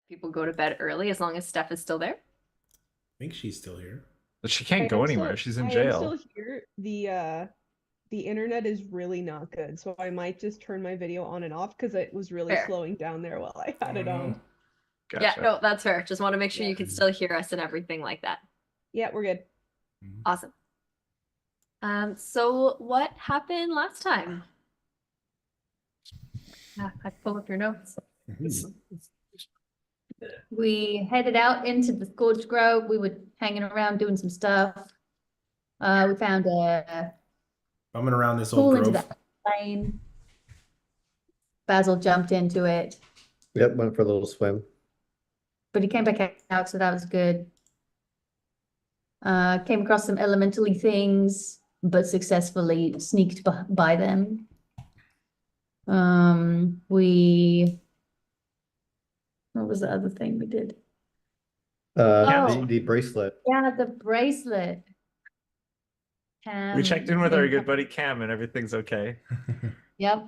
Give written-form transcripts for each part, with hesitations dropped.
people go to bed early as long as Steph is still there. I think she's still here. But she can't go anywhere. She's in I am still jail. here. The internet is really not good, so I might just turn my video on and off because it was really Fair. slowing down there while I had Oh, it no. on. Yeah, Gotcha. no, that's fair. Just want to make sure Yeah. you can still hear us and everything like that. Yeah, we're good. Awesome. So what happened last time? I pull up your notes. Mhm. We headed out into the Scorched Grove. We were hanging around doing some stuff. We found a Bumming around this old pool into grove. that lane. Basil jumped into it, Yep, went for a little swim. but he came back out, so that was good. Came across some elementally things, but successfully sneaked by them. What was the other thing we did? The, Oh. the bracelet. Yeah, the bracelet. We checked in with our Cam- good buddy Cam and everything's okay. Yep.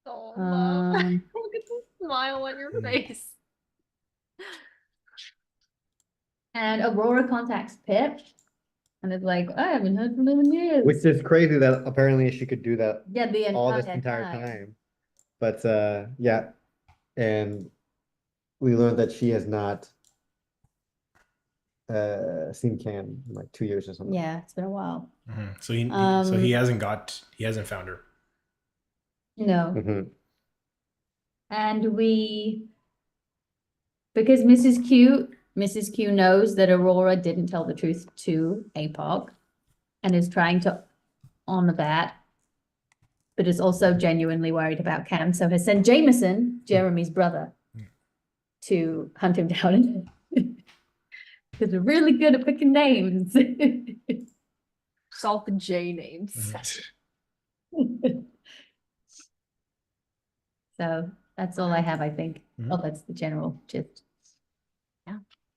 Oh, Mom. Um, Look at the smile on your face. And Aurora contacts Pip. And it's like, I haven't heard from him in years. Which is crazy that apparently she could do that Yeah, the all this entire time. But yeah. And we learned that she has not seen Cam in like 2 years or something. Yeah, it's been a while. Mhm. So he hasn't found her. No. Mhm. And because Mrs. Q knows that Aurora didn't tell the truth to Apoc and is trying to honor that, but is also genuinely worried about Cam, so has sent Jameson, Jeremy's brother, to hunt him down. Because we're really good at picking names. Salt the J names. So that's all I have, I think. Mhm. Oh, that's the general gist.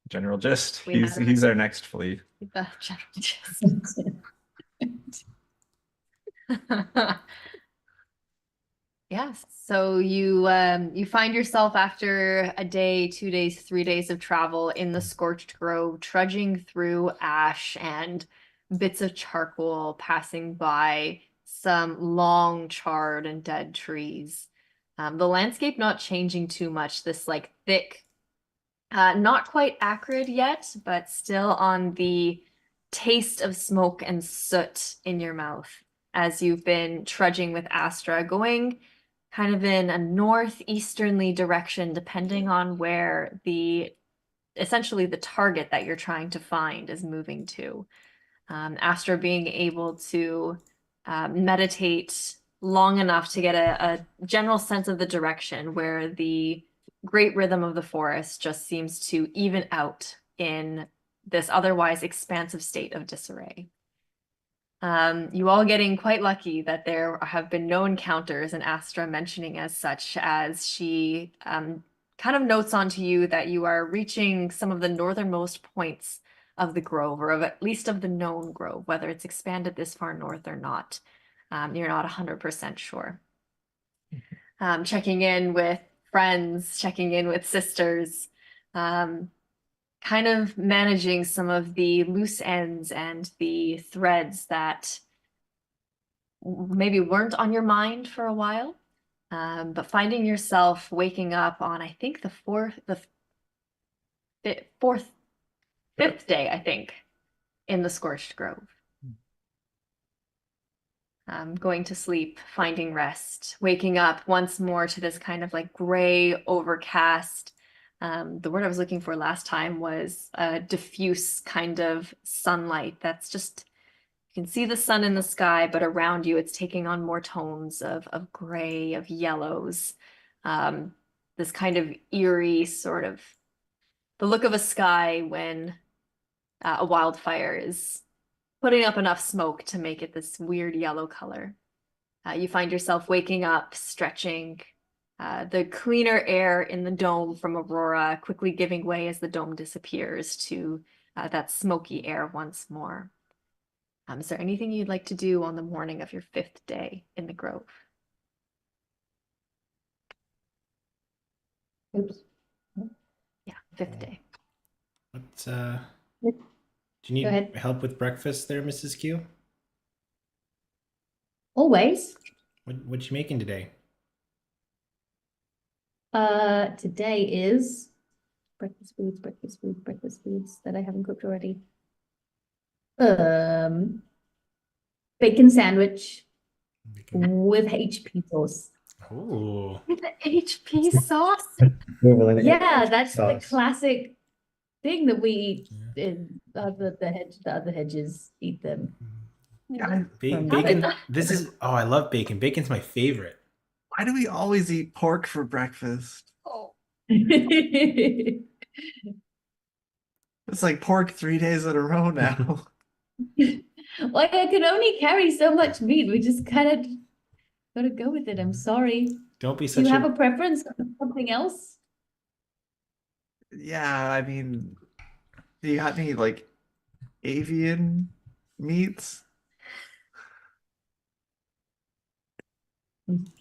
General gist. We had He's our next flea. The general gist. Yes. So you find yourself after a day, 2 days, 3 days of travel in the Scorched Grove, trudging through ash and bits of charcoal, passing by some long charred and dead trees. The landscape not changing too much. This like thick, not quite acrid yet, but still on the taste of smoke and soot in your mouth as you've been trudging with Astra, going kind of in a northeasterly direction, depending on where essentially the target that you're trying to find is moving to. Astra being able to meditate long enough to get a general sense of the direction where the great rhythm of the forest just seems to even out in this otherwise expansive state of disarray. You all getting quite lucky that there have been no encounters, and Astra mentioning as such as she kind of notes onto you that you are reaching some of the northernmost points of the grove, or of at least of the known grove, whether it's expanded this far north or not. You're not 100% sure. Checking in with friends, checking in with sisters, kind of managing some of the loose ends and the threads that maybe weren't on your mind for a while, but finding yourself waking up on, I think, fifth day, I think, in the Scorched Grove. Going to sleep, finding rest, waking up once more to this kind of like gray, overcast. The word I was looking for last time was diffuse kind of sunlight that's just, you can see the sun in the sky, but around you it's taking on more tones of gray, of yellows. This kind of eerie sort of, the look of a sky when a wildfire is putting up enough smoke to make it this weird yellow color. You find yourself waking up, stretching, the cleaner air in the dome from Aurora quickly giving way as the dome disappears to that smoky air once more. Is there anything you'd like to do on the morning of your 5th day in the grove? Oops. Yeah, 5th day. What, Yep. do you Go need ahead. help with breakfast there, Mrs. Q? Always. What you making today? Today is breakfast foods that I haven't cooked already. Bacon sandwich with HP sauce. Oh, With the HP sauce? Yeah, that's the sauce. classic thing that we eat. The other hedges eat them. From bacon. habit. This is, oh, I love bacon. Bacon's my favorite. Why do we always eat pork for breakfast? Oh. It's like pork 3 days in a row now. Like I can only carry so much meat. We just kind of gotta go with it. I'm sorry. Don't be Do such you have a a preference for something else? Yeah, I mean, do you got any like avian meats?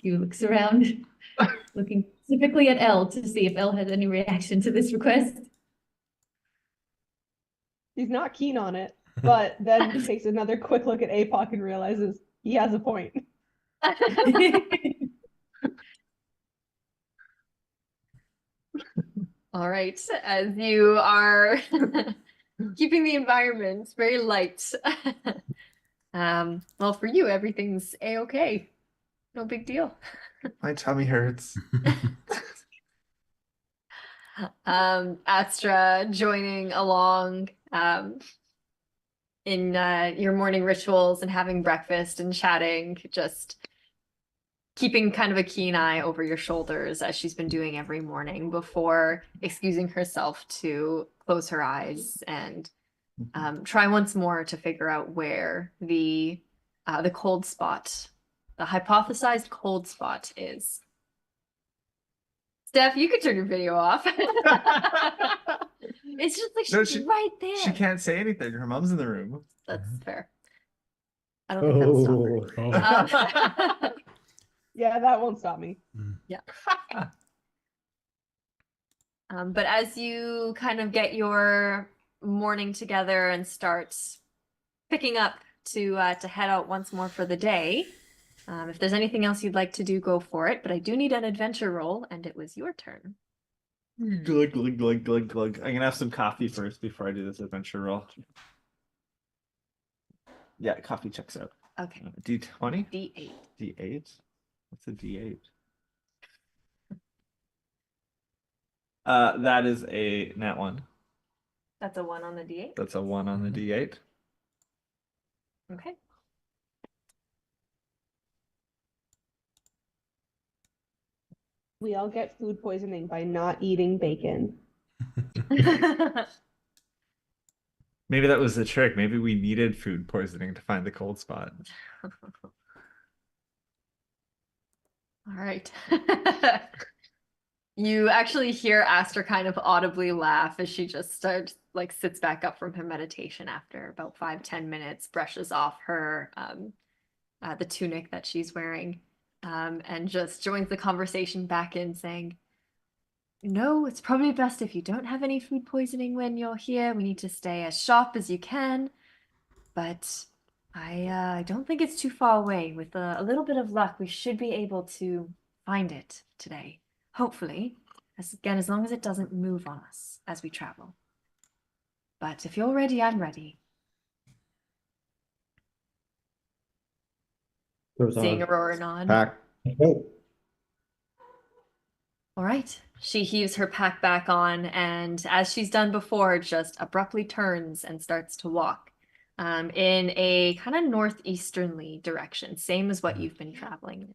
Q looks around, looking specifically at Elle to see if Elle had any reaction to this request. He's not keen on it, but then takes another quick look at Apoc and realizes he has a point. All right, as you are keeping the environment very light. Well, for you, everything's a-okay. No big deal. My tummy hurts. Astra joining along in your morning rituals and having breakfast and chatting, just keeping kind of a keen eye over your shoulders as she's been doing every morning before excusing herself to close her eyes and try once more to figure out where the cold spot, the hypothesized cold spot is. Steph, you could turn your video off. It's just like No, she's right there. She can't say anything. Her mom's in the room. That's fair. I don't think that'll stop her. Oh. Yeah, that won't stop me. But as you kind of get your morning together and start picking up to head out once more for the day, if there's anything else you'd like to do, go for it. But I do need an adventure roll, and it was your turn. Glug, glug, glug, glug, glug. I'm gonna have some coffee first before I do this adventure roll. Yeah, coffee checks out. Okay. D20? D8. D8? What's a D8? That is a nat 1. That's a 1 on the D8. That's a 1 on the D8. Okay. We all get food poisoning by not eating bacon. Maybe that was the trick. Maybe we needed food poisoning to find the cold spot. All right. You actually hear Aster kind of audibly laugh as she just starts, like, sits back up from her meditation after about 5-10 minutes, brushes off her the tunic that she's wearing, and just joins the conversation back in, saying, "No, it's probably best if you don't have any food poisoning when you're here. We need to stay as sharp as you can, but I don't think it's too far away. With a little bit of luck, we should be able to find it today. Hopefully, as long as it doesn't move on us as we travel. But if you're ready, I'm ready." Seeing Aurora nod. Pack. Oh, All right. She heaves her pack back on, and as she's done before, just abruptly turns and starts to walk in a kind of northeasternly direction, same as what you've been traveling in.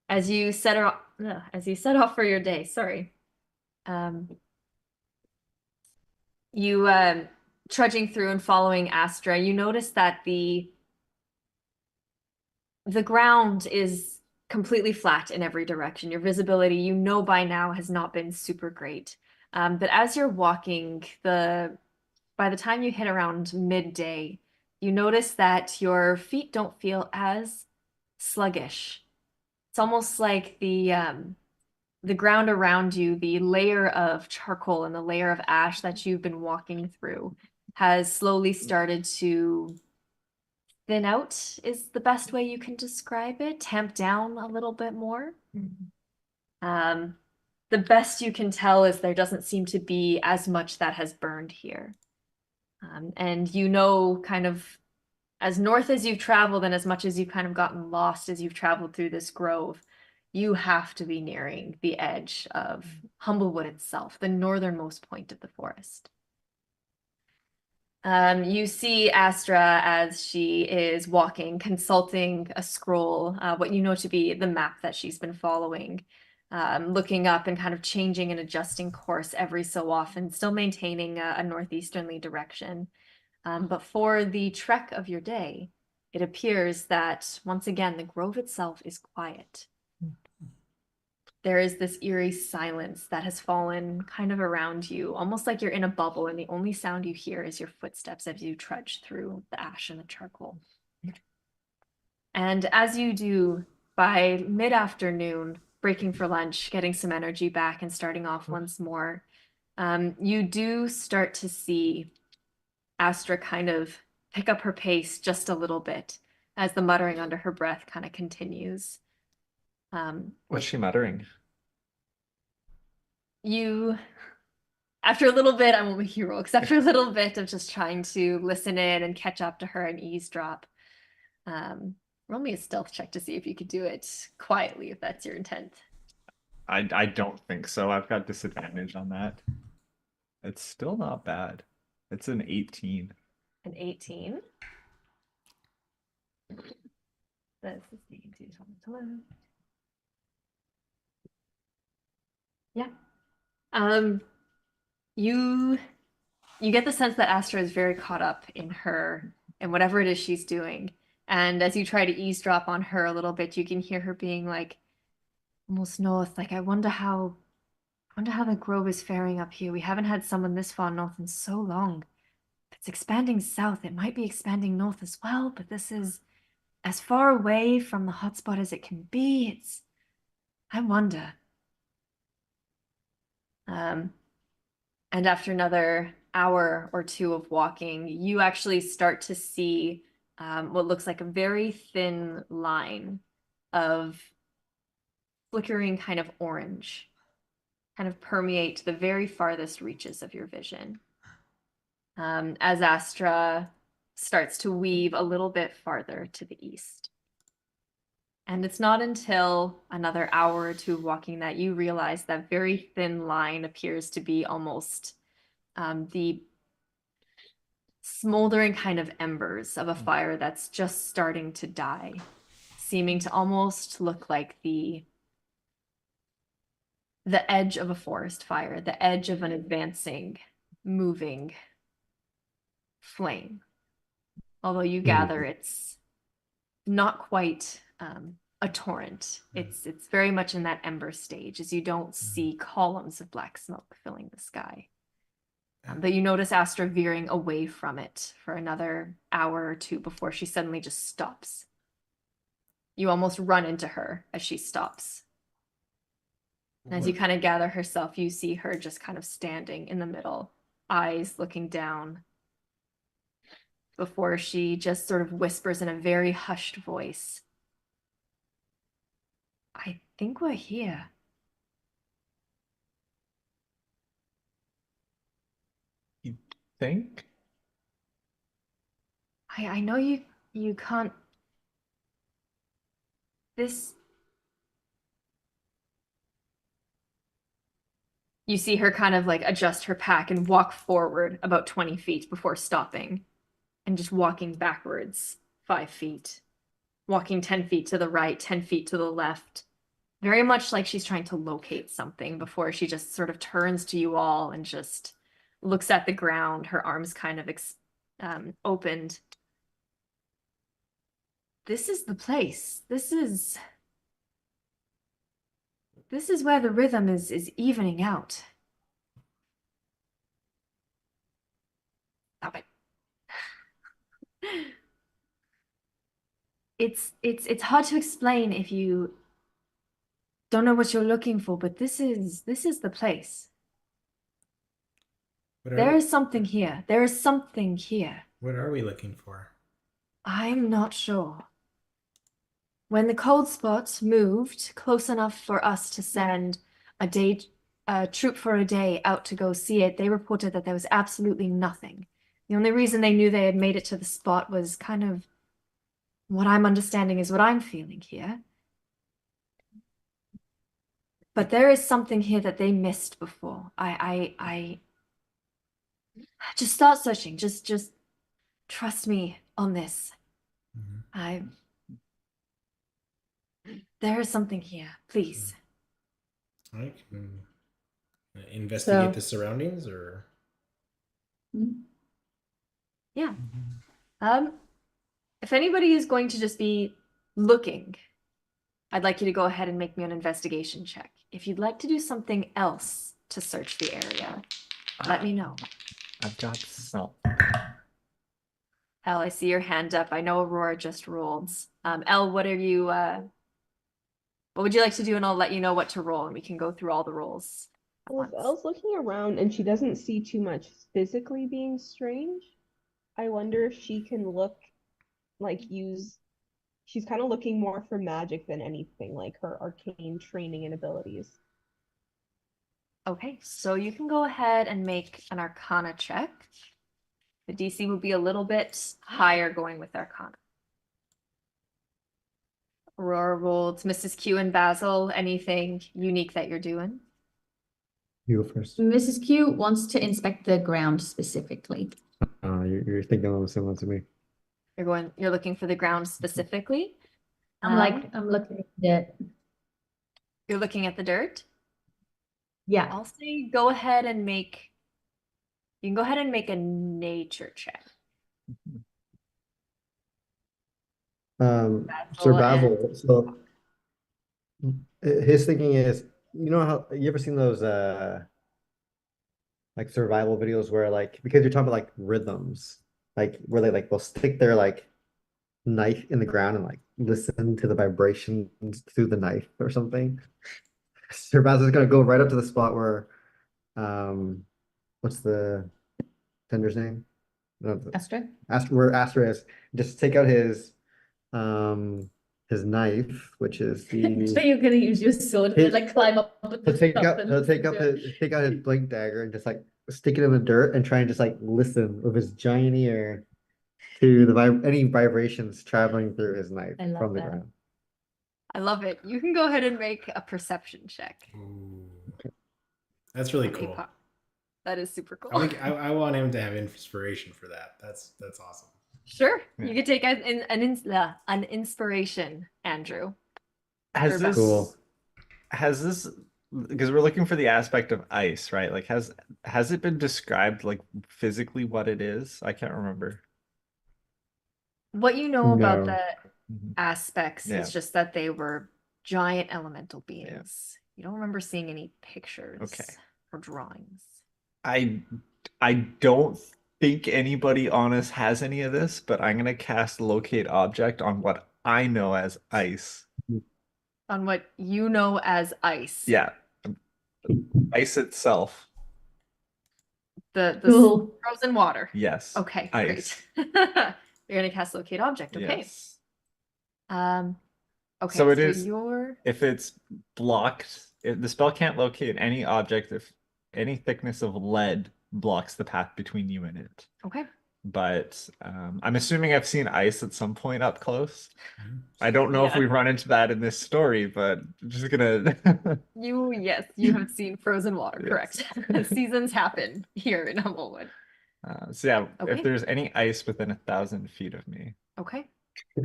As you set off for your day, sorry. You trudging through and following Astra, you notice that the ground is completely flat in every direction. Your visibility, you know by now, has not been super great. But as you're walking, by the time you hit around midday, you notice that your feet don't feel as sluggish. It's almost like the the ground around you, the layer of charcoal and the layer of ash that you've been walking through has slowly started to thin out, is the best way you can describe it, tamp down a little bit more. The best you can tell is there doesn't seem to be as much that has burned here. And you know, kind of as north as you've traveled and as much as you've kind of gotten lost as you've traveled through this grove, you have to be nearing the edge of Humblewood itself, the northernmost point of the forest. You see Astra as she is walking, consulting a scroll, what you know to be the map that she's been following, looking up and kind of changing and adjusting course every so often, still maintaining a northeasterly direction. But for the trek of your day, it appears that once again, the grove itself is quiet. There is this eerie silence that has fallen kind of around you, almost like you're in a bubble, and the only sound you hear is your footsteps as you trudge through the ash and the charcoal. And as you do, by mid-afternoon, breaking for lunch, getting some energy back and starting off once more, you do start to see Astra kind of pick up her pace just a little bit as the muttering under her breath kind of continues. What's she muttering? After a little bit, I won't make you roll, because after a little bit of just trying to listen in and catch up to her and eavesdrop, roll me a stealth check to see if you could do it quietly, if that's your intent. I don't think so. I've got disadvantage on that. It's still not bad. It's an 18. An 18. That's 16, 12. Yeah. You get the sense that Astra is very caught up in whatever it is she's doing. And as you try to eavesdrop on her a little bit, you can hear her being like almost north, like I wonder how the grove is faring up here. We haven't had someone this far north in so long. If it's expanding south, it might be expanding north as well, but this is as far away from the hotspot as it can be. I wonder. And after another hour or two of walking, you actually start to see what looks like a very thin line of flickering kind of orange kind of permeate the very farthest reaches of your vision. As Astra starts to weave a little bit farther to the east. And it's not until another hour or two of walking that you realize that very thin line appears to be almost the smoldering kind of embers of a fire that's just starting to die, seeming to almost look like the edge of a forest fire, the edge of an advancing, moving flame. Although you gather it's not quite a torrent. It's very much in that ember stage, as you don't see columns of black smoke filling the sky. But you notice Astra veering away from it for another hour or two before she suddenly just stops. You almost run into her as she stops. And as you kind of gather herself, you see her just kind of standing in the middle, eyes looking down, before she just sort of whispers in a very hushed voice, I think we're here. You think? I know you can't. You see her kind of like adjust her pack and walk forward about 20 feet before stopping and just walking backwards 5 feet, walking 10 feet to the right, 10 feet to the left, very much like she's trying to locate something before she just sort of turns to you all and just looks at the ground, her arms kind of opened. This is the place. This is where the rhythm is evening out. Stop it. It's hard to explain if you don't know what you're looking for, but this is the place. There is something here. There is something here. What are we looking for? I'm not sure. When the cold spot moved close enough for us to send a troop for a day out to go see it, they reported that there was absolutely nothing. The only reason they knew they had made it to the spot was kind of what I'm understanding is what I'm feeling here. But there is something here that they missed before. I just start searching. Just trust me on this. Mhm. There is something here. Please. I can investigate So- the surroundings, or Yeah. If anybody is going to just be looking, I'd like you to go ahead and make me an investigation check. If you'd like to do something else to search the area, let me know. I've got some. Elle, I see your hand up. I know Aurora just rolled. Elle, what are you, what would you like to do? And I'll let you know what to roll and we can go through all the rolls at Well, if once. Elle's looking around and she doesn't see too much physically being strange, I wonder if she can look she's kind of looking more for magic than anything, like her arcane training and abilities. Okay, so you can go ahead and make an Arcana check. The DC will be a little bit higher going with Arcana. Aurora rolled. Mrs. Q and Basil, anything unique that you're doing? You go first. Mrs. Q wants to inspect the ground specifically. You're thinking almost similar to me. You're looking for the ground specifically. I'm looking at it. You're looking at the dirt. Yeah. I'll say go ahead and make. You can go ahead and make a nature check. Sir Basil Basil, so his thinking is, you know how you ever seen those like survival videos where like because you're talking about like rhythms, like where they like will stick their like knife in the ground and like listen to the vibrations through the knife or something. Sir Basil's gonna go right up to the spot where what's the tender's name? No, Astra? Where Astra is, just take out his knife, which is the So you're gonna use your sword and like climb up at the top and take out his blink dagger and just like stick it in the dirt and try and just like listen with his giant ear to the any vibrations traveling through his knife I love from the that. ground. I love it. You can go ahead and make a perception check. Ooh. That's really on cool. Apoc. That is super cool. I want him to have inspiration for that. That's awesome. Sure, Yeah. you could take an inspiration, Andrew. Has Or this Cool. has this because we're looking for the aspect of ice, right? Like has it been described like physically what it is? I can't remember. What you know about No. the Mhm. aspects Yeah. is just that they were giant elemental beings. You don't remember seeing any pictures Okay. or drawings. I don't think anybody on us has any of this, but I'm gonna cast locate object on what I know as ice. On what you know as ice. Yeah. Ice itself. The Cool. frozen water. Yes. Okay, Ice. great. You're gonna cast locate object. Okay. Yes. Okay, So it is- you're If it's blocked, if the spell can't locate any object if any thickness of lead blocks the path between you and it. okay. But I'm assuming I've seen ice at some point up close. I don't know if Yeah. we run into that in this story, but I'm just gonna. Yes, you have seen frozen water, Yes. correct. Seasons happen here in Humblewood. So yeah, Okay. if there's any ice within 1,000 feet of me, Okay. A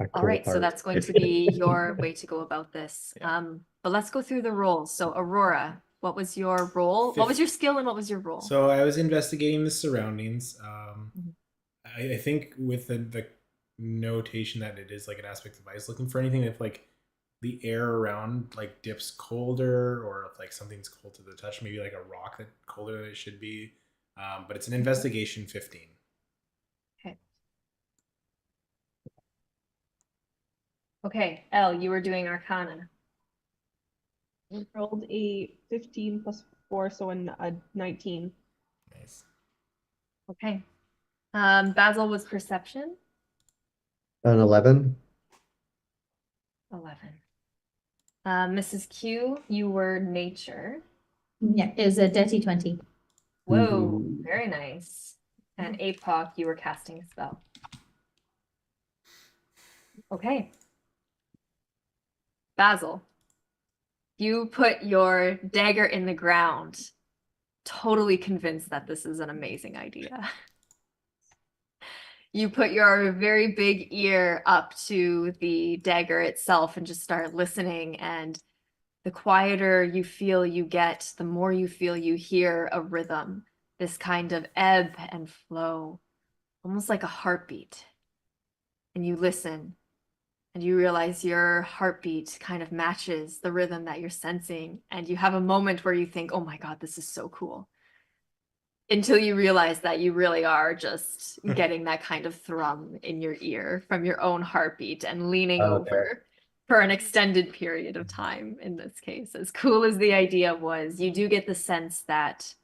All cool right, so art. that's going to be your way to go about this. Yeah. But let's go through the roles. So Aurora, what was your role? What was your skill and what was your role? So I was investigating the surroundings. Mhm. I think with the notation that it is like an aspect of ice, looking for anything if like the air around like dips colder, or if like something's cold to the touch, maybe like a rock that colder than it should be. But it's an investigation 15. Okay, Elle, you were doing Arcana. Rolled a 15 plus 4, so a 19. Nice. Okay. Basil was perception. An 11. 11. Mrs. Q, you were nature. Yeah, it was a dirty 20. Whoa, Ooh. very nice. And Apoc, you were casting a spell. Okay. Basil, you put your dagger in the ground, totally convinced that this is an amazing idea. You put your very big ear up to the dagger itself and just start listening. And the quieter you feel you get, the more you feel you hear a rhythm, this kind of ebb and flow, almost like a heartbeat. And you listen and you realize your heartbeat kind of matches the rhythm that you're sensing. And you have a moment where you think, oh my God, this is so cool. Until you realize that you really are just getting that kind of thrum in your ear from your own heartbeat and leaning Okay. over for an extended period of time in this case. As cool as the idea was, you do get the sense that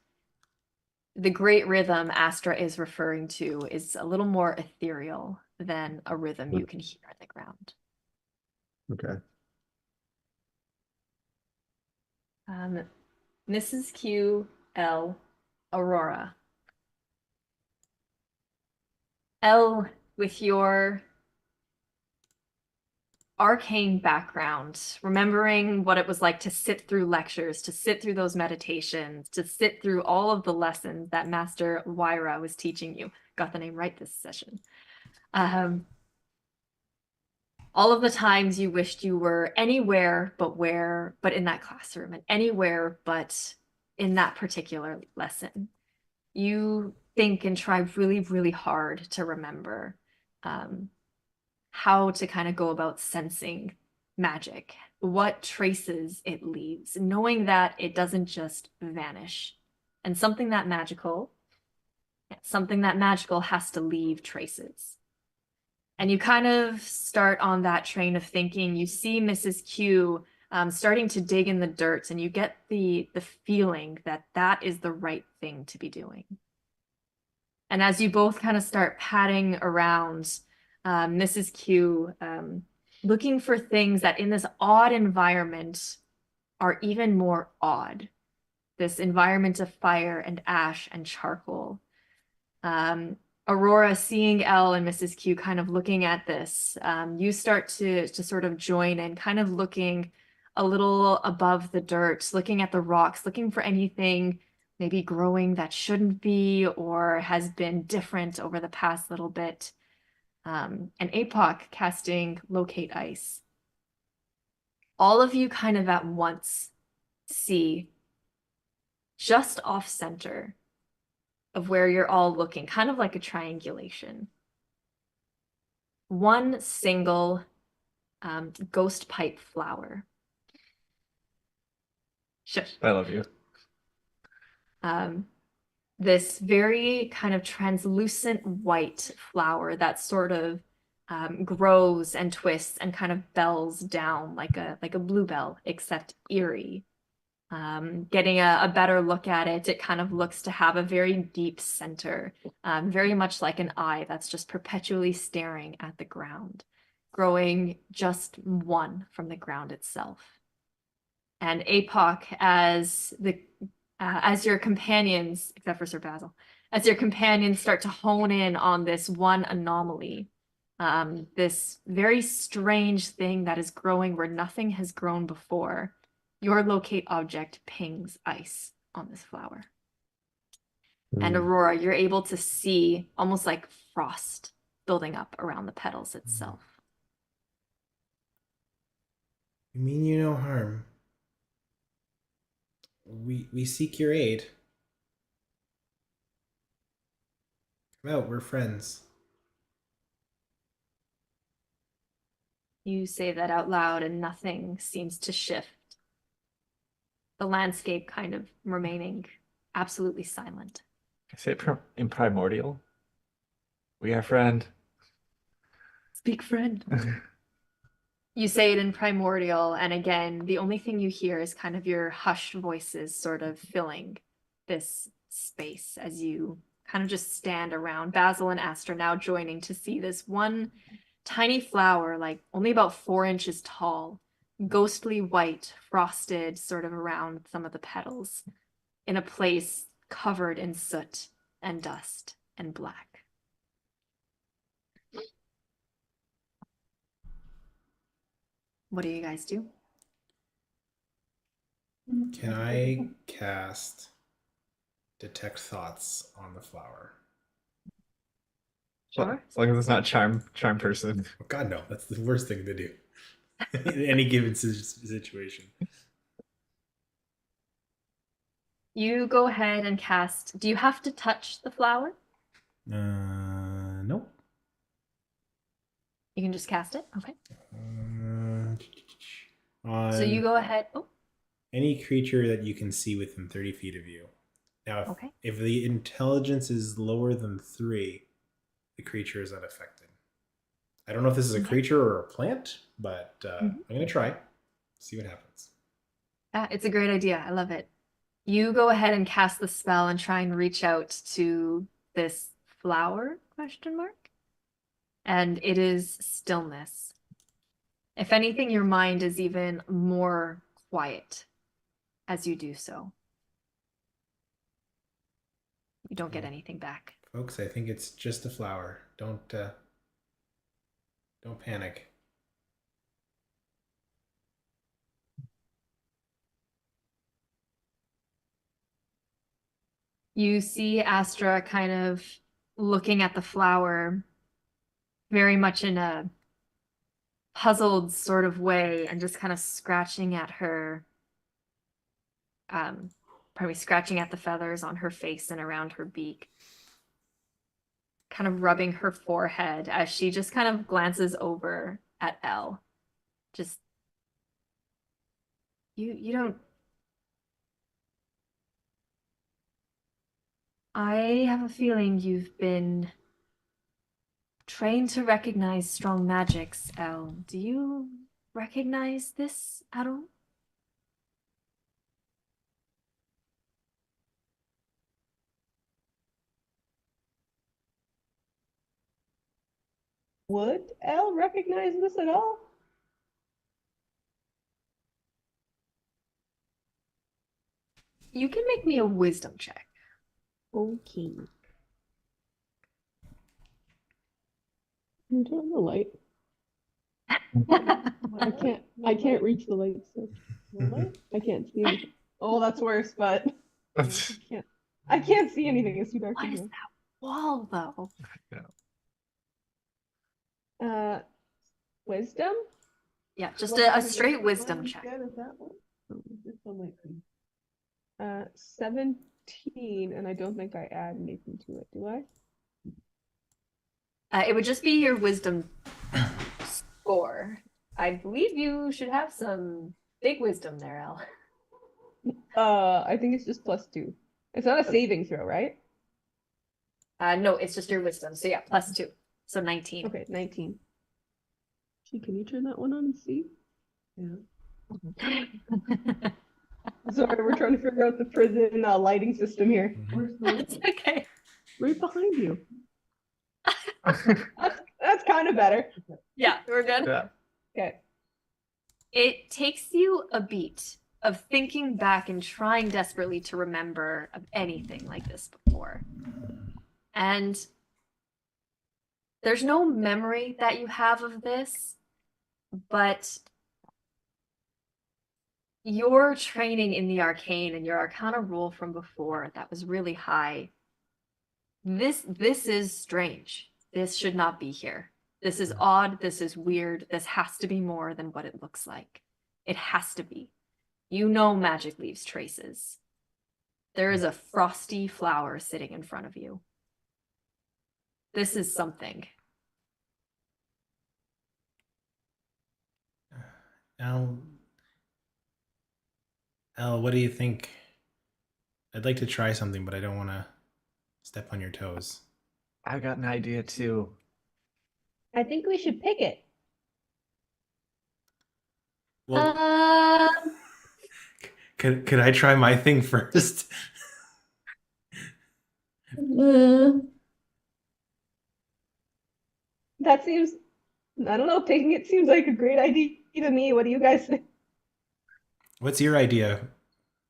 the great rhythm Astra is referring to is a little more ethereal than a rhythm you can hear on the ground. Okay. Mrs. Q, Elle, Aurora. Elle, with your arcane background, remembering what it was like to sit through lectures, to sit through those meditations, to sit through all of the lessons that Master Wayra was teaching you. Got the name right this session. All of the times you wished you were anywhere but in that classroom, and anywhere but in that particular lesson. You think and try really, really hard to remember how to kind of go about sensing magic, what traces it leaves, knowing that it doesn't just vanish. And something that magical has to leave traces. And you kind of start on that train of thinking. You see Mrs. Q starting to dig in the dirt, and you get the feeling that that is the right thing to be doing. And as you both kind of start patting around, Mrs. Q, looking for things that in this odd environment are even more odd. This environment of fire and ash and charcoal. Aurora, seeing Elle and Mrs. Q kind of looking at this, you start to sort of join in, kind of looking a little above the dirt, looking at the rocks, looking for anything maybe growing that shouldn't be or has been different over the past little bit. And Apoc casting Locate Ice. All of you kind of at once see just off center of where you're all looking, kind of like a triangulation. One single ghost pipe flower. Shush. I love you. This very kind of translucent white flower that sort of grows and twists and kind of bells down like a bluebell, except eerie. Getting a better look at it, it kind of looks to have a very deep center, very much like an eye that's just perpetually staring at the ground, growing just one from the ground itself. And Apoc, as your companions, except for Sir Basil, as your companions start to hone in on this one anomaly, this very strange thing that is growing where nothing has grown before, your locate object pings ice on this flower. And Aurora, you're able to see almost like frost building up around the petals itself. You mean you no harm. We seek your aid. Come out, we're friends. You say that out loud and nothing seems to shift. The landscape kind of remaining absolutely silent. I say it in primordial. We are friend. Speak, friend. You say it in primordial, and again, the only thing you hear is kind of your hushed voices sort of filling this space as you kind of just stand around. Basil and Astra now joining to see this one tiny flower, like only about 4 inches tall, ghostly white, frosted sort of around some of the petals, in a place covered in soot and dust and black. What do you guys do? Can I cast detect thoughts on the flower? Well, Sure. as long as it's not charm person. Oh, God, no. That's the worst thing to do in any given situation. You go ahead and cast. Do you have to touch the flower? Nope. You can just cast it. Okay. On So you go ahead. Oh, any creature that you can see within 30 feet of you. Now, okay. if the intelligence is lower than 3, the creature is unaffected. I don't know if this is a Okay. creature or a plant, but Mhm. I'm going to try. See what happens. Yeah, it's a great idea. I love it. You go ahead and cast the spell and try and reach out to this flower, question mark? And it is stillness. If anything, your mind is even more quiet as you do so. You don't get anything back. Folks, I think it's just a flower. Don't panic. You see Astra kind of looking at the flower very much in a puzzled sort of way and just kind of scratching at her, probably scratching at the feathers on her face and around her beak, kind of rubbing her forehead as she just kind of glances over at Elle. Just, you don't. I have a feeling you've been trained to recognize strong magics, Elle. Do you recognize this at all? Would Elle recognize this at all? You can make me a wisdom check. Okay. Can you turn on the light? I can't reach the light, so I can't see anything. Oh, that's worse, but I can't see anything. It's too dark What in is here. that wall, though? Wisdom? Yeah, just a straight wisdom check. 17, and I don't think I add anything to it, do I? It would just be your wisdom score. I believe you should have some big wisdom there, Elle. I think it's just +2. It's not a saving throw, right? No, it's just your wisdom. So yeah, +2. So 19. Okay, 19. Gee, can you turn that one on and see? Yeah. Sorry, we're trying to figure out the prison lighting system here. Where's the It's okay. right behind you? That's kind of better. Yeah, we're good. Yeah. Okay. It takes you a beat of thinking back and trying desperately to remember of anything like this before. And there's no memory that you have of this, but your training in the arcane and your arcana roll from before that was really high. This is strange. This should not be here. This is odd. This is weird. This has to be more than what it looks like. It has to be. You know magic leaves traces. There is a frosty flower sitting in front of you. This is something. Elle, what do you think? I'd like to try something, but I don't want to step on your toes. I got an idea too. I think we should pick it. Well, Um, could I try my thing first? That seems, I don't know, taking it seems like a great idea to me. What do you guys think? What's your idea,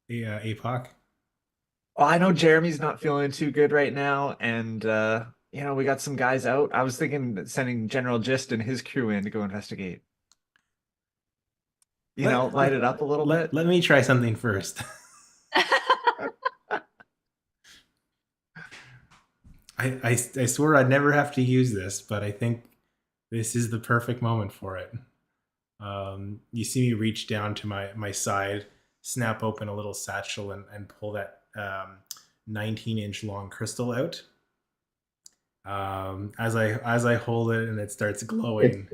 Apoc? Oh, I know Jeremy's not feeling too good right now, and we got some guys out. I was thinking that sending General Gist and his crew in to go investigate. Light it up a little bit. Let me try something first. I swore I'd never have to use this, but I think this is the perfect moment for it. You see me reach down to my side, snap open a little satchel, and pull that 19-inch long crystal out. As I hold it and it starts glowing,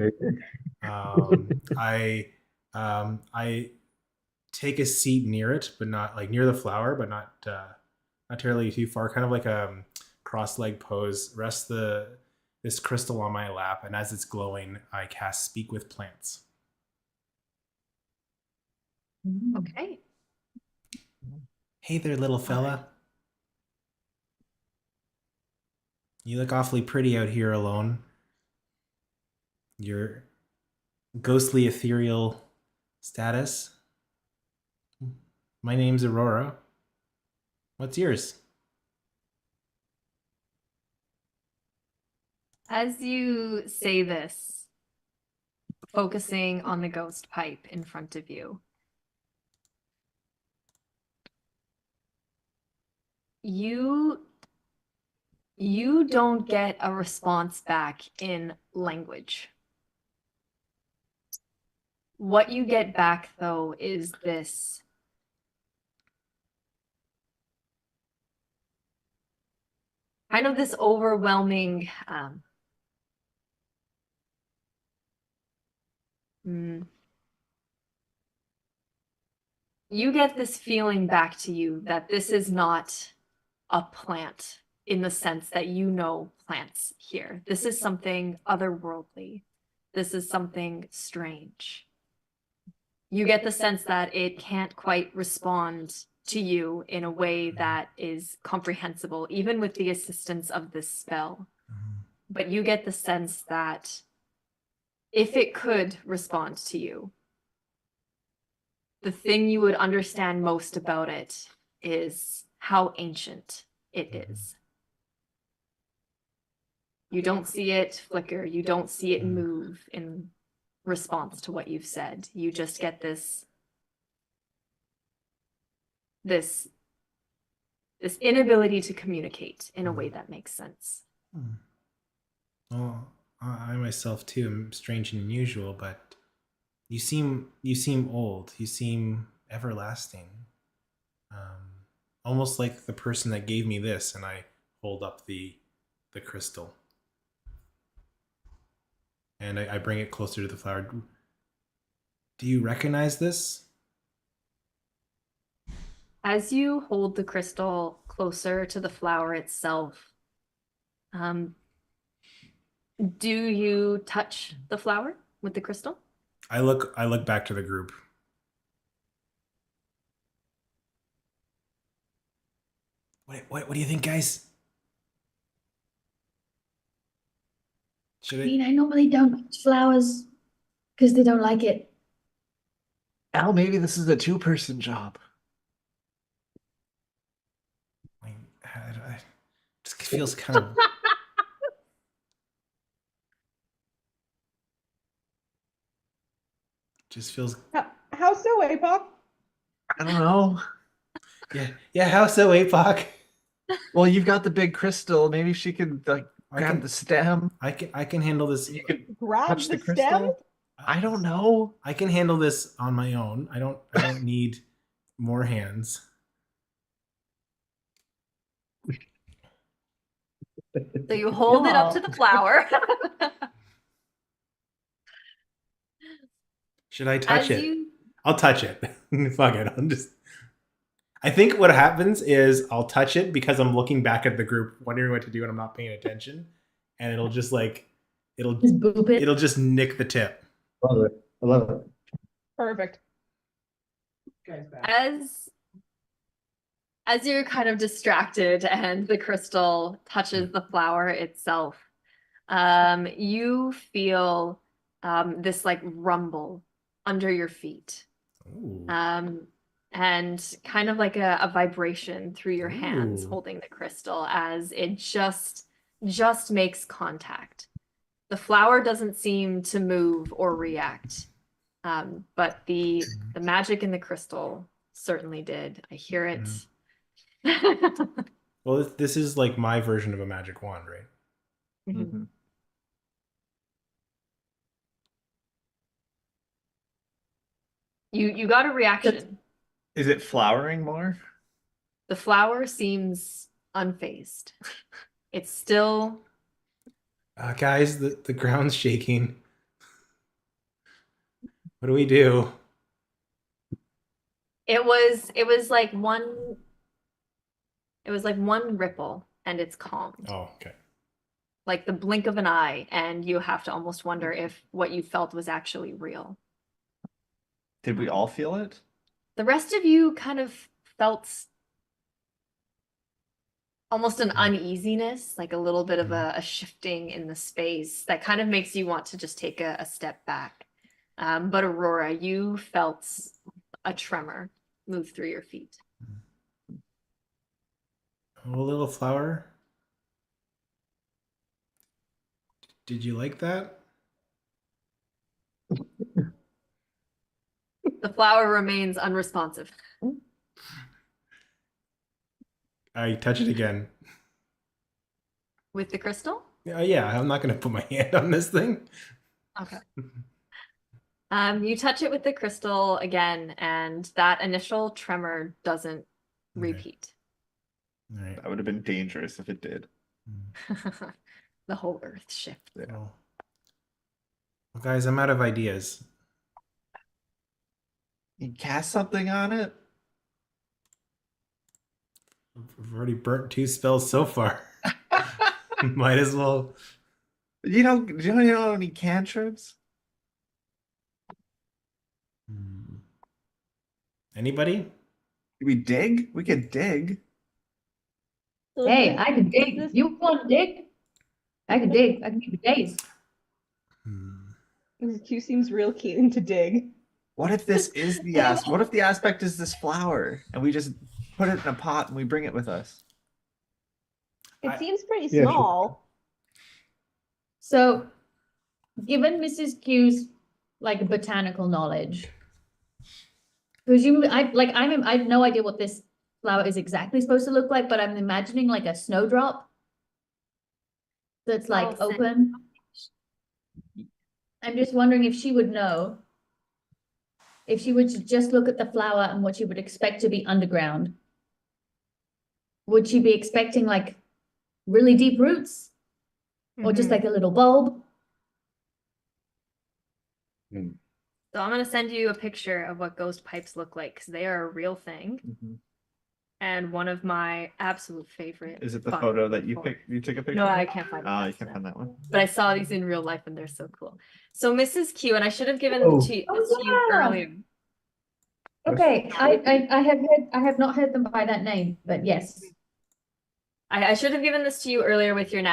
I take a seat near it, but not like near the flower, but not terribly too far. Kind of like a cross-leg pose. Rest this crystal on my lap, and as it's glowing, I cast Speak with Plants. Okay. Hey there, little fella. You look awfully pretty out here alone. Your ghostly ethereal status. My name's Aurora. What's yours? As you say this, focusing on the ghost pipe in front of you, you don't get a response back in language. What you get back, though, is this kind of this overwhelming you get this feeling back to you that this is not a plant in the sense that you know plants here. This is something otherworldly. This is something strange. You get the sense that it can't quite respond to you in a way that is comprehensible, even with the assistance of this spell. But you get the sense that if it could respond to you, the thing you would understand most about it is how ancient it is. You don't see it flicker. You don't see it move in response to what you've said. You just get this inability to communicate in a way that makes sense. Well, I myself too am strange and unusual, but you seem old. You seem everlasting. Almost like the person that gave me this, and I hold up the crystal. And I bring it closer to the flower. Do you recognize this? As you hold the crystal closer to the flower itself, do you touch the flower with the crystal? I look back to the group. What do you think, guys? Should I normally don't touch flowers because they don't like it. Al, maybe this is a two-person job. I just feels kind of. Just feels. How so, Apoc? I don't know. Yeah. How so, Apoc? Well, you've got the big crystal. Maybe she could grab the stem. I can handle this. You could Grab touch the the crystal. stem? I don't know. I can handle this on my own. I don't need more hands. So you hold it up to the flower. Should I touch As it? you I'll touch it. Fuck it. I think what happens is I'll touch it because I'm looking back at the group, wondering what to do, and I'm not paying attention, and it'll just Just boop it. it'll just nick the tip. Love it. I love it. Perfect. As you're kind of distracted and the crystal touches the flower itself, you feel this like rumble under your feet. Ooh. And kind of like a vibration through your hands Ooh. holding the crystal as it just makes contact. The flower doesn't seem to move or react, but the magic in the crystal certainly did. I hear it. Well, this is like my version of a magic wand, right? Mhm. You got a reaction. Is it flowering more? The flower seems unfazed. It's still Guys, the ground's shaking. What do we do? it was like one ripple and it's calmed. Oh, okay. Like the blink of an eye, and you have to almost wonder if what you felt was actually real. Did we all feel it? The rest of you kind of felt almost an uneasiness, like a little bit of a shifting in the space that kind of makes you want to just take a step back. But Aurora, you felt a tremor move through your feet. Oh, little flower. Did you like that? The flower remains unresponsive. I touch it again. With the crystal? Yeah, I'm not going to put my hand on this thing. Okay. You touch it with the crystal again, and that initial tremor doesn't repeat. All right. That would have been dangerous if it did. The whole earth shifted. Yeah. Well, guys, I'm out of ideas. You cast something on it? I've already burnt 2 spells so far. Might as well. You don't know any cantrips? Anybody? Did we dig? We could dig. So Hey, this- I can dig. this- You want to dig? I can dig. I can give you days. Mrs. Q seems real keen to dig. What if this is the what if the aspect is this flower and we just put it in a pot and we bring it with us? It seems pretty Yeah, sure. small. So, given Mrs. Q's like botanical knowledge, presumably I have no idea what this flower is exactly supposed to look like, but I'm imagining like a snowdrop that's like Oh, same. open. I'm just wondering if she would know. If she would just look at the flower and what she would expect to be underground. Would she be expecting like really deep roots? Or just Mhm. like a little bulb? So I'm going to send you a picture of what ghost pipes look like, because they are a real thing. And one of my absolute favorite. Is it the fun photo that you photos. picked? You took a picture? No, I can't find it. Oh, you That's can't it. find that one. But I saw these in real life and they're so cool. So Mrs. Q, and I should have given Oh. this to you yeah. earlier. Okay, I have not heard them by that name, but yes. I should have given this to you earlier with your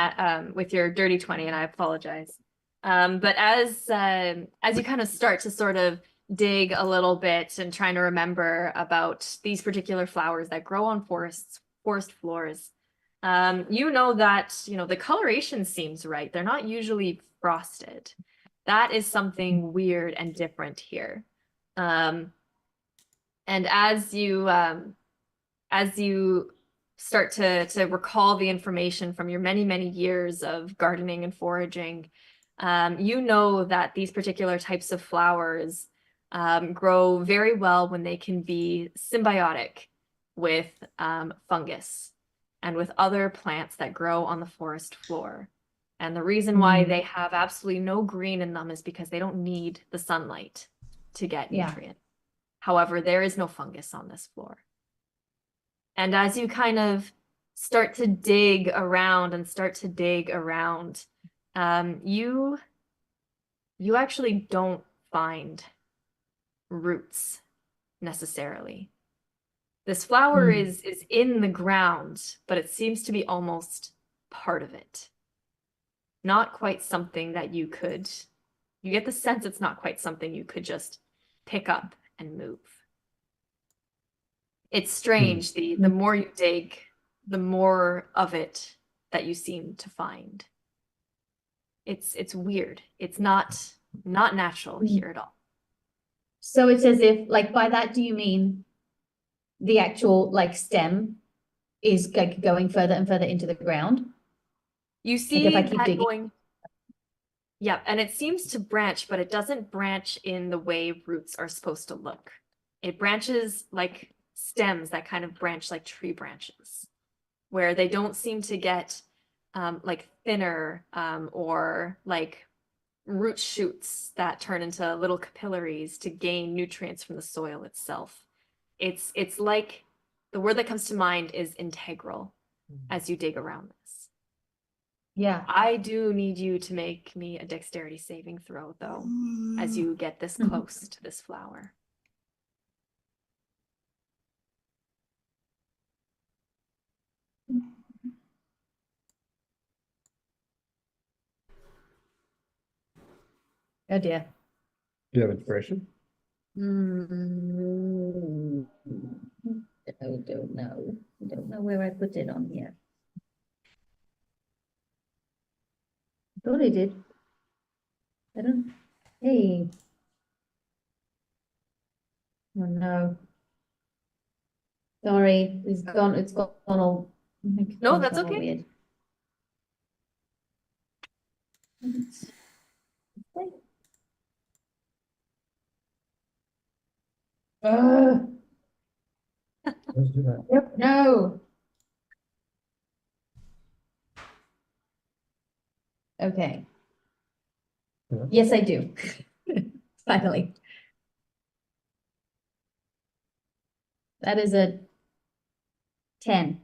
dirty 20, and I apologize. But as you kind of start to sort of dig a little bit and trying to remember about these particular flowers that grow on forest floors, you know that the coloration seems right. They're not usually frosted. That is something weird and different here. And as you start to recall the information from your many years of gardening and foraging, you know that these particular types of flowers grow very well when they can be symbiotic with fungus and with other plants that grow on the forest floor. And the reason why they have absolutely no green in them is because they don't need the sunlight to get Yeah. nutrient. However, there is no fungus on this floor. And as you kind of start to dig around, you actually don't find roots necessarily. This flower is in the ground, but it seems to be almost part of it. Not quite something that you get the sense it's not quite something you could just pick up and move. It's strange. The more you dig, the more of it that you seem to find. It's weird. It's not natural here at all. So it's as if, like, by that, do you mean the actual, like, stem is like going further and further into the ground? You see if I keep that digging. going. Yeah, and it seems to branch, but it doesn't branch in the way roots are supposed to look. It branches like stems that kind of branch like tree branches, where they don't seem to get like thinner or like root shoots that turn into little capillaries to gain nutrients from the soil itself. It's like, the word that comes to mind is integral as you dig around this. Yeah. I do need you to make me a dexterity saving throw, though, as you get this close to this flower. Oh dear. Do you have inspiration? I don't know. I don't know where I put it on here. I thought I did. I don't. Hey. Oh no. Sorry, it's gone all. No, that's gone all okay. weird. Let's do that. Yep, no. Okay. Yeah. Yes, I do. Finally. That is a 10.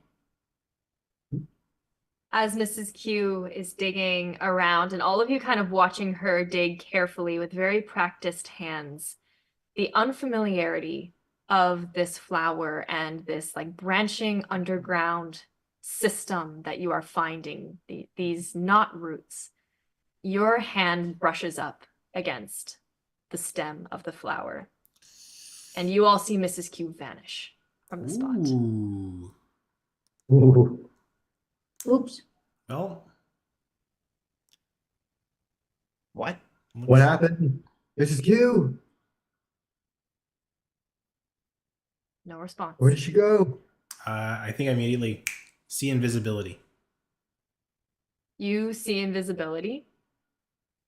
As Mrs. Q is digging around, and all of you kind of watching her dig carefully with very practiced hands, the unfamiliarity of this flower and this like branching underground system that you are finding, these knot roots, your hand brushes up against the stem of the flower, and you all see Mrs. Q vanish from the spot. Ooh. Ooh. Oops. Well, What? What happened? This is Q. No response. Where did she go? I think I immediately see invisibility. You see invisibility.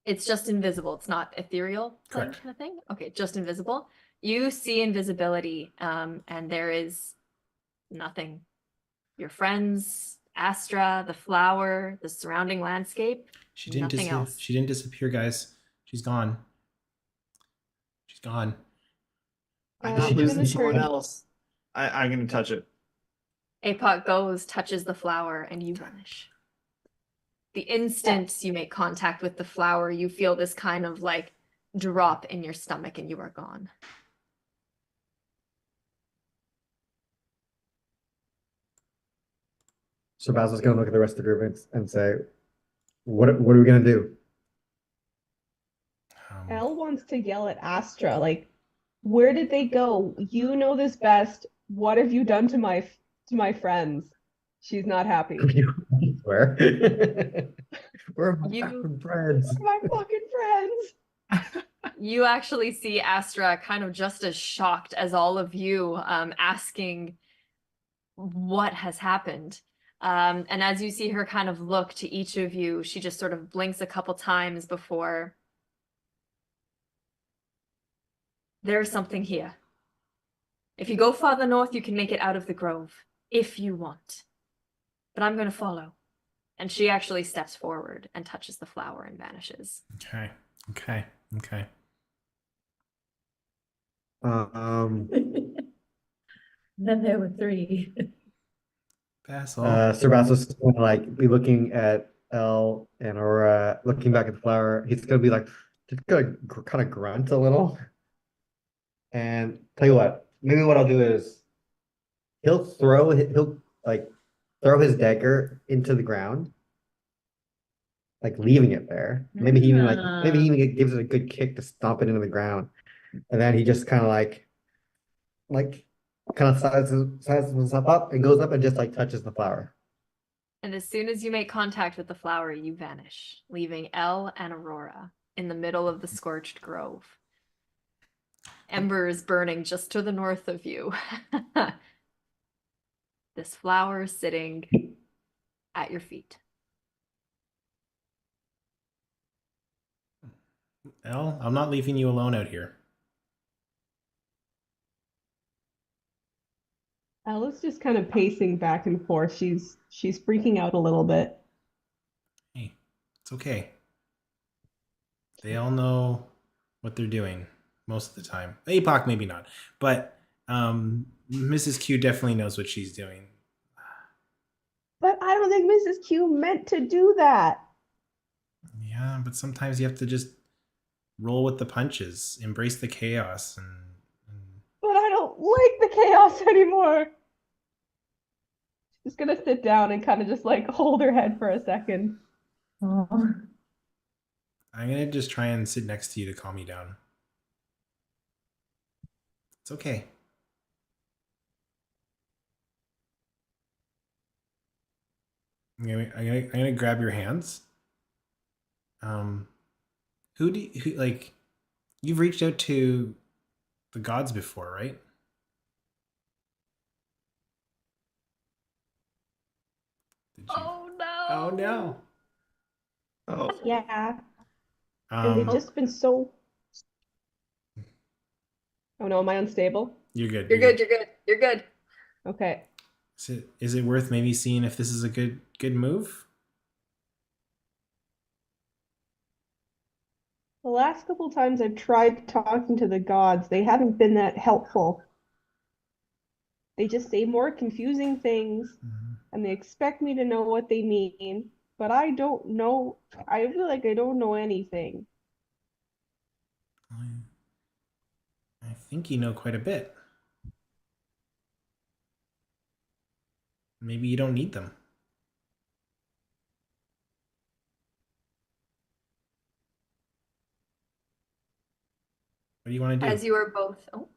It's just invisible. It's not ethereal Correct. kind of thing. Okay, just invisible. You see invisibility, and there is nothing. Your friends, Astra, the flower, the surrounding landscape. She didn't Nothing disappear. else. She didn't disappear, guys. She's gone. She's gone. I'm I'm not losing gonna someone turn- else. I'm gonna touch it. Apoc goes, touches the flower, and you vanish. The instant you make contact with the flower, you feel this kind of like drop in your stomach, and you are gone. So Basil's gonna look at the rest of the group and say, what are we gonna do? Elle wants to yell at Astra, like, where did they go? You know this best. What have you done to my friends? She's not happy. Where? Where are my You- fucking friends? My fucking friends. You actually see Astra kind of just as shocked as all of you, asking what has happened. And as you see her kind of look to each of you, she just sort of blinks a couple times before. There's something here. If you go farther north, you can make it out of the grove, if you want. But I'm going to follow. And she actually steps forward and touches the flower and vanishes. Okay. Okay. Okay. Then there were 3. Basil. Sir Basil's gonna like be looking at Elle and Aurora, looking back at the flower. He's gonna be like, just gonna kind of grunt a little, And tell you what, maybe what I'll do is he'll like throw his dagger into the ground, like leaving it there. Maybe he even gives it a good kick to stomp it into the ground. And then he just like kind of sizes himself up and goes up and just like touches the flower. And as soon as you make contact with the flower, you vanish, leaving Elle and Aurora in the middle of the scorched grove. Embers burning just to the north of you. This flower sitting at your feet. Elle, I'm not leaving you alone out here. Ella's just kind of pacing back and forth. She's freaking out a little bit. Hey, it's okay. They all know what they're doing most of the time. Apoc maybe not, but Mrs. Q definitely knows what she's doing. But I don't think Mrs. Q meant to do that. Yeah, but sometimes you have to just roll with the punches, embrace the chaos, and But I don't like the chaos anymore. She's gonna sit down and kind of just like hold her head for a second. Oh. I'm gonna just try and sit next to you to calm you down. It's okay. I'm gonna grab your hands. Who like? You've reached out to the gods before, right? Did you? Oh no. Oh no. Oh, Yeah. And they've just been so. Oh no, am I unstable? You're good. You're good, you're good, you're good. Okay. Is it worth maybe seeing if this is a good move? The last couple times I've tried talking to the gods, they haven't been that helpful. They just say more confusing things and they expect me to know what they mean, but I don't know. I feel like I don't know anything. I think you know quite a bit. Maybe you don't need them. What do you want to do? As you are both. Oh,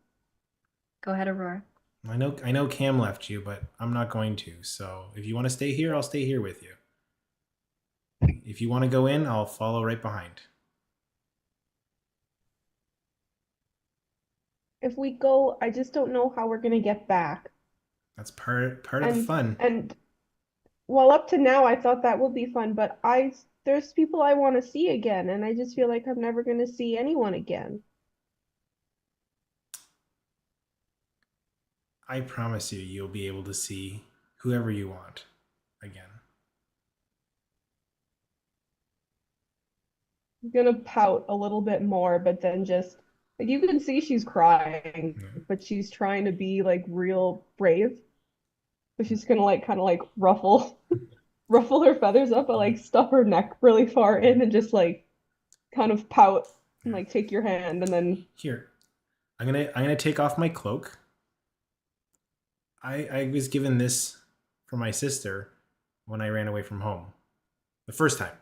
go ahead, Aurora. I know Cam left you, but I'm not going to. So if you want to stay here, I'll stay here with you. If you want to go in, I'll follow right behind. If we go, I just don't know how we're gonna get back. That's part of the fun. And well, up to now, I thought that would be fun, but there's people I want to see again, and I just feel like I'm never gonna see anyone again. I promise you, you'll be able to see whoever you want again. I'm gonna pout a little bit more, but then just like you can see she's crying, but she's trying to be like real brave. But she's gonna like kind of like ruffle her feathers up, but like stuff her neck really far in and just like kind of pout and like take your hand and then Here, I'm gonna take off my cloak. I was given this for my sister when I ran away from home the first time.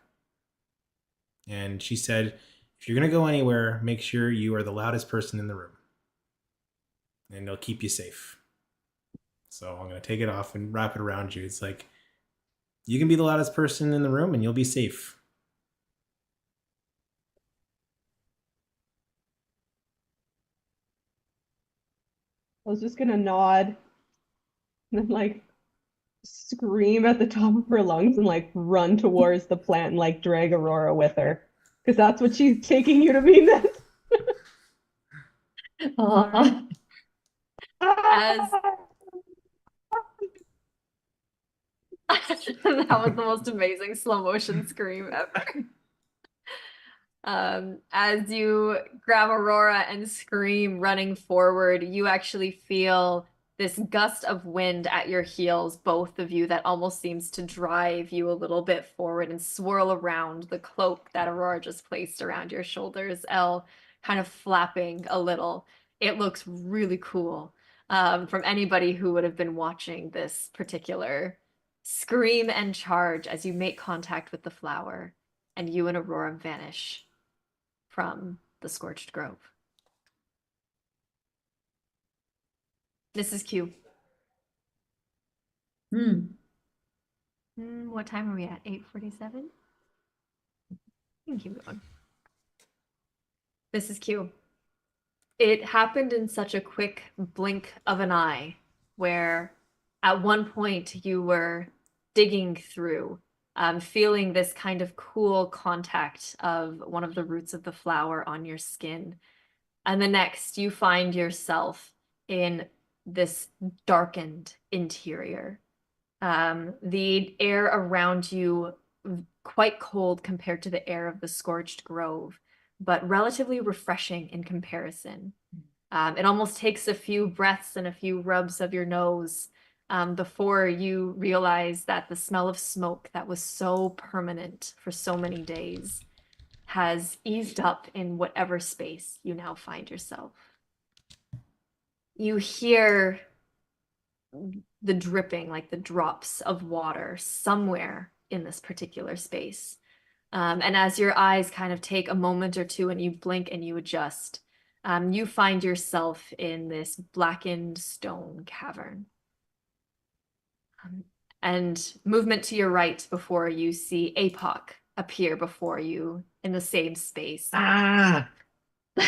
And she said, if you're going to go anywhere, make sure you are the loudest person in the room. And they'll keep you safe. So I'm going to take it off and wrap it around you. It's like, you can be the loudest person in the room and you'll be safe. I was just gonna nod and then like scream at the top of her lungs and like run towards the plant and like drag Aurora with her. Because that's what she's taking you to mean then. Oh. As that was the most amazing slow motion scream ever. As you grab Aurora and scream running forward, you actually feel this gust of wind at your heels, both of you, that almost seems to drive you a little bit forward and swirl around the cloak that Aurora just placed around your shoulders, Elle, kind of flapping a little. it looks really cool from anybody who would have been watching this particular scream and charge as you make contact with the flower and you and Aurora vanish from the scorched grove. Mrs. Q. What time are we at? 8:47? You can keep going. Mrs. Q. It happened in such a quick blink of an eye where at one point you were digging through, feeling this kind of cool contact of one of the roots of the flower on your skin. And the next you find yourself in this darkened interior. The air around you quite cold compared to the air of the scorched grove, but relatively refreshing in comparison. It almost takes a few breaths and a few rubs of your nose before you realize that the smell of smoke that was so permanent for so many days has eased up in whatever space you now find yourself. You hear the dripping, like the drops of water somewhere in this particular space. And as your eyes kind of take a moment or two and you blink and you adjust, you find yourself in this blackened stone cavern. And movement to your right before you see Apoc appear before you in the same space. Ah! Were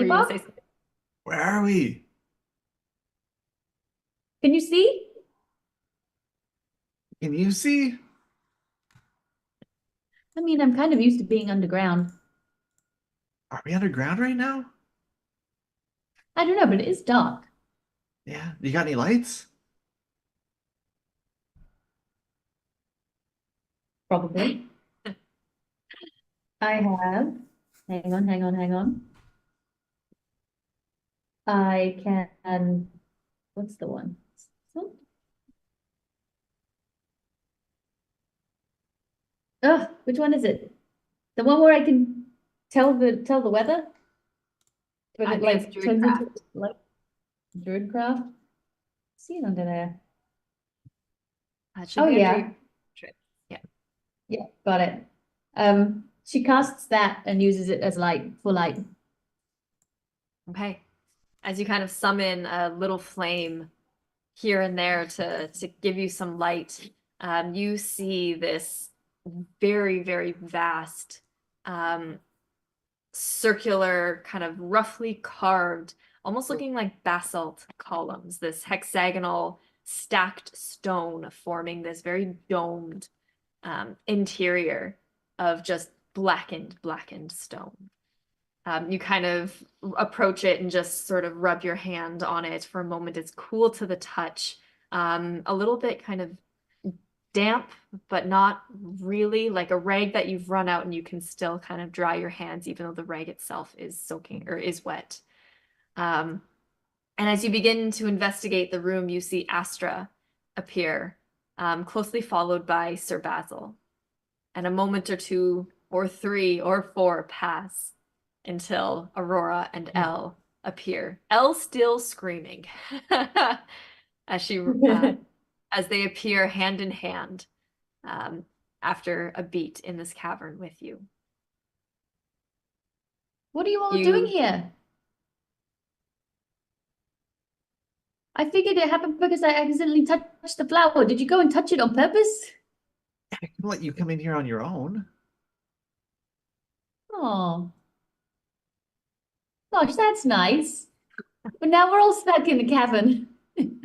you gonna say Apoc, something? Where are we? can you see? Can you see? I mean, I'm kind of used to being underground. Are we underground right now? I don't know, but it is dark. Yeah. You got any lights? Probably. I have. Hang on. I can. What's the one? Oh, which one is it? The one where I can tell the weather? When I it think it's like turns Druidcraft. into like Druidcraft. See it under there. That should Oh be a yeah. Druid trick. Yeah. Yeah, got it. She casts that and uses it as light for light. Okay. As you kind of summon a little flame here and there to give you some light, you see this very, very vast circular, kind of roughly carved, almost looking like basalt columns, this hexagonal stacked stone forming this very domed interior of just blackened stone. You kind of approach it and just sort of rub your hand on it for a moment. It's cool to the touch, a little bit kind of damp, but not really, like a rag that you've run out and you can still kind of dry your hands, even though the rag itself is soaking or is wet. And as you begin to investigate the room, you see Astra appear, closely followed by Sir Basil. And a moment or two or three or four pass until Aurora and Elle appear. Elle still screaming as she as they appear hand in hand after a beat in this cavern with you. What are you all doing here? I figured it happened because I accidentally touched the flower. Did you go and touch it on purpose? I can let you come in here on your own. Oh. Gosh, that's nice. But now we're all stuck in the cavern. There's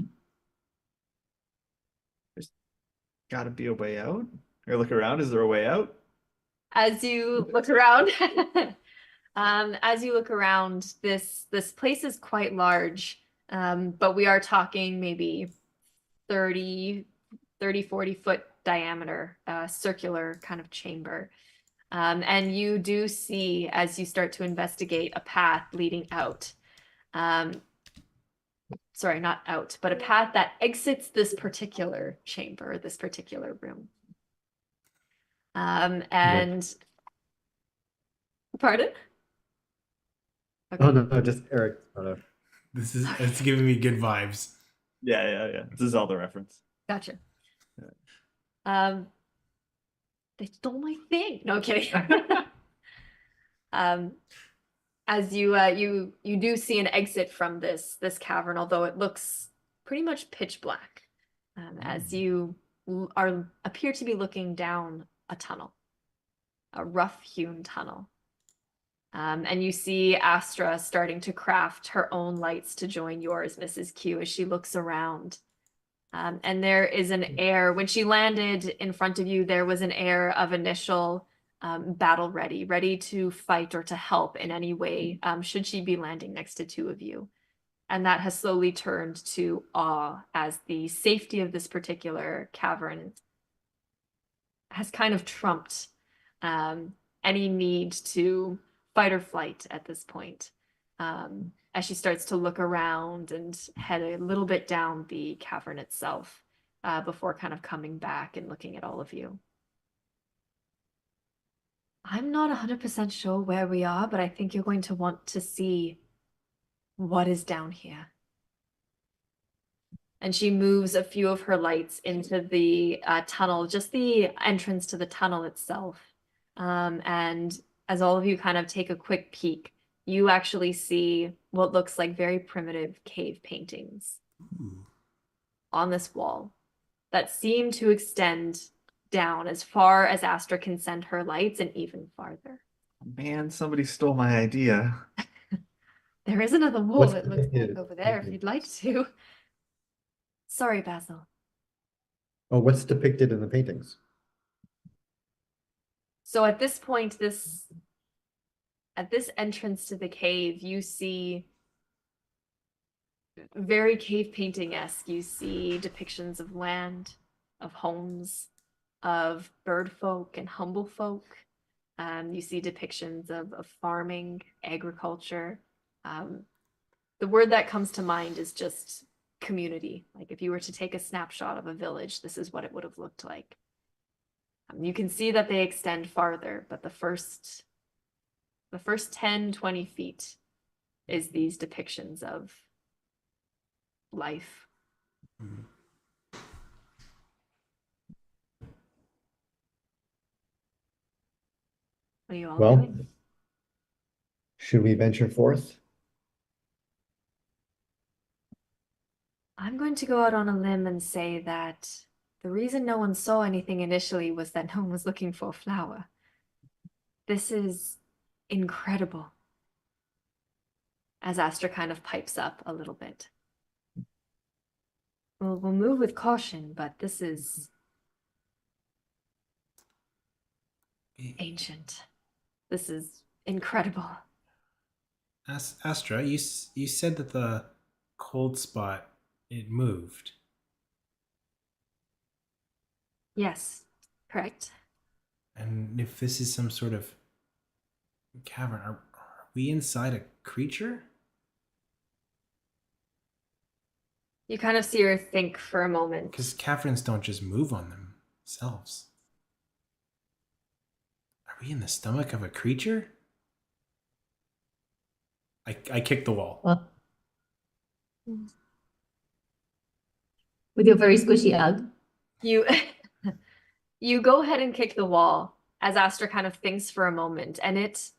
gotta be a way out. Or look around. Is there a way out? As you look around, this place is quite large, but we are talking maybe 30, 40 foot diameter, circular kind of chamber. And you do see, as you start to investigate, a path leading out. Sorry, not out, but a path that exits this particular chamber, this particular room. And Pardon? Oh Okay. no, no, just Eric. It's giving me good vibes. Yeah. It's a Zelda reference. Gotcha. They stole my thing. No kidding. As you do see an exit from this cavern, although it looks pretty much pitch black, as you appear to be looking down a tunnel, a rough-hewn tunnel. And you see Astra starting to craft her own lights to join yours, Mrs. Q, as she looks around. And there is an air, when she landed in front of you, there was an air of initial battle ready to fight or to help in any way, should she be landing next to two of you. And that has slowly turned to awe as the safety of this particular cavern has kind of trumped any need to fight or flight at this point. As she starts to look around and head a little bit down the cavern itself, before kind of coming back and looking at all of you. I'm not 100% sure where we are, but I think you're going to want to see what is down here. And she moves a few of her lights into the tunnel, just the entrance to the tunnel itself. And as all of you kind of take a quick peek, you actually see what looks like very primitive cave paintings on this wall that seem to extend down as far as Astra can send her lights and even farther. Man, somebody stole my idea. There is another wall What's that looks like depicted over there if in you'd like to. Sorry, Basil. Oh, what's depicted in the paintings? So at this point, at this entrance to the cave, you see very cave painting-esque. You see depictions of land, of homes, of bird folk and humble folk. You see depictions of farming, agriculture. The word that comes to mind is just community. Like if you were to take a snapshot of a village, this is what it would have looked like. You can see that they extend farther, but the first 10, 20 feet is these depictions of life. What are you all Well, doing? should we venture forth? I'm going to go out on a limb and say that the reason no one saw anything initially was that no one was looking for a flower. This is incredible. As Astra kind of pipes up a little bit. We'll move with caution, but this is ancient. This is incredible. Astra, you said that the cold spot, it moved. Yes, correct. And if this is some sort of cavern, are we inside a creature? You kind of see her think for a moment. Because caverns don't just move on themselves. Are we in the stomach of a creature? I kicked the wall. Well, with your very squishy hug. You you go ahead and kick the wall as Astra kind of thinks for a moment, and it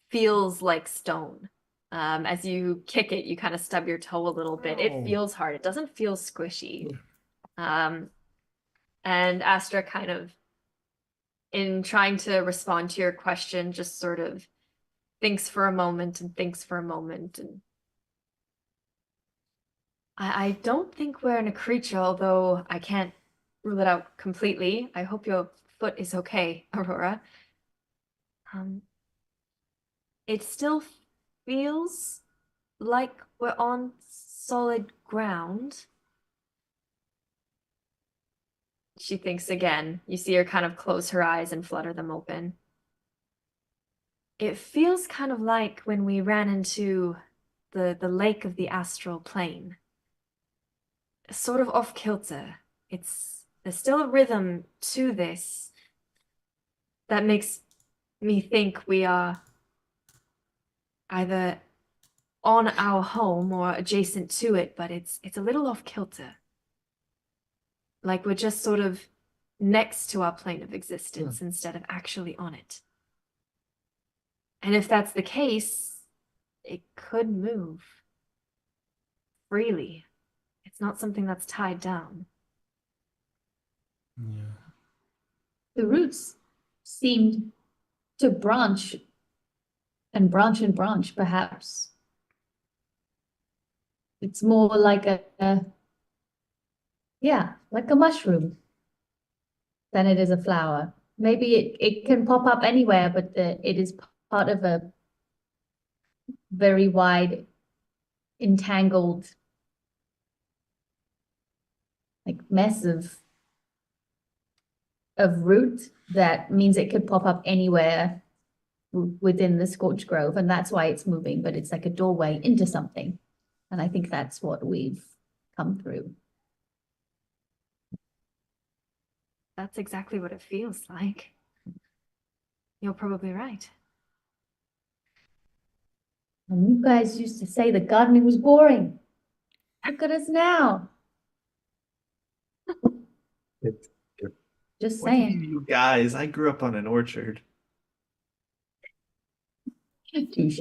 feels like stone. As you kick it, you kind of stub your toe a little bit. It feels hard. It doesn't feel squishy. And Astra kind of, in trying to respond to your question, just sort of thinks for a moment and thinks for a moment. And I don't think we're in a creature, although I can't rule it out completely. I hope your foot is okay, Aurora. It still feels like we're on solid ground. She thinks again. You see her kind of close her eyes and flutter them open. It feels kind of like when we ran into the lake of the astral plane. Sort of off kilter. There's still a rhythm to this that makes me think we are either on our home or adjacent to it, but it's a little off kilter. Like we're just sort of next to our plane of existence instead of actually on it. And if that's the case, it could move freely. It's not something that's tied down. Yeah. The roots seemed to branch and branch and branch, perhaps. It's more like yeah, like a mushroom than it is a flower. Maybe it can pop up anywhere, but it is part of a very wide, entangled, like mess of root that means it could pop up anywhere within the scorched grove, and that's why it's moving, but it's like a doorway into something. And I think that's what we've come through. That's exactly what it feels like. You're probably right. And you guys used to say the gardening was boring. Look at us now. It's Just What do you mean, saying. you guys? I grew up on an orchard. Touche.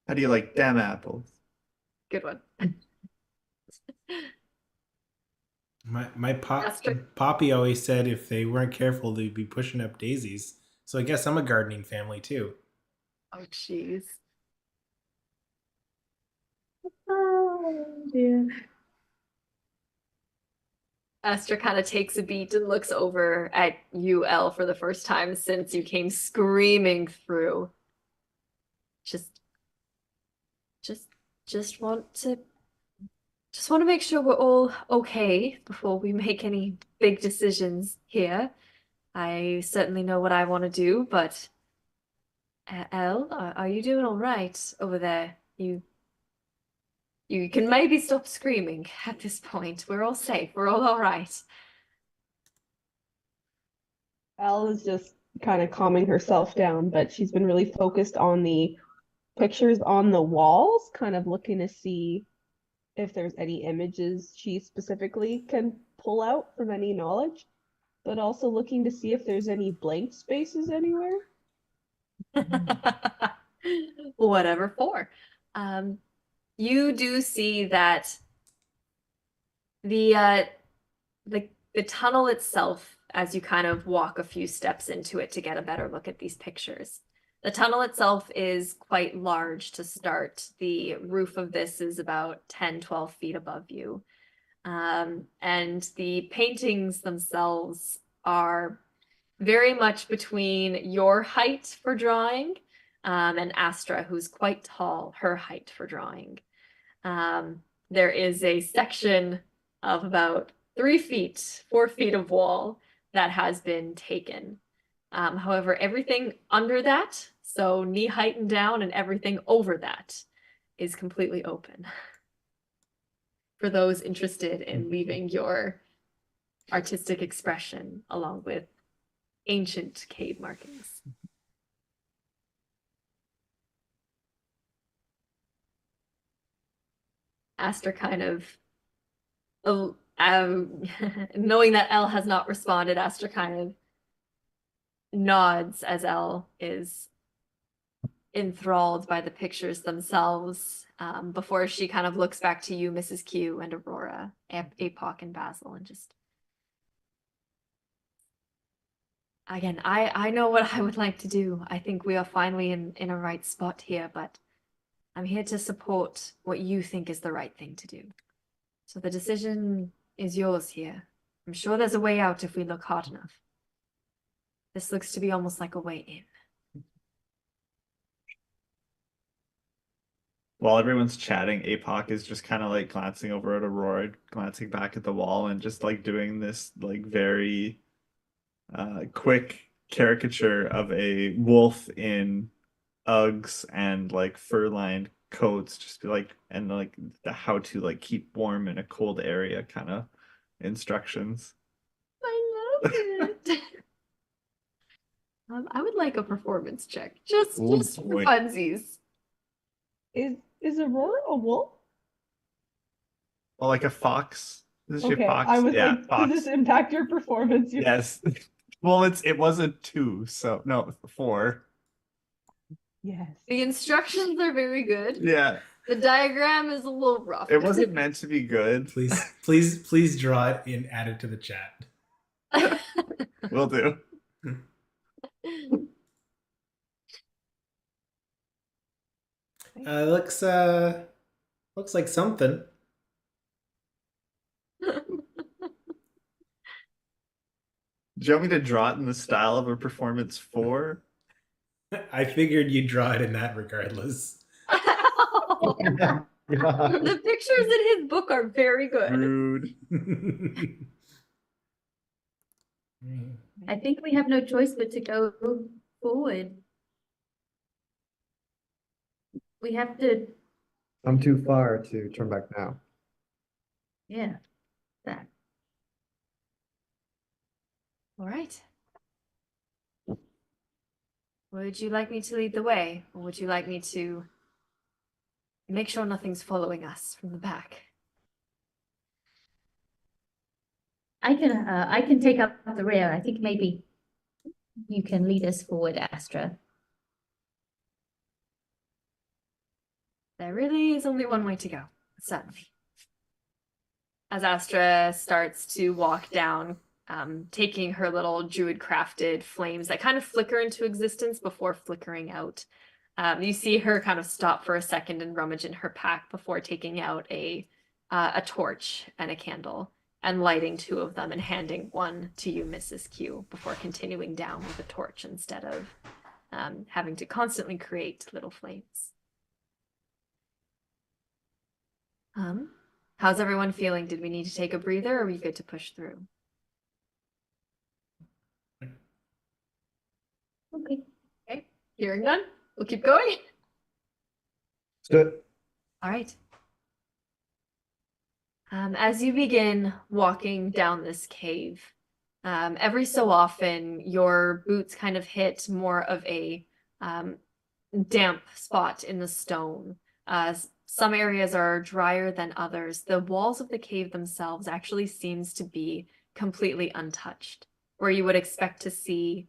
How do you like them apples? Good one. My Poppy always said if they weren't careful, they'd be pushing up daisies. So I guess I'm a gardening family too. Oh, jeez. Oh dear. Esther kind of takes a beat and looks over at you, Elle, for the first time since you came screaming through. Just want to make sure we're all okay before we make any big decisions here. I certainly know what I want to do, but Elle, are you doing all right over there? You can maybe stop screaming at this point. We're all safe. We're all right. Elle is just kind of calming herself down, but she's been really focused on the pictures on the walls, kind of looking to see if there's any images she specifically can pull out from any knowledge, but also looking to see if there's any blank spaces anywhere. Whatever for. You do see that the tunnel itself, as you kind of walk a few steps into it to get a better look at these pictures. The tunnel itself is quite large to start. The roof of this is about 10, 12 feet above you. And the paintings themselves are very much between your height for drawing and Astra, who's quite tall, her height for drawing. There is a section of about 3 feet, 4 feet of wall that has been taken. However, everything under that, so knee height and down, and everything over that is completely open. For those interested in leaving your artistic expression along with ancient cave markings. Aster kind of, knowing that Elle has not responded, Aster kind of nods as Elle is enthralled by the pictures themselves before she kind of looks back to you, Mrs. Q, and Aurora, Apoc, and Basil, and just again, I know what I would like to do. I think we are finally in a right spot here, but I'm here to support what you think is the right thing to do. So the decision is yours here. I'm sure there's a way out if we look hard enough. This looks to be almost like a way in. While everyone's chatting, Apoc is just kind of like glancing over at Aurora, glancing back at the wall, and just like doing this like very quick caricature of a wolf in Uggs and like fur-lined coats, just be like, and like the how to like keep warm in a cold area kind of instructions. I love it. I would like a performance check, just Oh, for boy. funsies. Is Aurora a wolf? Well, like a fox. Is she a Okay, fox? I was Yeah, like, fox. does this impact your performance? Yes. Well, it was a 2, so no, 4. Yes. The instructions are very good. Yeah. The diagram is a little rough. It wasn't meant to be good. Please draw it and add it to the chat. Will do. Looks like something. Do you want me to draw it in the style of a performance 4? I figured you'd draw it in that regardless. The pictures in his book are very good. Rude. I think we have no choice but to go forward. We have to, I'm too far to turn back now. yeah, that. All right. Would you like me to lead the way, or would you like me to make sure nothing's following us from the back? I can take up the rear. I think maybe you can lead us forward, Astra. There really is only one way to go, certainly. As Astra starts to walk down, taking her little druid-crafted flames that kind of flicker into existence before flickering out. You see her kind of stop for a second and rummage in her pack before taking out a torch and a candle and lighting 2 of them and handing one to you, Mrs. Q, before continuing down with a torch instead of having to constantly create little flames. How's everyone feeling? Did we need to take a breather, or are we good to push through? Okay. Okay, hearing none, we'll keep going. Stood. All right. As you begin walking down this cave, every so often your boots kind of hit more of a damp spot in the stone. Some areas are drier than others. The walls of the cave themselves actually seems to be completely untouched, where you would expect to see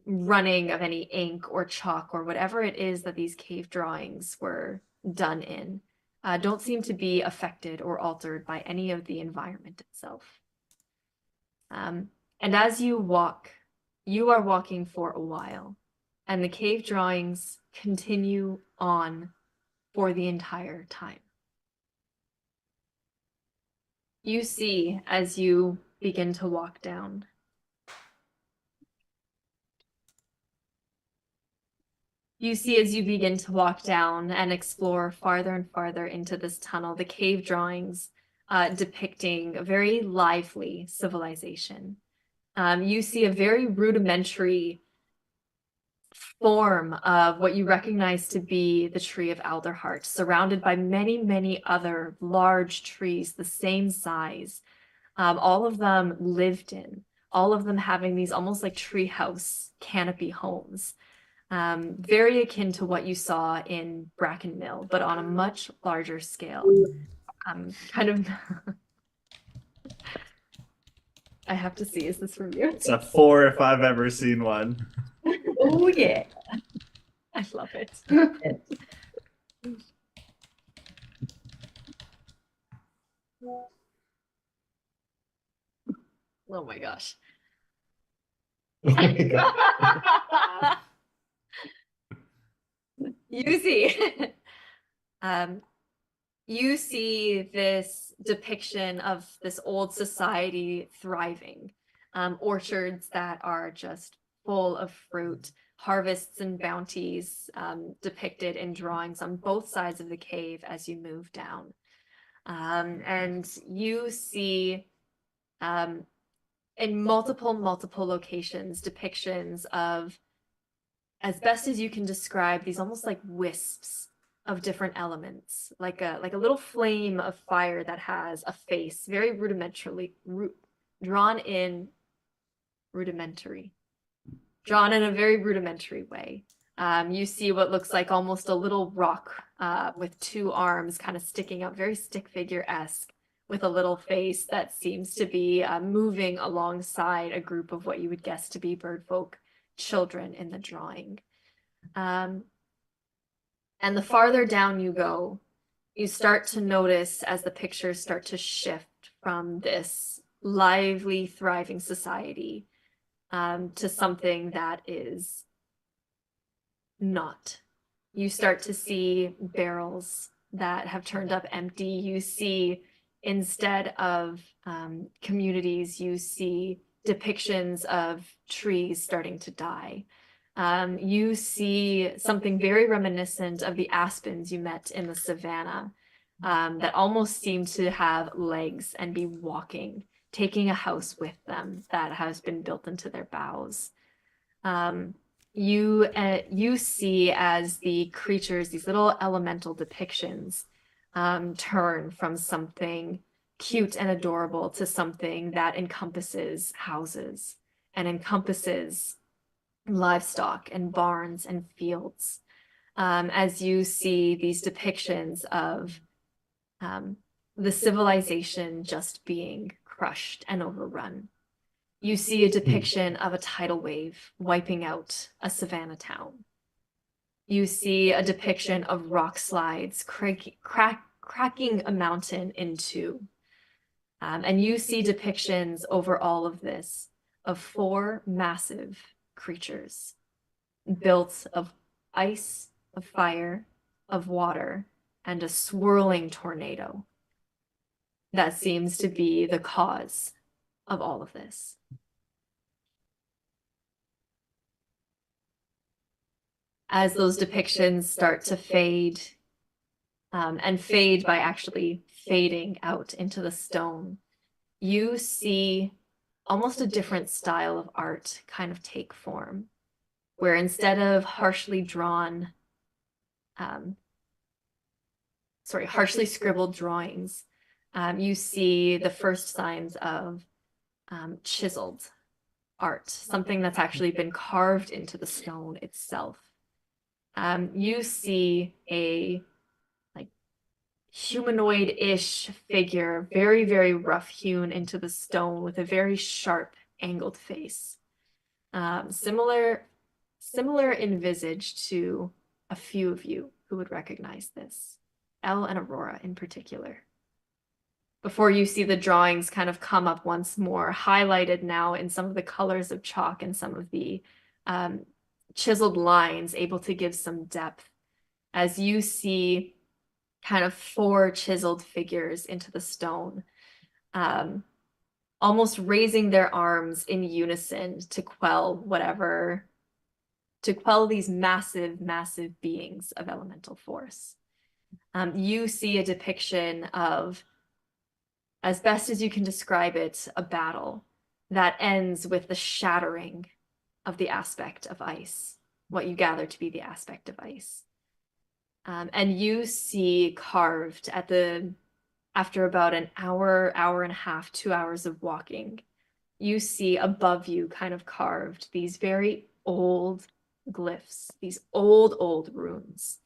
running of any ink or chalk or whatever it is that these cave drawings were done in. Don't seem to be affected or altered by any of the environment itself. And as you walk, you are walking for a while, and the cave drawings continue on for the entire time. You see, as you begin to walk down, and explore farther and farther into this tunnel, the cave drawings depicting a very lively civilization. You see a very rudimentary form of what you recognize to be the tree of Alderheart, surrounded by many, many other large trees the same size, all of them lived in, all of them having these almost like treehouse canopy homes, very akin to what you saw in Bracken Mill, but on a much larger scale. Kind of I have to see, is this from you? It's a 4 if I've ever seen one. Oh yeah. I love it. Oh my gosh. Oh my God. You see, you see this depiction of this old society thriving, orchards that are just full of fruit, harvests and bounties depicted in drawings on both sides of the cave as you move down. And you see in multiple locations depictions of, as best as you can describe, these almost like wisps of different elements, like a little flame of fire that has a face, very rudimentary, drawn in, rudimentary. drawn in a very rudimentary way. You see what looks like almost a little rock with two arms kind of sticking out, very stick figure-esque, with a little face that seems to be moving alongside a group of what you would guess to be birdfolk children in the drawing. And the farther down you go, you start to notice as the pictures start to shift from this lively, thriving society to something that is not. You start to see barrels that have turned up empty. You see, instead of communities, you see depictions of trees starting to die. You see something very reminiscent of the aspens you met in the savannah that almost seem to have legs and be walking, taking a house with them that has been built into their boughs. You see as the creatures, these little elemental depictions, turn from something cute and adorable to something that encompasses houses and encompasses livestock and barns and fields. As you see these depictions of the civilization just being crushed and overrun. You see a depiction of a tidal wave wiping out a savannah town. You see a depiction of rock slides cracking a mountain in two. And you see depictions over all of this of 4 massive creatures built of ice, of fire, of water, and a swirling tornado that seems to be the cause of all of this. As those depictions start to fade, and fade by actually fading out into the stone, you see almost a different style of art kind of take form, where instead of harshly scribbled drawings, you see the first signs of chiseled art, something that's actually been carved into the stone itself. You see a humanoid-ish figure, very, very rough hewn into the stone with a very sharp angled face. Similar in visage to a few of you who would recognize this, Elle and Aurora in particular. Before you see the drawings kind of come up once more, highlighted now in some of the colors of chalk and some of the chiseled lines, able to give some depth, as you see kind of 4 chiseled figures into the stone, almost raising their arms in unison to quell these massive, massive beings of elemental force. You see a depiction of, as best as you can describe it, a battle that ends with the shattering of the aspect of ice, what you gather to be the aspect of ice. And you see carved after about an hour, hour and a half, 2 hours of walking, you see above you kind of carved these very old glyphs, these old runes,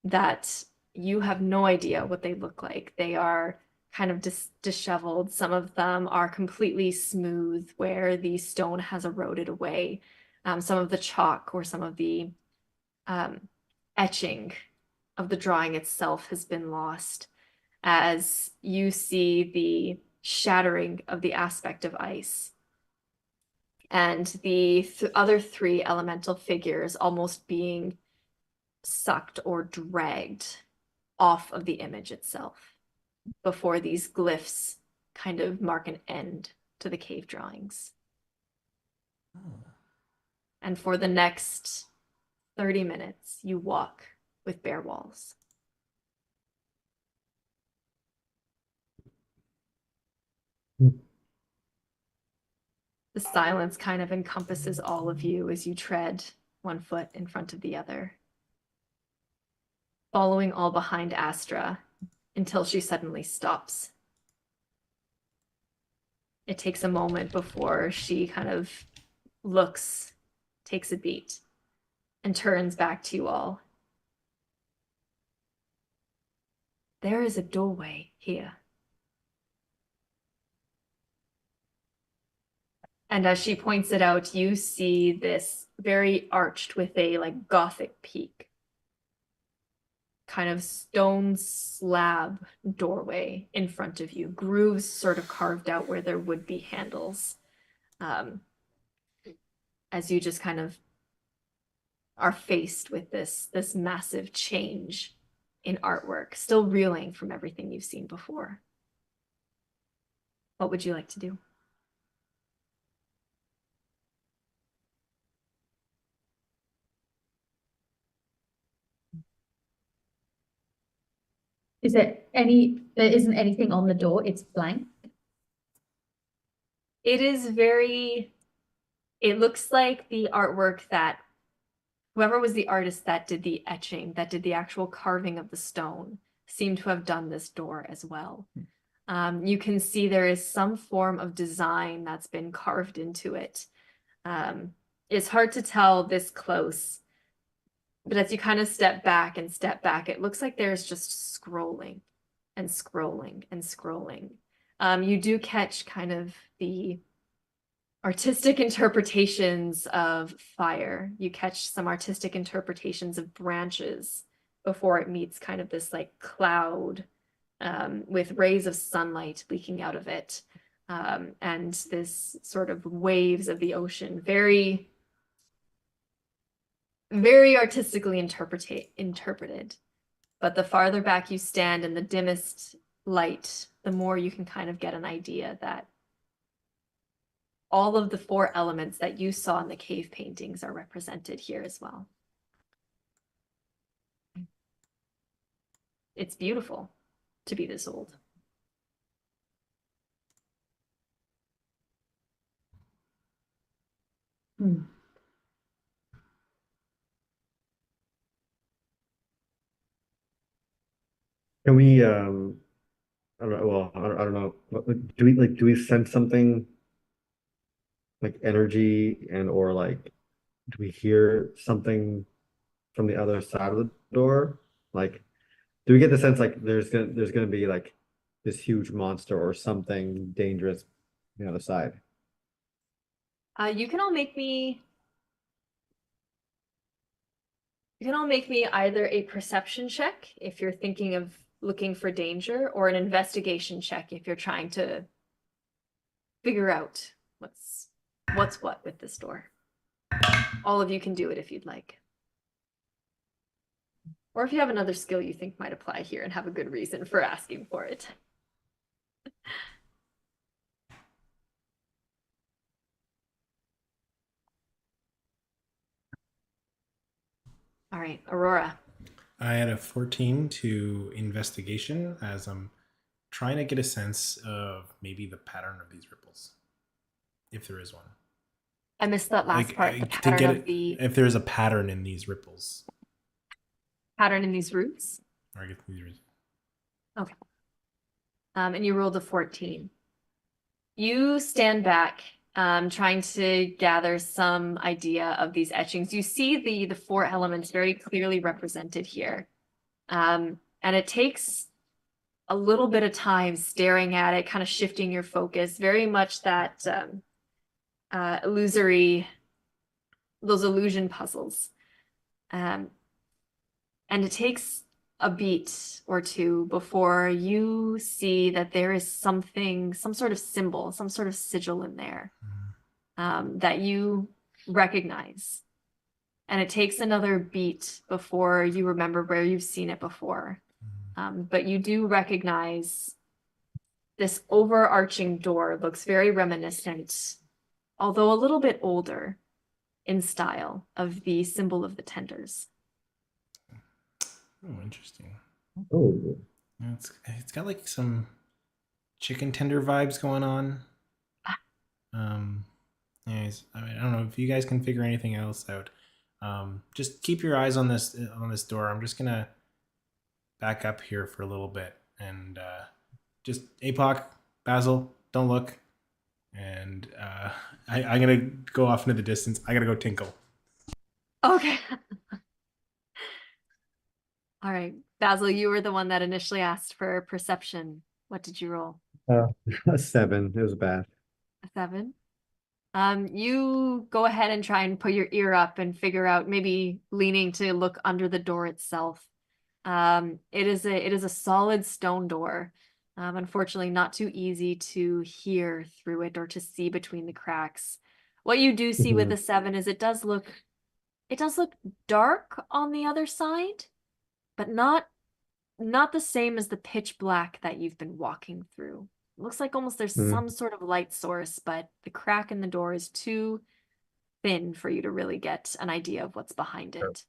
that you have no idea what they look like. They are kind of disheveled. Some of them are completely smooth where the stone has eroded away. Some of the chalk or some of the etching of the drawing itself has been lost, as you see the shattering of the aspect of ice and the other 3 elemental figures almost being sucked or dragged off of the image itself before these glyphs kind of mark an end to the cave drawings. And for the next 30 minutes, you walk with bare walls. The silence kind of encompasses all of you as you tread one foot in front of the other, following all behind Astra until she suddenly stops. It takes a moment before she kind of looks, takes a beat, and turns back to you all. There is a doorway here. And as she points it out, you see this very arched with a like Gothic peak, kind of stone slab doorway in front of you, grooves sort of carved out where there would be handles. As you just kind of are faced with this massive change in artwork, still reeling from everything you've seen before. What would you like to do? There isn't anything on the door, it's blank. It is it looks like the artwork that whoever was the artist that did the etching, that did the actual carving of the stone, seemed to have done this door as well. You can see there is some form of design that's been carved into it. It's hard to tell this close, but as you kind of step back, it looks like there's just scrolling and scrolling and scrolling. You do catch kind of the artistic interpretations of fire. You catch some artistic interpretations of branches before it meets kind of this like cloud with rays of sunlight leaking out of it. And this sort of waves of the ocean, very, very artistically interpreted. But the farther back you stand in the dimmest light, the more you can kind of get an idea that all of the 4 elements that you saw in the cave paintings are represented here as well. It's beautiful to be this old. Hmm. Can we I don't know, well, I don't know. Do we sense something like energy and or like do we hear something from the other side of the door? Like do we get the sense like there's gonna be like this huge monster or something dangerous on the other side? You can all make me either a perception check if you're thinking of looking for danger, or an investigation check if you're trying to figure out what's what with this door. All of you can do it if you'd like. Or if you have another skill you think might apply here and have a good reason for asking for it. All right, Aurora. I had a 14 to investigation as I'm trying to get a sense of maybe the pattern of these ripples, if there is one. I missed that last Like, part. The to pattern get of it, the if there's a pattern in these ripples, pattern in these roots. or I guess these ripples. Okay. And you rolled a 14. You stand back, trying to gather some idea of these etchings. You see the 4 elements very clearly represented here. And it takes a little bit of time staring at it, kind of shifting your focus, very much that illusory, those illusion puzzles. And it takes a beat or two before you see that there is something, some sort of symbol, some sort of sigil in there that you recognize. And it takes another beat before you remember where you've seen it before. But you do recognize this overarching door. Looks very reminiscent, although a little bit older in style, of the symbol of the tenders. Oh, interesting. Oh, Yeah, it's got like some chicken tender vibes going on. Anyways, I mean, I don't know if you guys can figure anything else out. Just keep your eyes on this door. I'm just gonna back up here for a little bit and just Apoc, Basil, don't look. and I'm gonna go off into the distance. I gotta go tinkle. Okay. All right. Basil, you were the one that initially asked for perception. What did you roll? A 7. It was bad. A 7? You go ahead and try and put your ear up and figure out, maybe leaning to look under the door itself. It is a solid stone door. Unfortunately, not too easy to hear through it or to see between the cracks. What you do see with Mhm. the 7 is it does look dark on the other side, but not the same as the pitch black that you've been walking through. It looks like almost there's Mm. some sort of light source, but the crack in the door is too thin for you to really get an idea of what's behind it.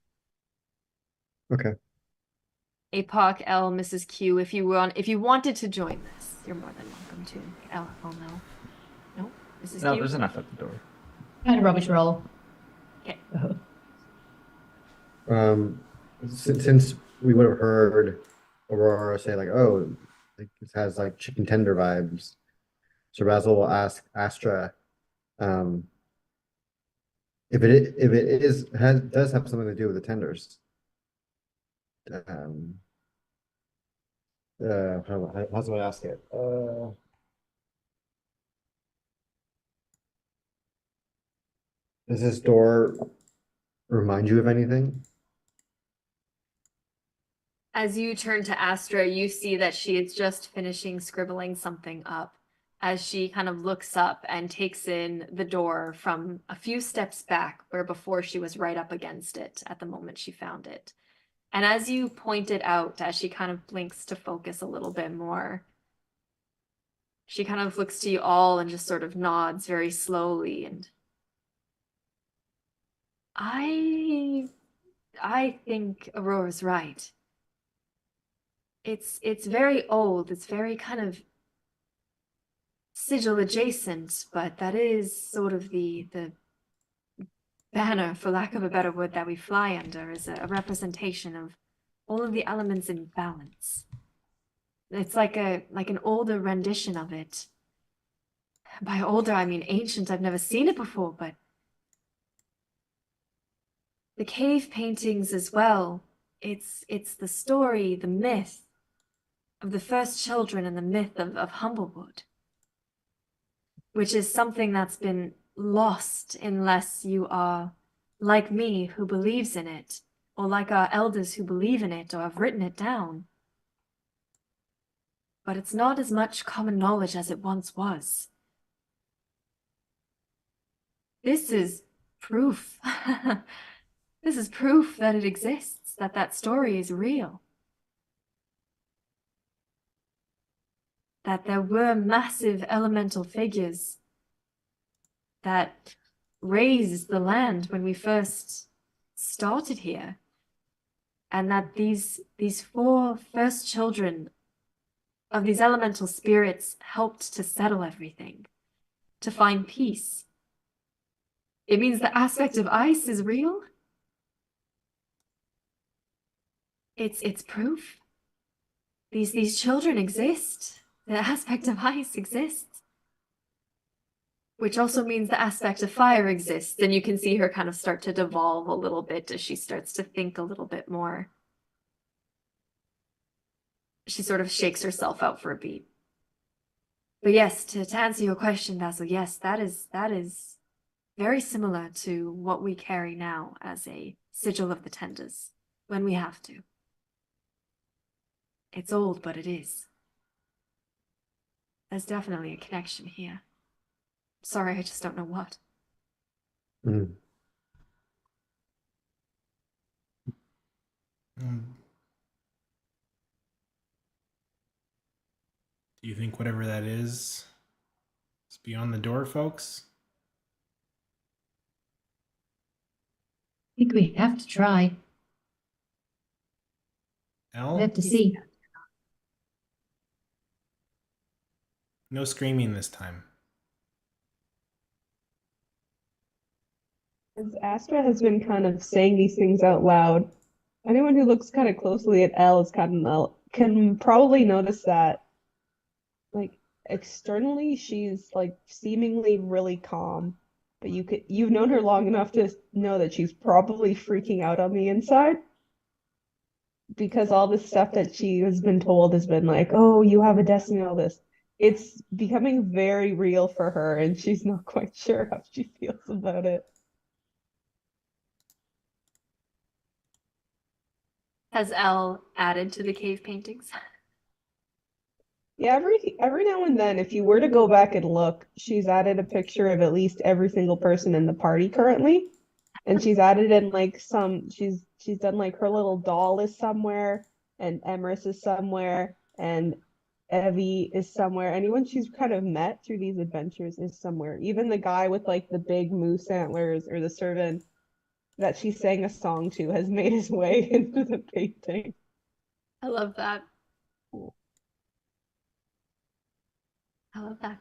Okay. Apoc, Elle, Mrs. Q, if you wanted to join this, you're more than welcome to. Elle, oh no. No? Mrs. No, Q? there's enough at the door. I had a rubbish roll. Okay. Since we would have heard Aurora say like, "Oh, like this has like chicken tender vibes," so Basil will ask Astra, if it does have something to do with the tenders. How do I ask it? Does this door remind you of anything? As you turn to Astra, you see that she is just finishing scribbling something up as she kind of looks up and takes in the door from a few steps back, where before she was right up against it at the moment she found it. And as you point it out, as she kind of blinks to focus a little bit more, she kind of looks to you all and just sort of nods very slowly. And I think Aurora's right. It's very old. It's very kind of sigil adjacent, but that is sort of the banner, for lack of a better word, that we fly under, is a representation of all of the elements in balance. It's like an older rendition of it. By older, I mean ancient. I've never seen it before, but the cave paintings as well. It's the story, the myth of the first children and the myth of Humblewood, which is something that's been lost unless you are like me, who believes in it, or like our elders who believe in it or have written it down. But it's not as much common knowledge as it once was. This is proof. This is proof that it exists, that that story is real. That there were massive elemental figures that raised the land when we first started here. And that these 4 first children of these elemental spirits helped to settle everything, to find peace. It means the aspect of ice is real. It's proof. These children exist. The aspect of ice exists. Which also means the aspect of fire exists. And you can see her kind of start to devolve a little bit as she starts to think a little bit more. She sort of shakes herself out for a beat. But yes, to answer your question, Basil, yes, that is very similar to what we carry now as a sigil of the tenders, when we have to. It's old, but it is. There's definitely a connection here. Sorry, I just don't know what. Mm. Do you think whatever that is beyond the door, folks? I think we have to try. We Elle? have to see. No screaming this time. As Astra has been kind of saying these things out loud, anyone who looks kind of closely at Elle is can probably notice that, like, externally she's like seemingly really calm, but you've known her long enough to know that she's probably freaking out on the inside because all this stuff that she has been told has been like, oh, you have a destiny, all this. It's becoming very real for her, and she's not quite sure how she feels about it. Has Elle added to the cave paintings? Yeah, every now and then, if you were to go back and look, she's added a picture of at least every single person in the party currently. And she's added in like she's done like her little doll is somewhere, and Emrys is somewhere, and Evie is somewhere. Anyone she's kind of met through these adventures is somewhere. Even the guy with like the big moose antlers, or the servant that she sang a song to, has made his way into the painting. I love that. I love that.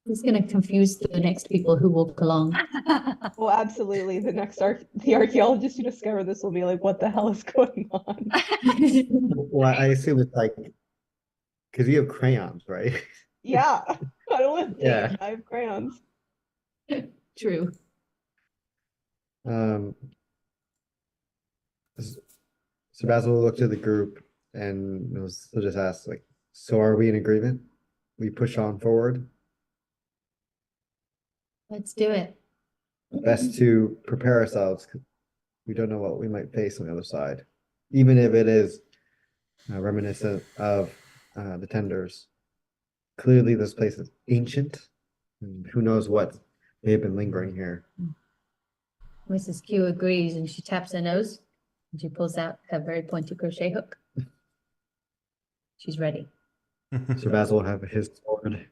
It's going to confuse the next people who walk along. Well, absolutely. The archaeologist who discover this will be like, what the hell is going on? Well, I assume it's like because you have crayons, right? Yeah, I don't want to Yeah. I have crayons. True. Um, so Basil will look to the group and he'll just ask, like, so are we in agreement? We push on forward. Let's do it. Best to prepare ourselves. We don't know what we might face on the other side, even if it is reminiscent of the tenders. Clearly, this place is ancient, and who knows what may have been lingering here. Mrs. Q agrees, and she taps her nose and she pulls out her very pointy crochet hook. She's ready. So Basil will have his sword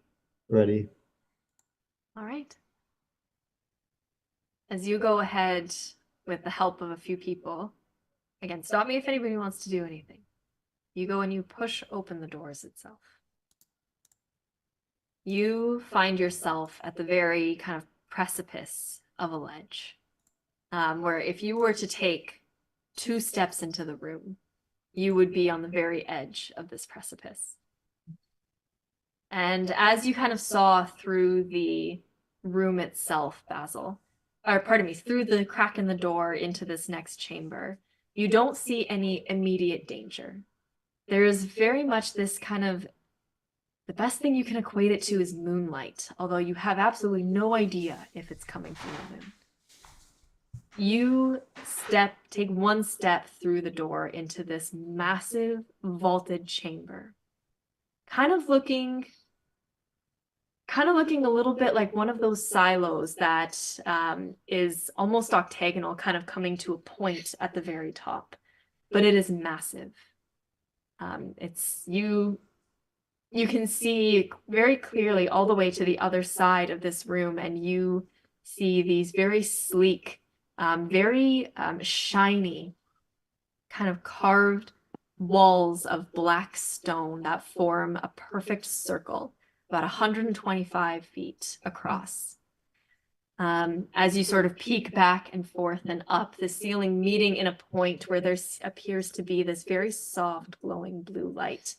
ready. All right. As you go ahead with the help of a few people, again, stop me if anybody wants to do anything. You go and you push open the doors itself. You find yourself at the very kind of precipice of a ledge, where if you were to take 2 steps into the room, you would be on the very edge of this precipice. And as you kind of saw through the room itself, Basil, or pardon me, through the crack in the door into this next chamber, you don't see any immediate danger. There is very much this kind of, the best thing you can equate it to is moonlight, although you have absolutely no idea if it's coming from the moon. You take 1 step through the door into this massive vaulted chamber, kind of looking a little bit like one of those silos that is almost octagonal, kind of coming to a point at the very top, but it is massive. You can see very clearly all the way to the other side of this room, and you see these very sleek, very shiny, kind of carved walls of black stone that form a perfect circle, about 125 feet across. As you sort of peek back and forth and up, the ceiling meeting in a point where there appears to be this very soft, glowing blue light.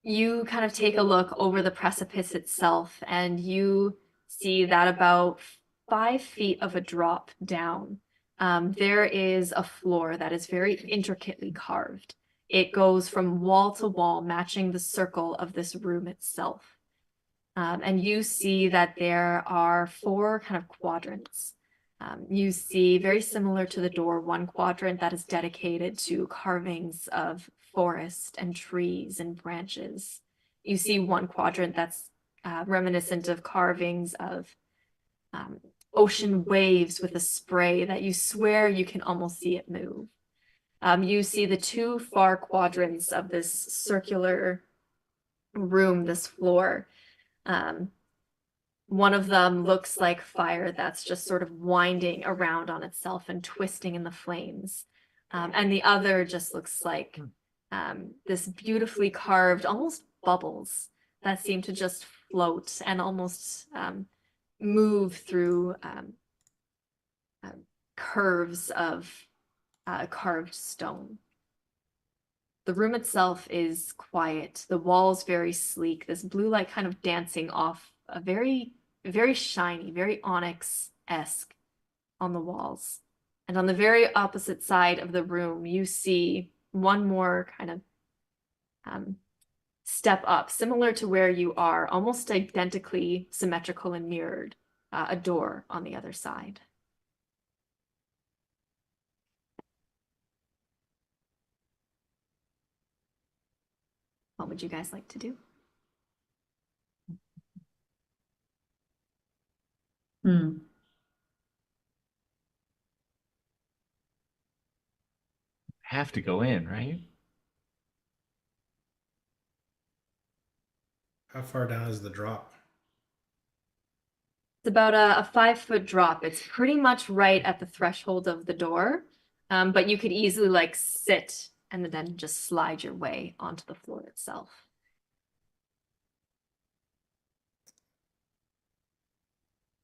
You kind of take a look over the precipice itself, and you see that about 5 feet of a drop down, there is a floor that is very intricately carved. It goes from wall to wall, matching the circle of this room itself. And you see that there are 4 kind of quadrants. You see, very similar to the door, 1 quadrant that is dedicated to carvings of forest and trees and branches. You see 1 quadrant that's reminiscent of carvings of ocean waves with a spray that you swear you can almost see it move. You see the 2 far quadrants of this circular room, this floor. One of them looks like fire that's just sort of winding around on itself and twisting in the flames. And the other just looks like this beautifully carved, almost bubbles that seem to just float and almost move through curves of carved stone. The room itself is quiet. The walls very sleek. This blue light kind of dancing off a very, very shiny, very onyx-esque on the walls. And on the very opposite side of the room, you see one more kind of step up, similar to where you are, almost identically symmetrical and mirrored, a door on the other side. What would you guys like to do? Have to go in, right? How far down is the drop? It's about a 5-foot drop. It's pretty much right at the threshold of the door, but you could easily like sit and then just slide your way onto the floor itself.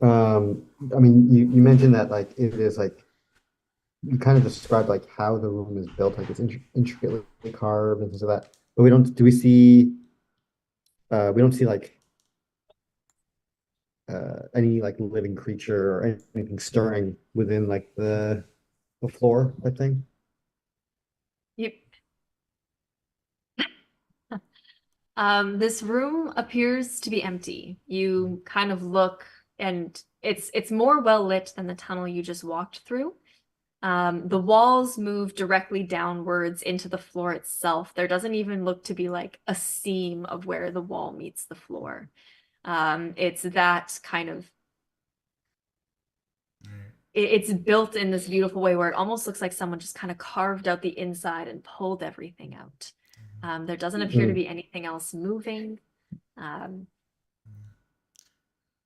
I mean, you mentioned that like it is like you kind of described like how the room is built, like it's intricately carved and things like that. But we don't see like any like living creature or anything stirring within like the floor type thing. Yep. This room appears to be empty. You kind of look, and it's more well lit than the tunnel you just walked through. The walls move directly downwards into the floor itself. There doesn't even look to be like a seam of where the wall meets the floor. It's that kind of, it's built in this beautiful way where it almost looks like someone just kind of carved out the inside and pulled everything out. There doesn't appear to be anything else moving.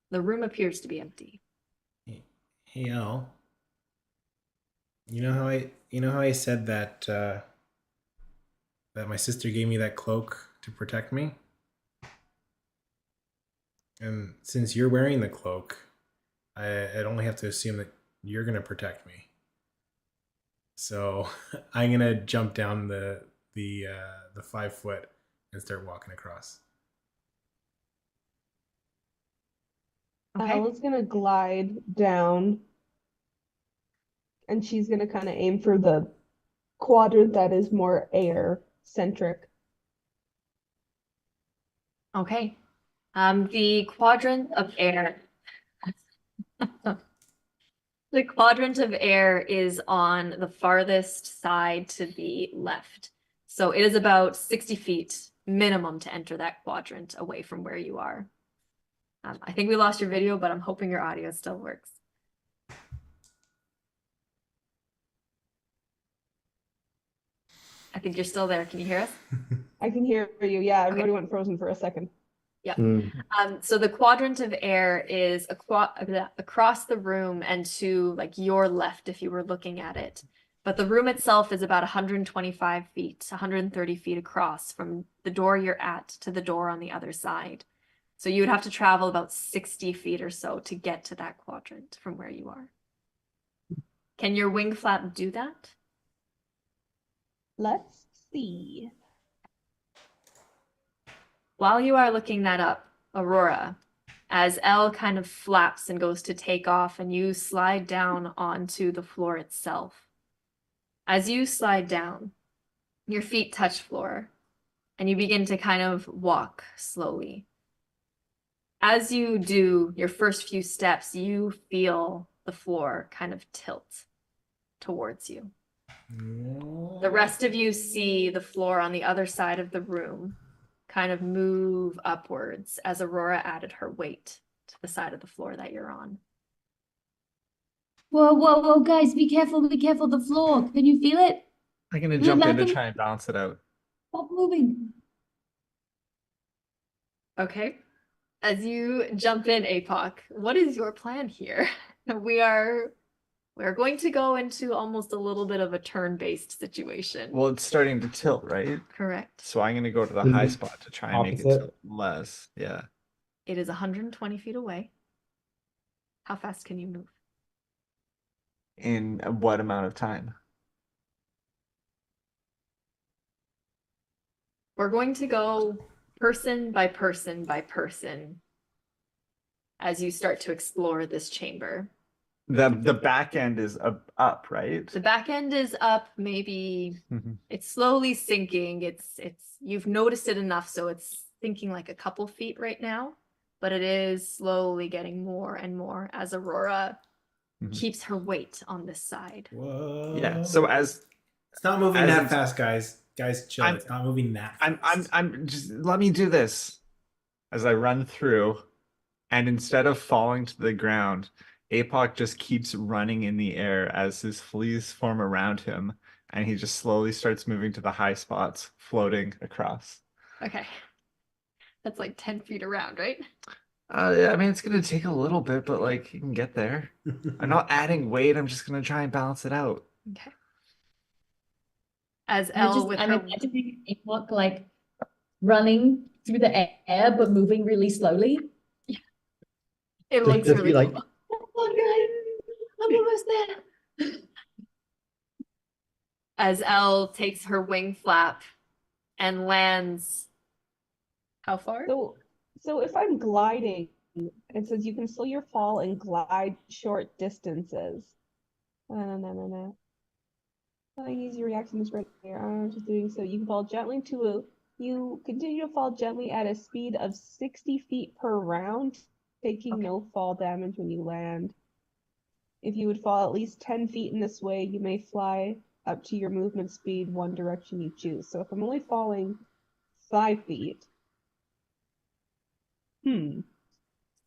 The room appears to be empty. Hey, Elle. You know how I said that that my sister gave me that cloak to protect me? And since you're wearing the cloak, I'd only have to assume that you're gonna protect me. So I'm gonna jump down the 5 foot and start walking across. Okay. Ella's gonna glide down and she's gonna kind of aim for the quadrant that is more air centric. Okay. The quadrant of air. The quadrant of air is on the farthest side to the left. So it is about 60 feet minimum to enter that quadrant away from where you are. I think we lost your video, but I'm hoping your audio still works. I think you're still there. Can you hear us? I can hear you. Yeah, everybody went frozen for a second. Yeah. Mm. So the quadrant of air is across the room and to like your left if you were looking at it. But the room itself is about 125 feet, 130 feet across from the door you're at to the door on the other side. So you would have to travel about 60 feet or so to get to that quadrant from where you are. Can your wing flap do that? Let's see. While you are looking that up, Aurora, as Elle kind of flaps and goes to take off and you slide down onto the floor itself. As you slide down, your feet touch floor and you begin to kind of walk slowly. As you do your first few steps, you feel the floor kind of tilt towards you. The rest of you see the floor on the other side of the room kind of move upwards as Aurora added her weight to the side of the floor that you're on. Whoa, whoa, whoa, guys, be careful, the floor. Can you feel it? I'm gonna Is it jump in to laughing? try and balance it out. Stop moving. Okay. As you jump in, Apoc, what is your plan here? We're going to go into almost a little bit of a turn-based situation. Well, it's starting to tilt, right? Correct. So I'm gonna go to the high Mhm. spot to try and make it Opposite. tilt less. Yeah. It is 120 feet away. How fast can you move? In what amount of time? We're going to go person by person by person as you start to explore this chamber. The back end is up, right? The back end is up, maybe Mhm. it's slowly sinking. It's you've noticed it enough, so it's sinking like a couple feet right now, but it is slowly getting more and more as Aurora Mhm. keeps her weight on this side. Whoa. Yeah. So as It's not moving as that it's- fast, guys. Guys, chill. I'm- It's not moving that fast. I'm just let me do this as I run through, and instead of falling to the ground, Apoc just keeps running in the air as his fleas form around him, and he just slowly starts moving to the high spots, floating across. Okay. That's like 10 feet around, right? Yeah, I mean, it's gonna take a little bit, but like you can get there. I'm not adding weight. I'm just gonna try and balance it out. Okay. As I'm Elle with I'm her imagining Apoc like running through the air, but moving really slowly. it looks just really be like, cool. Oh, guys, I'm almost there. As Elle takes her wing flap and lands how far? So if I'm gliding, it says you can slow your fall and glide short distances. No. Use your reaction to spread your arms. Just doing so, you can fall gently you continue to fall gently at a speed of 60 feet per round, taking no fall damage when you land. If you would fall at least 10 feet in this way, you may fly up to your movement speed one direction you choose. So if I'm only falling 5 feet.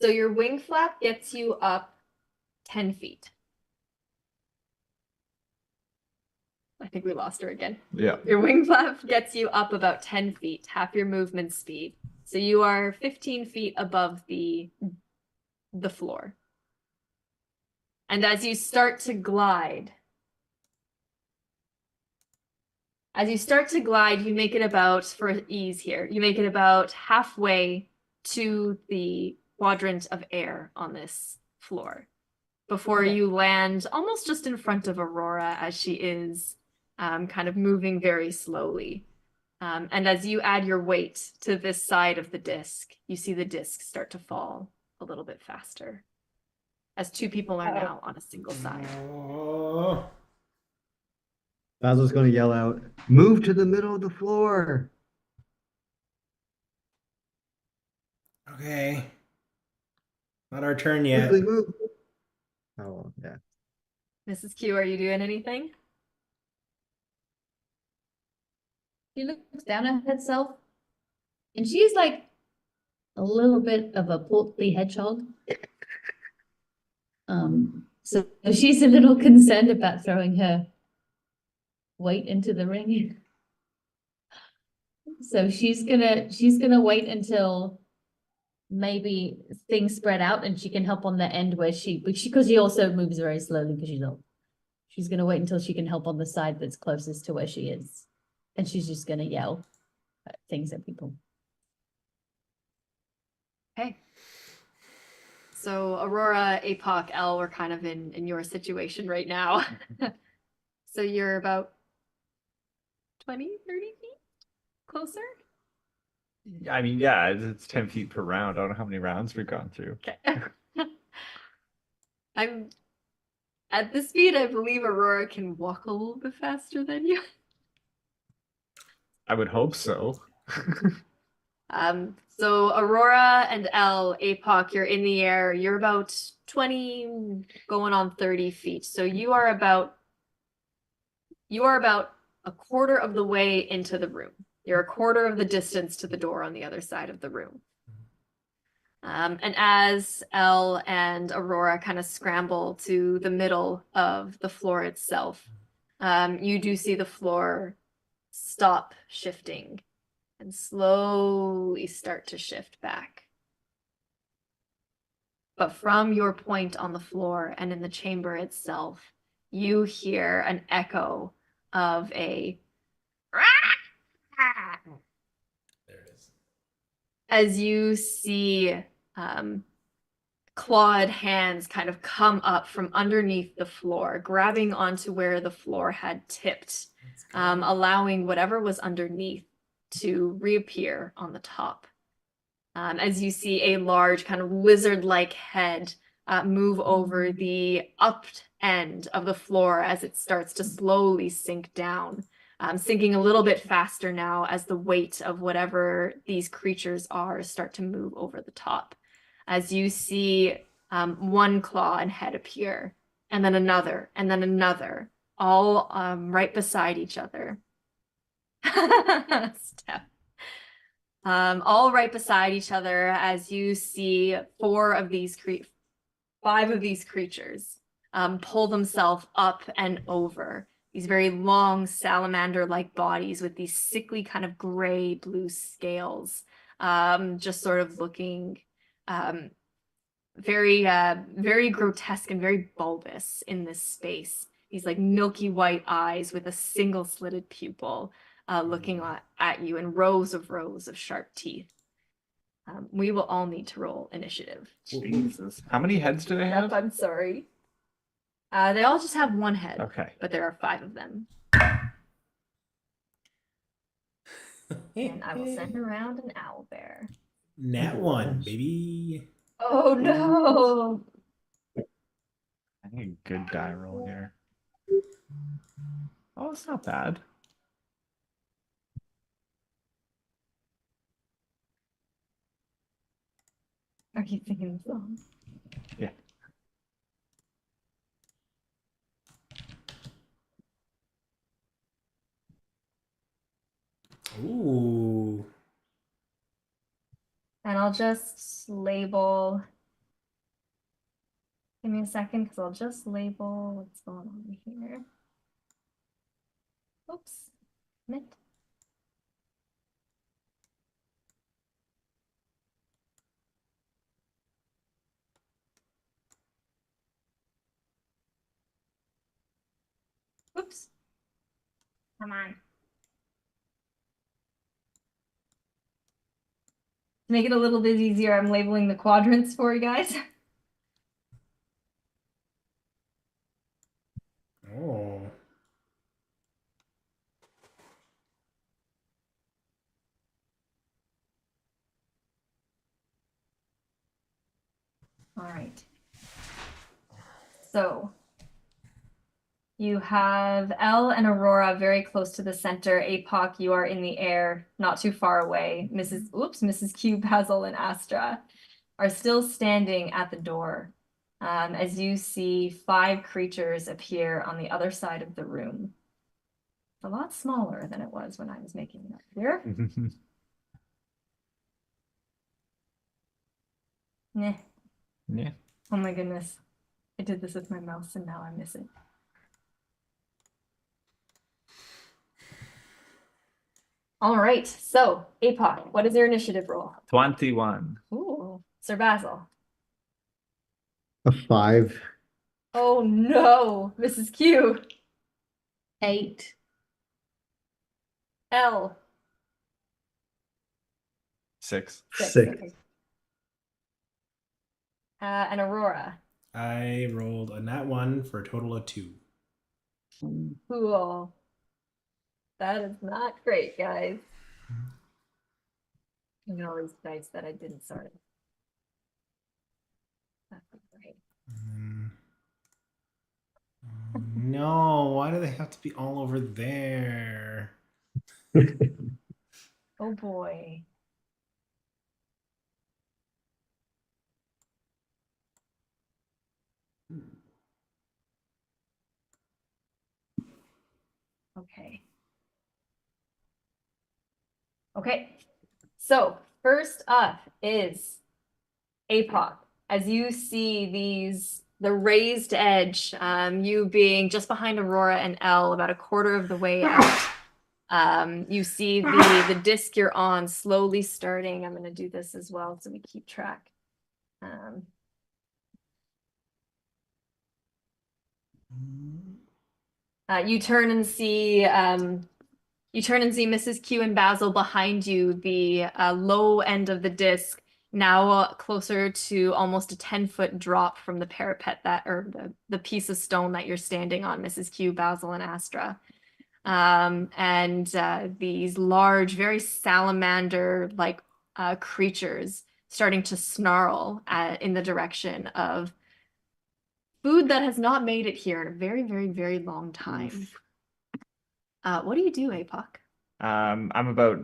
So your wing flap gets you up 10 feet. I think we lost her again. Yeah. Your wing flap gets you up about 10 feet, half your movement speed. So you are 15 feet above the floor. And as you start to glide, you make it about, for ease here, you make it about halfway to the quadrant of air on this floor before Okay. you land almost just in front of Aurora as she is kind of moving very slowly. And as you add your weight to this side of the disc, you see the disc start to fall a little bit faster as two people are now on a single side. Oh. Basil's gonna yell out, "Move to the middle of the floor." Okay. Not our turn yet. Quickly move. Oh, yeah. Mrs. Q, are you doing anything? She looks down at herself, and she's like a little bit of a portly hedgehog. So she's a little concerned about throwing her weight into the ring. So she's gonna wait until maybe things spread out and she can help on the end where because she also moves very slowly because she's old. She's gonna wait until she can help on the side that's closest to where she is. And she's just gonna yell things at people. Okay. So Aurora, Apoc, Elle, we're kind of in your situation right now. So you're about 20, 30 feet closer? I mean, yeah, it's 10 feet per round. I don't know how many rounds we've gone through. Okay. I'm at this speed, I believe Aurora can walk a little bit faster than you. I would hope so. So Aurora and Elle, Apoc, you're in the air. You're about 20, going on 30 feet. So you are about a quarter of the way into the room. You're a quarter of the distance to the door on the other side of the room. And as Elle and Aurora kind of scramble to the middle of the floor itself, you do see the floor stop shifting and slowly start to shift back. But from your point on the floor and in the chamber itself, you hear an echo of a There it is. as you see clawed hands kind of come up from underneath the floor, grabbing onto where the floor had tipped, allowing whatever was underneath to reappear on the top. As you see a large kind of lizard-like head move over the up end of the floor as it starts to slowly sink down, sinking a little bit faster now as the weight of whatever these creatures are start to move over the top. As you see one claw and head appear, and then another, all right beside each other. Steph. All right beside each other as you see five of these creatures pull themselves up and over. These very long salamander-like bodies with these sickly kind of gray blue scales, just sort of looking very grotesque and very bulbous in this space. These like milky white eyes with a single slitted pupil looking at you and rows of sharp teeth. We will all need to roll initiative. Jesus. How many heads do they have? I'm sorry. They all just have one head. Okay. But there are 5 of them. And I will send around an owl bear. Nat 1, baby. Oh no! I need a good die roll here. Oh, it's not bad. Are you singing the song? Yeah. Ooh. And I'll just label. Give me a second because I'll just label what's going on here. Oops. Commit. Oops. Come on. To make it a little bit easier, I'm labeling the quadrants for you guys. Oh. All right. So you have Elle and Aurora very close to the center. Apoc, you are in the air, not too far away. Mrs. Q, Basil, and Astra are still standing at the door as you see 5 creatures appear on the other side of the room. It's a lot smaller than it was when I was making it up here. Nah. Yeah. Oh my goodness. I did this with my mouse and now I miss it. All right, so Apoc, what is your initiative roll? 21. Ooh, Sir Basil. A 5. Oh no, Mrs. Q. 8. L. 6. 6. Okay. And Aurora. I rolled a nat 1 for a total of 2. Cool. That is not great, guys. And all these dice that I didn't sort. That's not great. No, why do they have to be all over there? Oh boy. Okay. Okay. So first up is Apoc. As you see the raised edge, you being just behind Aurora and Elle, about a quarter of the way out. You see the disc you're on slowly starting. I'm going to do this as well so we keep track. You turn and see Mrs. Q and Basil behind you, the low end of the disc, now closer to almost a 10-foot drop from the parapet or the piece of stone that you're standing on, Mrs. Q, Basil, and Astra. and these large, very salamander-like creatures starting to snarl in the direction of food that has not made it here in a very, very, very long time. What do you do, Apoc? I'm about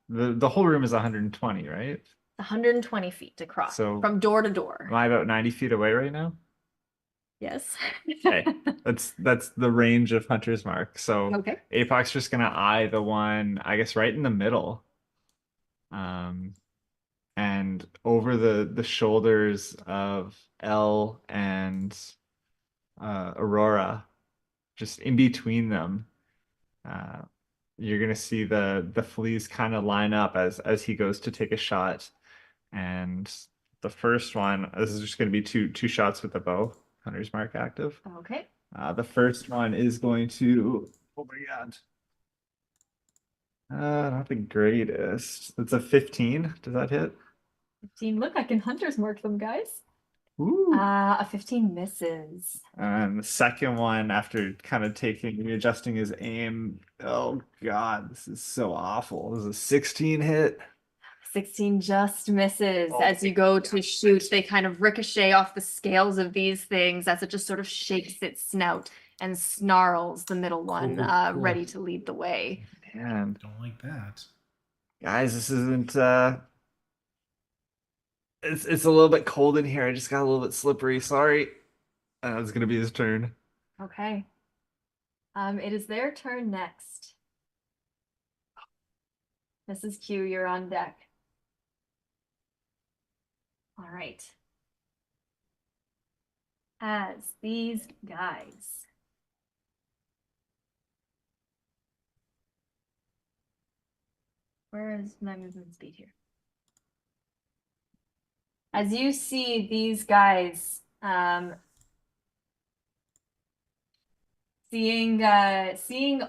the whole room is 120, right? 120 feet across, So from door to door. Am I about 90 feet away right now? Yes. Okay, that's the range of Hunter's Mark. So Okay. Apoc's just gonna eye the one, I guess, right in the middle. And over the shoulders of Elle and Aurora, just in between them, you're gonna see the fleas kind of line up as he goes to take a shot. And the first one, this is just gonna be two shots with the bow, Hunter's Mark active. Okay. The first one is going to, oh my God. Not the greatest. It's a 15. Does that hit? 15. Look, I can hunter's mark them, guys. Ooh. A 15 misses. And the second one, after kind of readjusting his aim, oh God, this is so awful. This is a 16 hit. 16 just misses. Oh As you go to shoot, they kind of ricochet off the scales of these things as it just sort of shakes its snout and snarls the middle one, Cool. ready to lead the way. Man, Don't like that. guys, this isn't it's a little bit cold in here. I just got a little bit slippery. Sorry. It's gonna be his turn. Okay. It is their turn next. Mrs. Q, you're on deck. All right. As these guys where is my movement speed here? As you see these guys seeing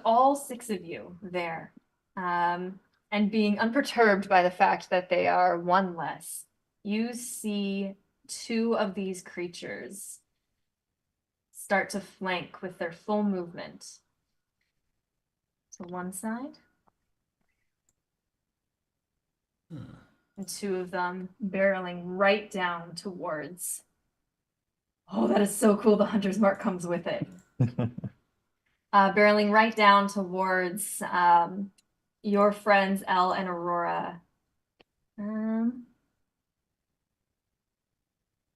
all 6 of you there, and being unperturbed by the fact that they are one less, you see 2 of these creatures start to flank with their full movement to one side. And 2 of them barreling right down towards. Oh, that is so cool. The hunter's mark comes with it. Barreling right down towards your friends Elle and Aurora.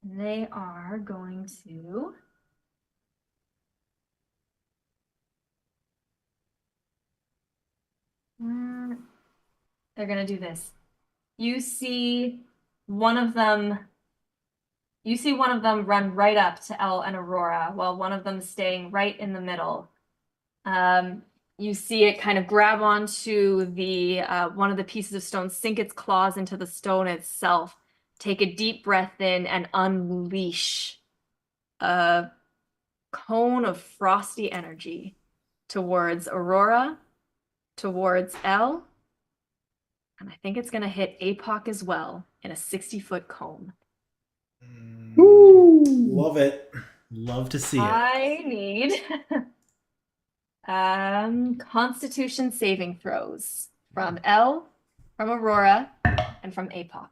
They are going to they're gonna do this. You see one of them run right up to Elle and Aurora while one of them is staying right in the middle. You see it kind of grab onto the one of the pieces of stone, sink its claws into the stone itself, take a deep breath in, and unleash a cone of frosty energy towards Aurora, towards Elle, and I think it's going to hit Apoc as well in a 60-foot cone. Love it. Love to see it. I need Constitution saving throws from Elle, from Aurora, and from Apoc.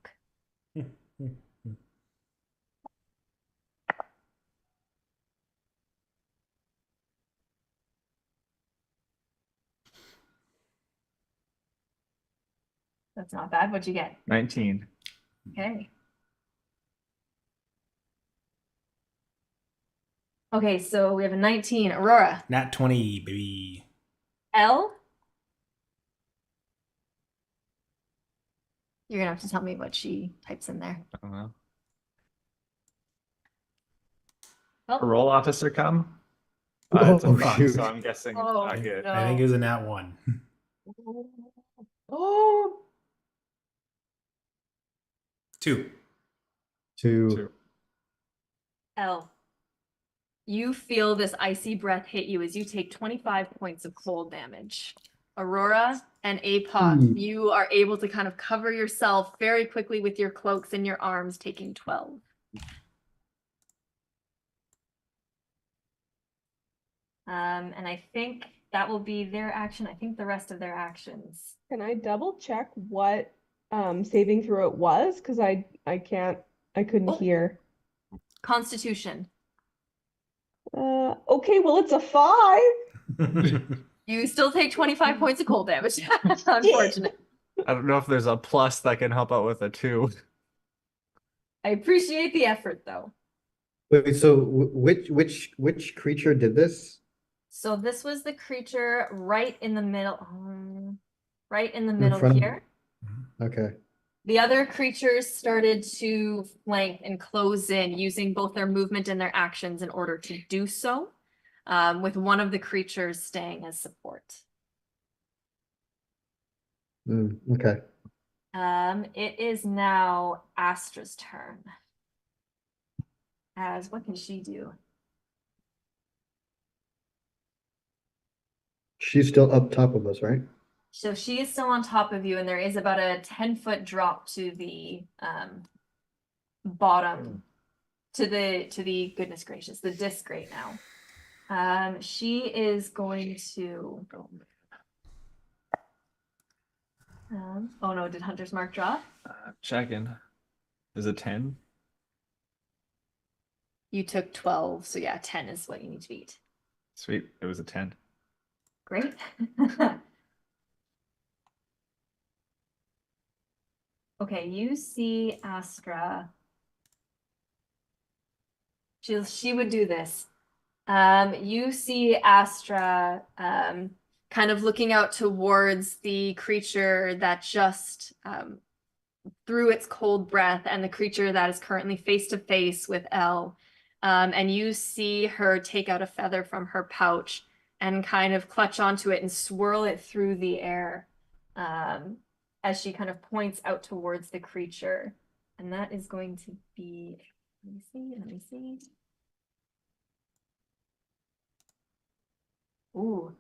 That's not bad. What'd you get? 19. Okay. Okay, so we have a 19. Aurora. Nat 20, baby. Elle? You're gonna have to tell me what she types in there. I don't know. Well, A roll officer come? It's a Oh, fuck, shoot. so I'm guessing it's Oh, not good. no. I think it was a nat 1. Oh. 2. 2. Elle, you feel this icy breath hit you as you take 25 points of cold damage. Aurora and Apoc, you are able to kind of cover yourself very quickly with your cloaks and your arms, taking 12. And I think that will be their action. I think the rest of their actions. Can I double check what saving throw it was? Because I couldn't Oh. hear. Constitution. Okay, well it's a 5. You still take 25 points of cold damage. Unfortunate. I don't know if there's a plus that can help out with a 2. I appreciate the effort though. Wait, so which creature did this? So this was the creature right in the middle. Right in the In middle front of- here. Okay. The other creatures started to flank and close in using both their movement and their actions in order to do so, with one of the creatures staying as support. Okay. It is now Astra's turn. What can she do? She's still up top of us, right? So she is still on top of you, and there is about a 10-foot drop to the bottom, to the goodness gracious, the disc right now. She is going to. Oh no! Did Hunter's Mark drop? Checking. Is it 10? You took 12, so yeah, 10 is what you need to beat. Sweet. It was a 10. Great. Okay, you see Astra. She would do this. You see Astra kind of looking out towards the creature that just threw its cold breath, and the creature that is currently face to face with Elle. And you see her take out a feather from her pouch and kind of clutch onto it and swirl it through the air as she kind of points out towards the creature. And that is going to be, let me see. Ooh.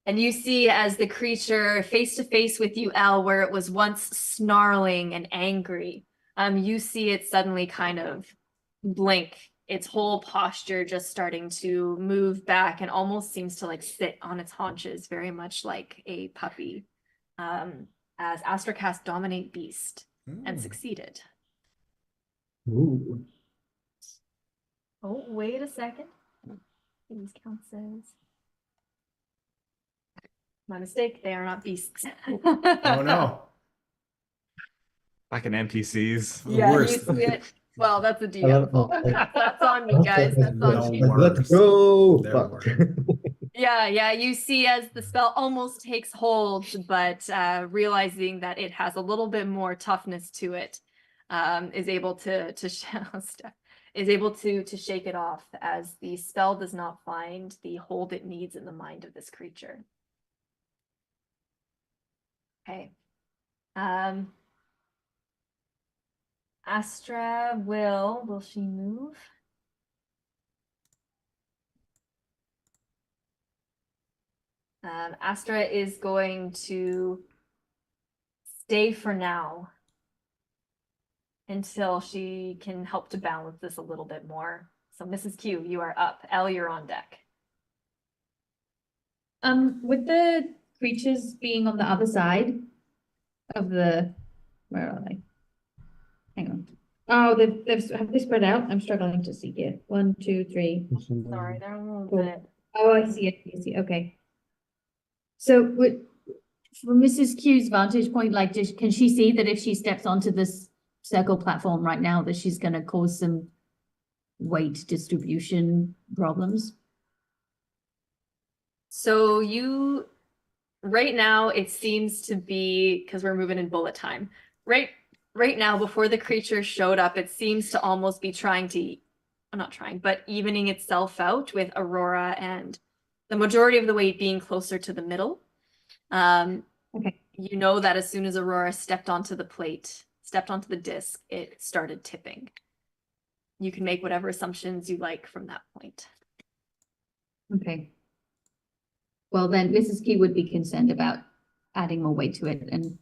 And you see as the creature face to face with you, Elle, where it was once snarling and angry, you see it suddenly kind of blink, its whole posture just starting to move back and almost seems to like sit on its haunches, very much like a puppy. As Astra cast Dominate Beast and succeeded. Ooh. Oh, wait a second. These counts as... My mistake, they are not beasts. Oh no. Fucking NPCs. Yeah, Worst. you see it. Well, that's a I DM love- fault. That's on me, guys. That's on me. Let's go. They're Fuck. worse. Yeah, you see as the spell almost takes hold, but realizing that it has a little bit more toughness to it, is able to shake it off as the spell does not find the hold it needs in the mind of this creature. Okay. Astra will she move? Astra is going to stay for now until she can help to balance this a little bit more. So Mrs. Q, you are up. Elle, you're on deck. With the creatures being on the other side of the, where are they? Hang on. Oh, have they spread out? I'm struggling to see here. 1, 2, 3. Sorry, they're a little Cool. bit. Oh, I see it. I see. Okay. So, from Mrs. Q's vantage point, like, can she see that if she steps onto this circle platform right now, that she's going to cause some weight distribution problems? So right now it seems to be, because we're moving in bullet time, right now before the creature showed up, it seems to almost be not trying, but evening itself out with Aurora and the majority of the weight being closer to the middle. Okay. You know that as soon as Aurora stepped onto the disc, it started tipping. You can make whatever assumptions you like from that point. Okay. Well, then Mrs. Q would be concerned about adding more weight to it and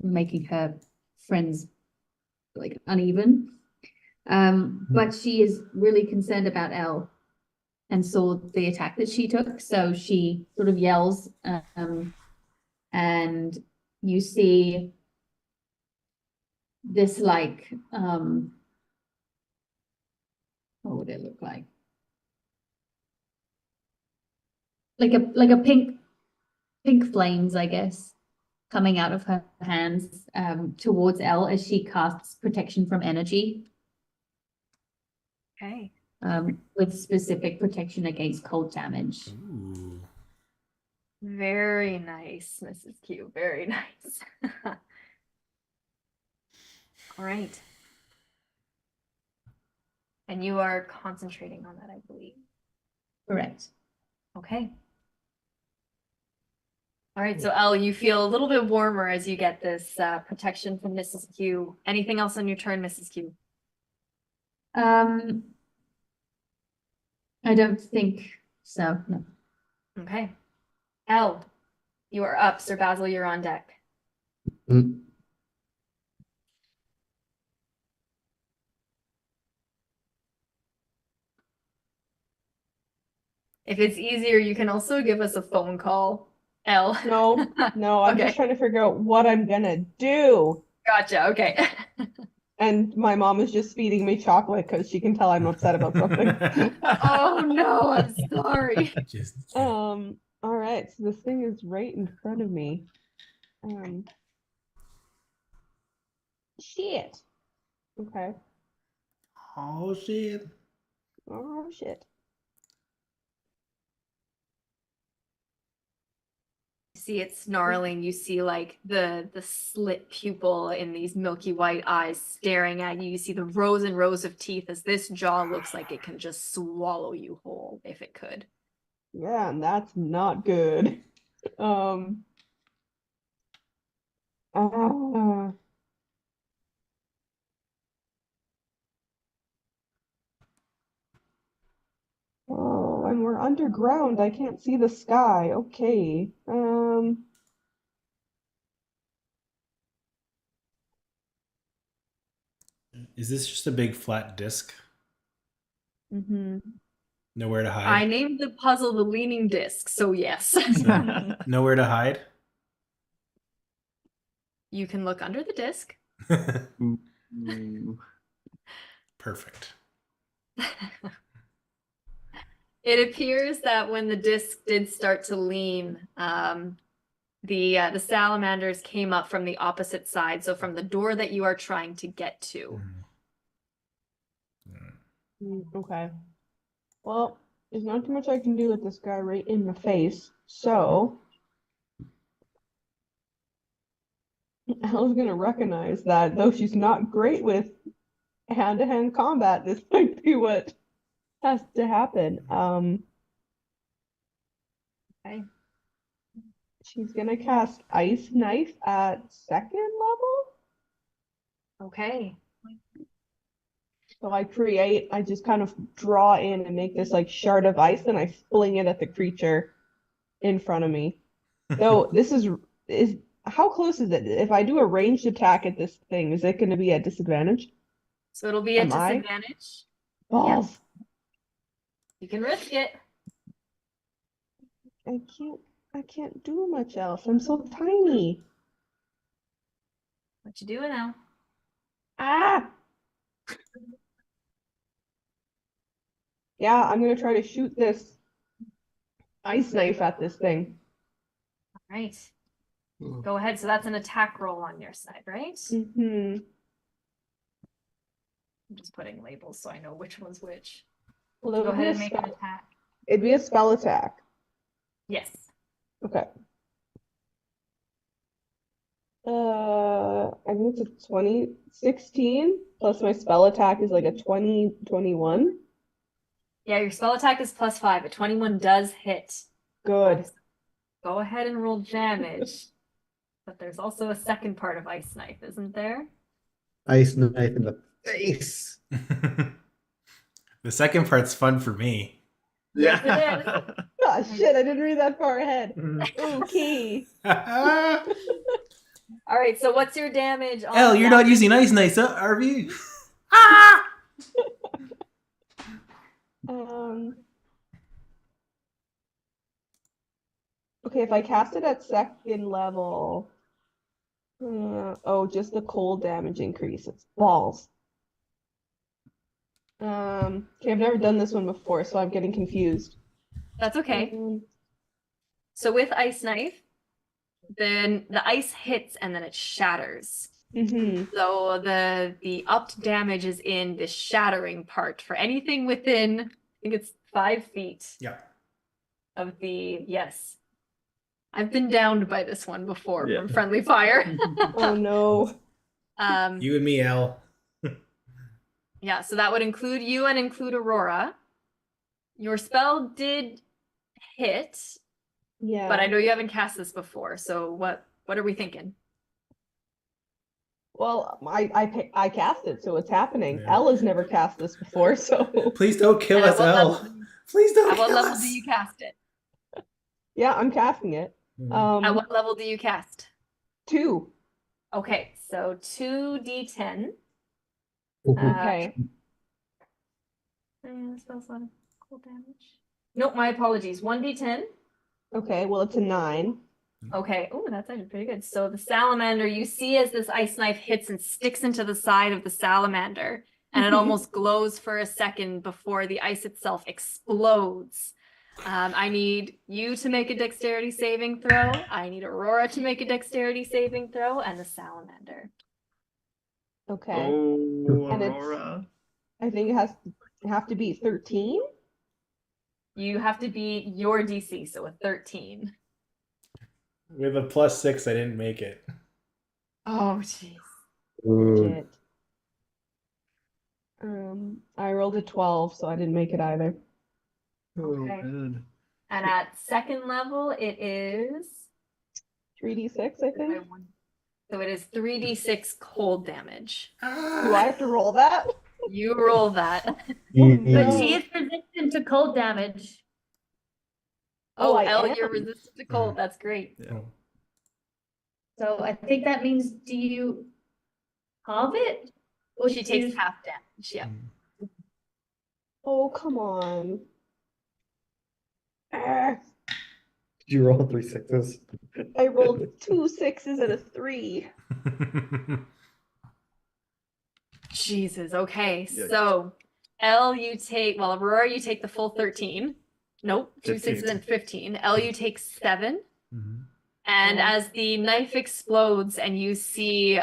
making her friends like uneven. But she is really concerned about Elle and saw the attack that she took. So she sort of yells, and you see this like, what would it look like? Like a pink flames, I guess, coming out of her hands towards Elle as she casts protection from energy. Okay. With specific protection against cold damage. Ooh. Very nice, Mrs. Q. Very nice. All right. And you are concentrating on that, I believe. Correct. Okay. All right, so Elle, you feel a little bit warmer as you get this protection from Mrs. Q. Anything else on your turn, Mrs. Q? I don't think so, no. Okay. Elle, you are up. Sir Basil, you're on deck. Mm. If it's easier, you can also give us a phone call, Elle. No, I'm Okay. just trying to figure out what I'm gonna do. Gotcha. Okay. And my mom is just feeding me chocolate because she can tell I'm upset about something. Oh no, I'm sorry. Just All right, so this thing is right in front of me. Shit. Okay. oh shit. Oh shit. See it snarling. You see like the slit pupil in these milky white eyes staring at you. You see the rows and rows of teeth as this jaw looks like it can just swallow you whole if it could. Yeah, and that's not good. Ah. Oh, and we're underground. I can't see the sky. Okay. Is this just a big flat disc? Mm-hmm. Nowhere to I hide? named the puzzle the leaning disc, so yes. So, nowhere to hide? You can look under the disc. Ooh. Perfect. It appears that when the disc did start to lean, the salamanders came up from the opposite side, so from the door that you are trying to get to. Okay. Well, there's not too much I can do with this guy right in the face, so Elle's gonna recognize that though she's not great with hand-to-hand combat, this might be what has to happen. Okay. She's gonna cast Ice Knife at 2nd level. Okay. So I just kind of draw in and make this like shard of ice, and I fling it at the creature in front of me. So this is how close is it? If I do a ranged attack at this thing, is it going to be at disadvantage? So it'll be a Am I? disadvantage. Balls. You can risk it. I can't do much else. I'm so tiny. What you doing now? Ah! Yeah, I'm gonna try to shoot this ice knife at this thing. All right. Go ahead. So that's an attack roll on your side, right? Mm-hmm. I'm just putting labels so I know which one's which. Well, Go ahead and make an attack. it'd be a spell attack. Yes. Okay. I think it's a 2016 plus my spell attack is like a 21. Yeah, your spell attack is +5. A 21 does hit. Good. Go ahead and roll damage. But there's also a second part of Ice Knife, isn't there? Ice knife in the face. The second part's fun for me. Yeah. Oh shit, I didn't read that far ahead. Okay. All right, so what's your damage on Elle, you're that? not using ice knives, are you? Ah! Um, Okay, if I cast it at second level, oh, just the cold damage increases. Balls. Okay, I've never done this one before, so I'm getting confused. That's okay. Um, So with Ice Knife, then the ice hits and then it shatters. mhm. So the upped damage is in the shattering part for anything within, I think it's 5 feet Yeah. of the, yes. I've been downed by this one before Yeah. from friendly fire. Oh no. You and me, Elle. Yeah, so that would include you and include Aurora. Your spell did hit, Yeah. but I know you haven't cast this before, so what are we thinking? Well, I cast it, so it's happening. Yeah. Ella's never cast this before, so Please don't kill And at us, what Elle. level- Please don't At what kill level us. do you cast it? yeah, I'm casting it. Mhm. At what level do you cast? 2. Okay, so 2d10. Okay. Spells on cold damage. Nope, my apologies. 1d10. Okay, well it's a 9. Okay. Oh, that's actually pretty good. So the salamander, you see as this ice knife hits and sticks into the side of the salamander, and it Mhm. almost glows for a second before the ice itself explodes. I need you to make a dexterity saving throw. I need Aurora to make a dexterity saving throw, and the salamander. Okay. Oh, And it's- Aurora. I think it has to have to be 13. You have to beat your DC, so a 13. With a +6, I didn't make it. Oh, jeez. Shit. I rolled a 12, so I didn't make it either. Okay. Good. And at second level, it is 3d6, I think. so it is 3d6 cold damage. Do I have to roll that? You roll that. But No. she is resistant to cold damage. Oh, I Elle, am. you're resistant to cold. That's great. Yeah. So I think that means, do you halve it? Or She do takes you- half damage. Yeah. Oh, come on. Ah, Did you roll 3 6s? I rolled 2 6s and a 3. Jesus. Okay. Yikes. So, Elle, you take, well, Aurora, you take the full 13. Nope, 2 6s 15. and 15. Elle, you take 7. Mhm. And Oh. as the knife explodes and you see,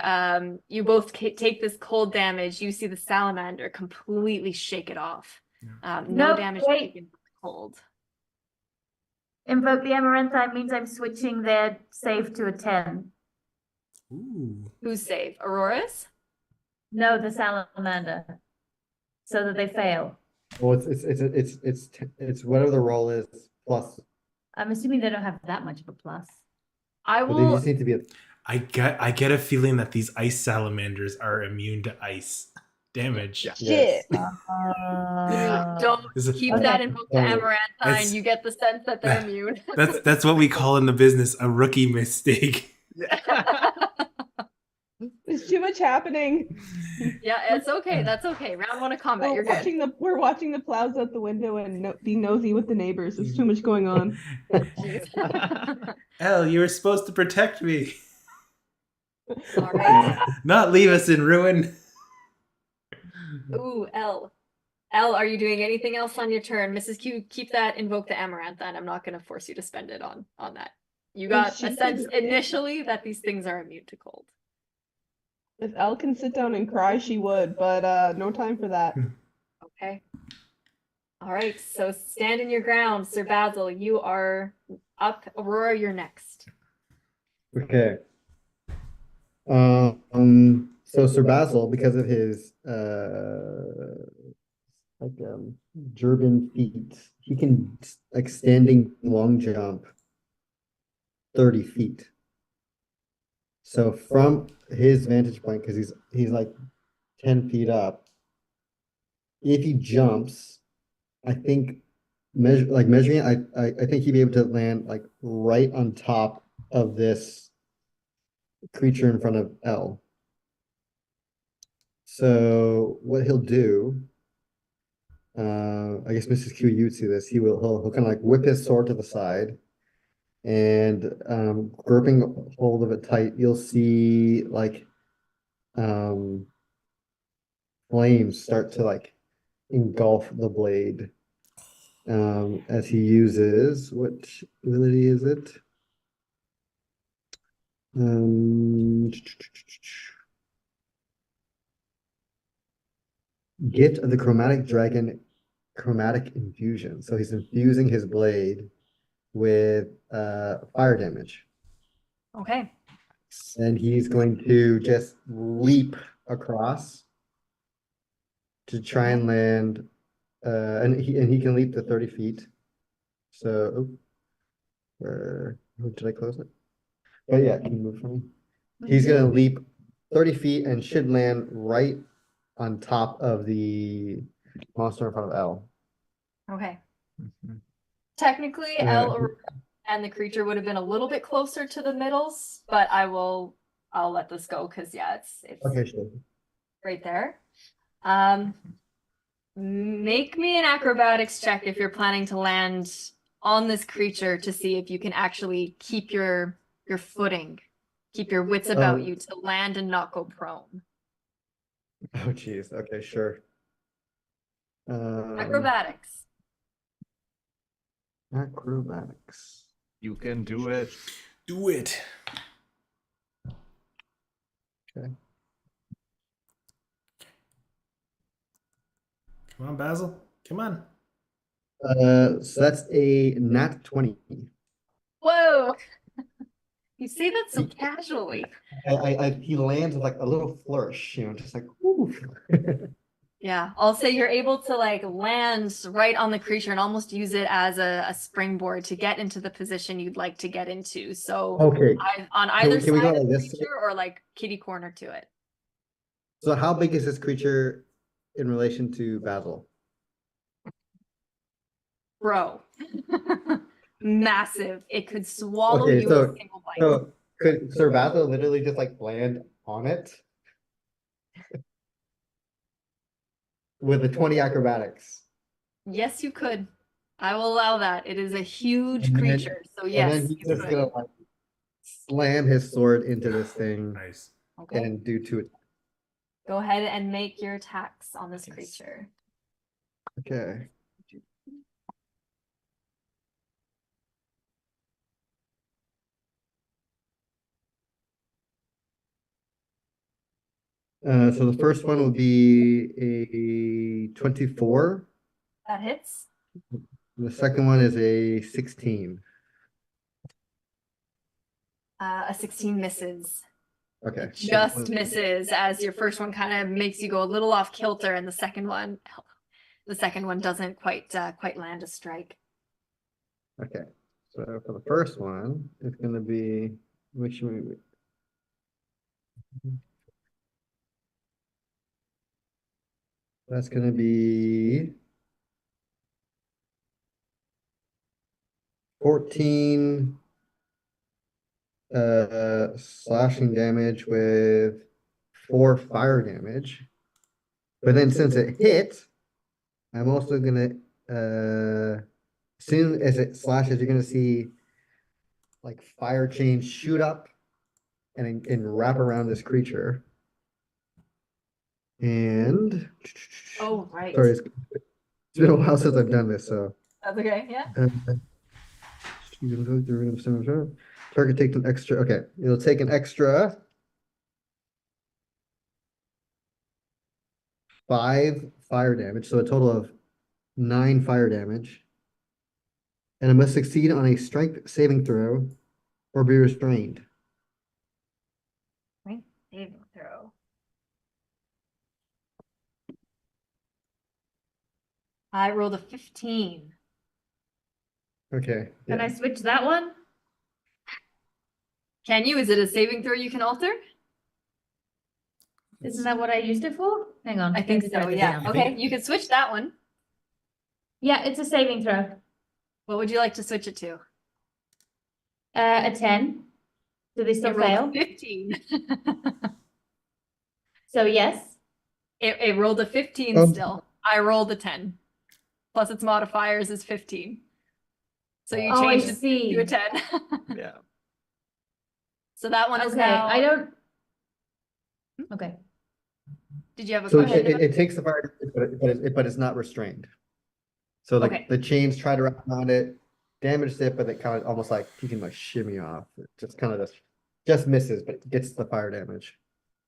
you both take this cold damage, you see the salamander completely shake it off. No No, damage wait. taken from the cold. Invoke the Amaranthine means I'm switching their save to a 10. Ooh. Who's save? Aurora's? No, the salamander. So that they fail. Well, it's whatever the roll is plus. I'm assuming they don't have that much of a plus. I But they will. just need to be. I get a feeling that these ice salamanders are immune to ice damage. Yeah. Shit. Don't Is it- keep Okay. that in book the Oh, Amaranthine. it's- You get the sense that they're immune. That's what we call in the business a rookie mistake. There's too much happening. Yeah, it's okay. That's okay. Round 1 of combat. You're good. We're watching the plows out the window and be nosy with the neighbors. There's too much going on. Elle, you were supposed to protect me, All right. not leave us in ruin. Ooh, Elle. Elle, are you doing anything else on your turn? Mrs. Q, keep that invoke the Amaranthine. I'm not going to force you to spend it on that. You got she a sense did. initially that these things are immune to cold. If Elle can sit down and cry, she would, but no time for that. Okay. All right. So stand in your ground, Sir Basil. You are up. Aurora, you're next. Okay. So Sir Basil, because of his German feet, he can like standing long jump 30 feet. So from his vantage point, because he's like 10 feet up, if he jumps, I think measuring it, I think he'd be able to land like right on top of this creature in front of Elle. So what he'll do, I guess Mrs. Q, you'd see this. He'll kind of like whip his sword to the side, and gripping hold of it tight, you'll see like flames start to like engulf the blade as he uses, which ability is it? Gift of the Chromatic Dragon Chromatic Infusion. So he's infusing his blade with fire damage. Okay. And he's going to just leap across to try and land and he can leap to 30 feet. So where did I close it? Oh yeah, can you move for me? He's gonna leap 30 feet and should land right on top of the monster in front of Elle. Okay. Mhm. Technically, Elle and the creature would have been a little bit closer to the middles, but I'll let this go because yeah, it's Okay, sure. right there. Make me an acrobatics check if you're planning to land on this creature to see if you can actually keep your footing, keep your wits about you to land and not go prone. Oh geez. Okay, sure. Acrobatics. Acrobatics. You can do it. Do it. Okay. Come on, Basil. Come on. So that's a nat 20. Whoa! You say that so casually. He lands with like a little flourish, just like whoo. Yeah, I'll say you're able to like land right on the creature and almost use it as a springboard to get into the position you'd like to get into. So Okay. on either Can we go side of like the this? creature or like kitty corner to it. So how big is this creature in relation to Basil? Bro. Massive. It could swallow Okay, you in a single bite. so could Sir Basil literally just like land on it with the 20 acrobatics? Yes, you could. I will allow that. It is a huge And then- creature. So And yes, then he's you just could. gonna like slam his sword into this thing Nice. Okay. and do 2 Go ahead and make your attacks on this Nice. creature. Okay. So the first one will be a 24. That hits. The second one is a 16. A 16 misses. Okay. It just misses as your first one kind of makes you go a little off kilter, and the second one doesn't quite land a strike. Okay. So for the first one, it's gonna be make sure we that's gonna be 14 slashing damage with 4 fire damage. But then since it hit, I'm also gonna as soon as it slashes, you're gonna see like fire chains shoot up and wrap around this creature. And Oh, right. sorry, it's been a while since I've done this, so That's okay. Yeah. Target takes an extra. Okay, it'll take an extra 5 fire damage, so a total of 9 fire damage. And it must succeed on a strength saving throw or be restrained. Right. Saving throw. I rolled a 15. Okay. Can I switch that one? Can you? Is it a saving throw you can alter? Isn't that what I used it for? Hang on. I think let me so. write it Yeah. down. Okay, you can switch that one. Yeah, it's a saving throw. What would you like to switch it to? A 10. Do they still It rolled a fail? 15. So yes. It rolled a 15 Oh. still. I rolled a 10. Plus its modifiers is 15. So you Oh, I changed it see. to a 10. Yeah. So that one is Okay, now. I don't. Okay. Did you have a So question? it takes the fire, but it's not restrained. So like Okay. the chains try to wrap around it, damaged it, but it kind of almost like you can like shimmy off. It just kind of just misses, but it gets the fire damage.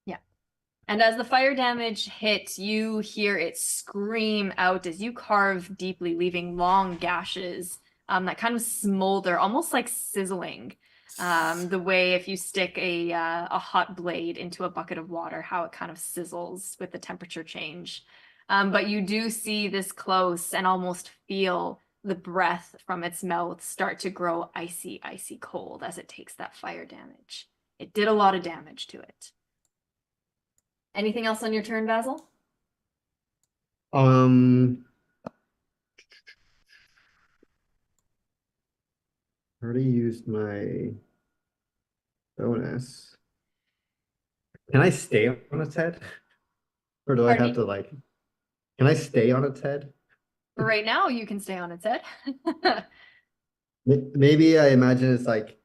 Yeah. And as the fire damage hits, you hear it scream out as you carve deeply, leaving long gashes that kind of smolder, almost like sizzling. The way if you stick a hot blade into a bucket of water, how it kind of sizzles with the temperature change. But you do see this close and almost feel the breath from its mouth start to grow icy, icy cold as it takes that fire damage. It did a lot of damage to it. Anything else on your turn, Basil? Already used my bonus. Can I stay on its head? Or do I Pardon have me? to like, can I stay on its head? For right now, you can stay on its head. Maybe I imagine it's like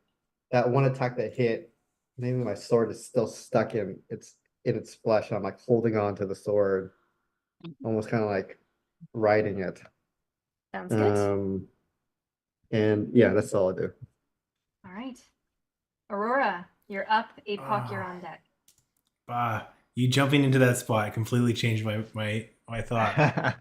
that one attack that hit, maybe my sword is still stuck in its flesh. I'm like holding on to the sword, almost kind of like riding it. Sounds good. And yeah, that's all I do. All right. Aurora, you're up. Apoc, you're on deck. You jumping into that spot completely changed my thought.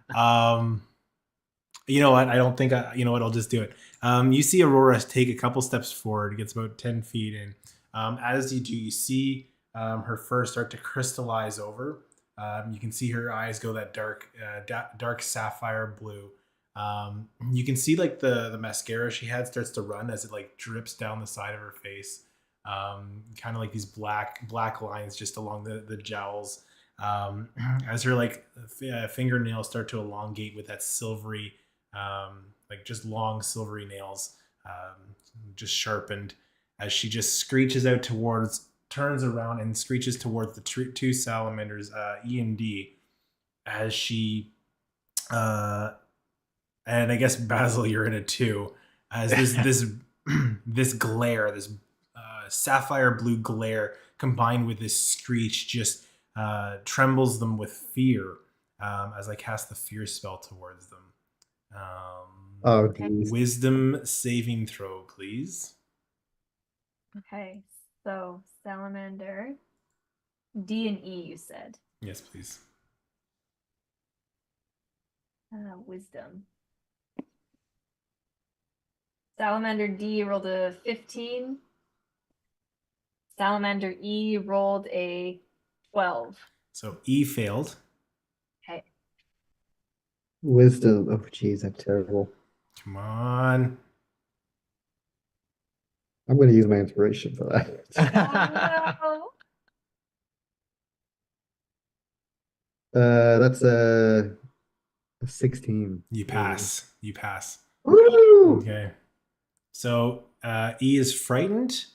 You know what? I don't think you know what? I'll just do it. You see Aurora take a couple steps forward, gets about 10 feet in. As you do, you see her fur start to crystallize over. You can see her eyes go that dark sapphire blue. You can see like the mascara she had starts to run as it like drips down the side of her face. Kind of like these black lines just along the jowls. As her like fingernails start to elongate with that silvery, like just long silvery nails, just sharpened, as she just screeches out turns around and screeches towards the two salamanders, E and D, as she, and I guess Basil, you're in it too, as this glare, this sapphire blue glare combined with this screech just trembles them with fear as I cast the fear spell towards them. Oh, Okay. geez. Wisdom saving throw, please. Okay. So salamander, D and E, you said. Yes, please. Wisdom. Salamander D rolled a 15. Salamander E rolled a 12. So E failed. Okay. Wisdom. Oh, geez, I'm terrible. Come on. I'm going to use my inspiration for that. Oh, That's a 16. You pass. You pass. Woo! Okay. So E is frightened,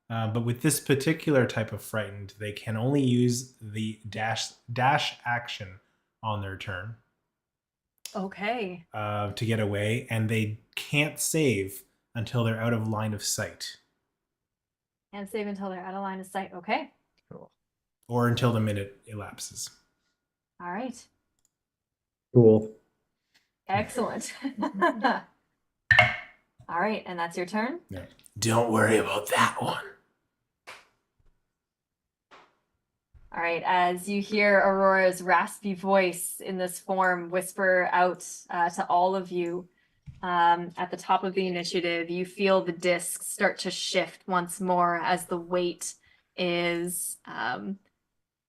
but with this particular type of frightened, they can only use the dash action on their turn okay. to get away, and they can't save until they're out of line of sight. And save until they're out of line of sight. Okay. Cool. Or until the minute elapses. All right. Cool. Excellent. All right, and that's your turn. Yeah. Don't worry about that one. All right, as you hear Aurora's raspy voice in this form whisper out to all of you at the top of the initiative, you feel the disc start to shift once more as the weight is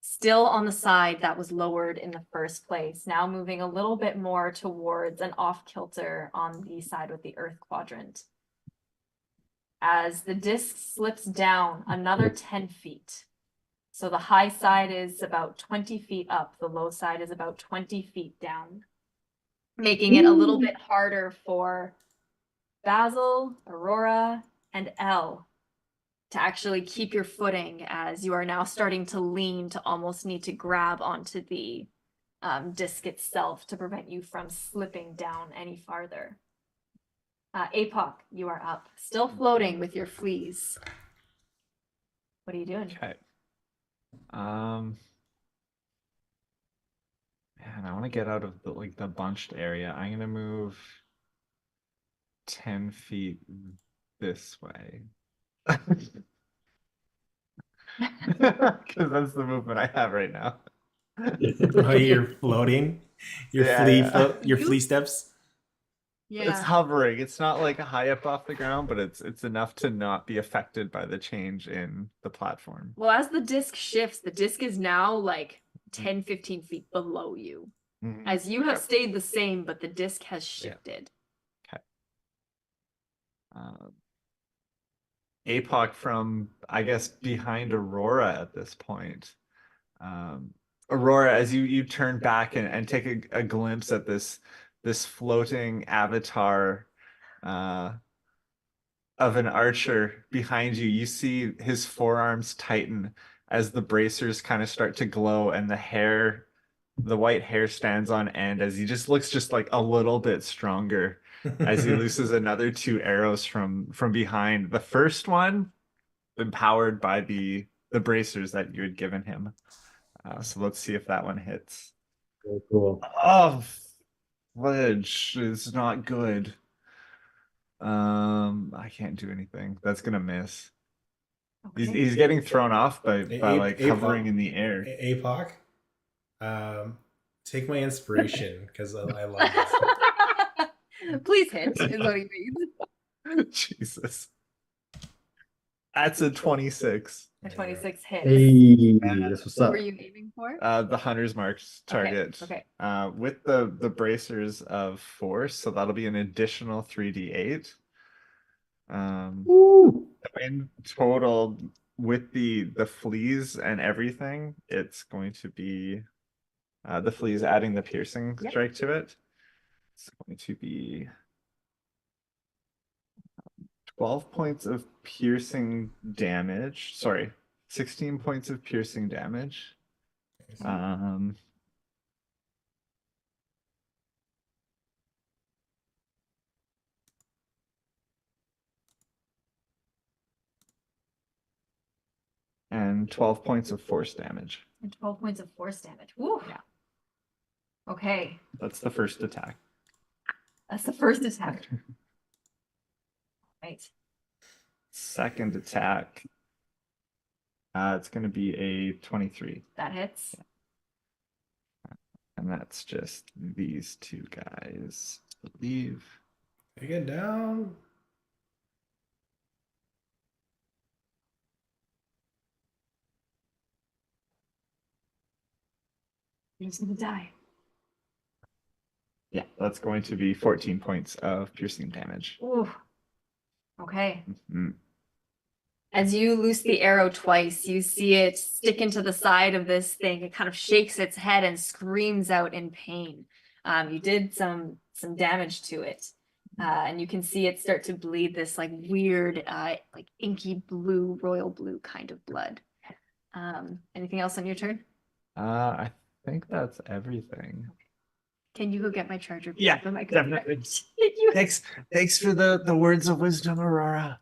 still on the side that was lowered in the first place, now moving a little bit more towards an off-kilter on the side with the Earth quadrant. As the disc slips down another 10 feet. So the high side is about 20 feet up, the low side is about 20 feet down, making it a little bit harder for Basil, Aurora, and Elle to actually keep your footing as you are now starting to lean to almost need to grab onto the disc itself to prevent you from slipping down any farther. Apoc, you are up. Still floating with your fleas. What are you doing? Okay. Man, I want to get out of the bunched area. I'm gonna move 10 feet this way. Because that's the movement I have right now. Oh, you're floating. Your Yeah. your flea steps. It's hovering. It's not like high up off the ground, but it's enough to not be affected by the change in the platform. Well, as the disc shifts, the disc is now like 10, 15 feet below you. Mhm. As you have stayed the same, but the disc has shifted. Apoc from, I guess, behind Aurora at this point. Aurora, as you turn back and take a glimpse at this floating avatar of an archer behind you, you see his forearms tighten as the bracers kind of start to glow and the white hair stands on end as he just looks just like a little bit stronger as he looses another 2 arrows from behind. The first one empowered by the bracers that you had given him. So let's see if that one hits. Very cool. Oh, fudge is not good. I can't do anything. That's gonna miss. Okay. He's getting thrown off by like Apoc- hovering in the air. Apoc, take my inspiration because I love this. Please hit is what he means. Jesus. That's a 26. A 26 hits. Hey, that's what's What up. were you aiming for? The hunter's marked target. Okay. With the bracers of force, so that'll be an additional 3d8. Woo! In total, with the fleas and everything, it's going to be the fleas adding the piercing Yep. strike to it. It's going to be 12 points of piercing damage. Sorry, 16 points of piercing damage. And 12 points of force damage. And 12 points of force damage. Woo. Yeah. Okay. That's the first attack. That's the first attack. Right. Second attack. It's going to be a 23. That hits. And that's just these 2 guys, I believe. Take it down. You're just gonna die. Yeah, that's going to be 14 points of piercing damage. Ooh. Okay. Mhm. As you loose the arrow twice, you see it stick into the side of this thing. It kind of shakes its head and screams out in pain. You did some damage to it. And you can see it start to bleed this like weird, like inky blue, royal blue kind of blood. Anything else on your turn? I think that's everything. Can you go get my charger? Yeah, from my definitely. You- Thanks for the words of wisdom, Aurora.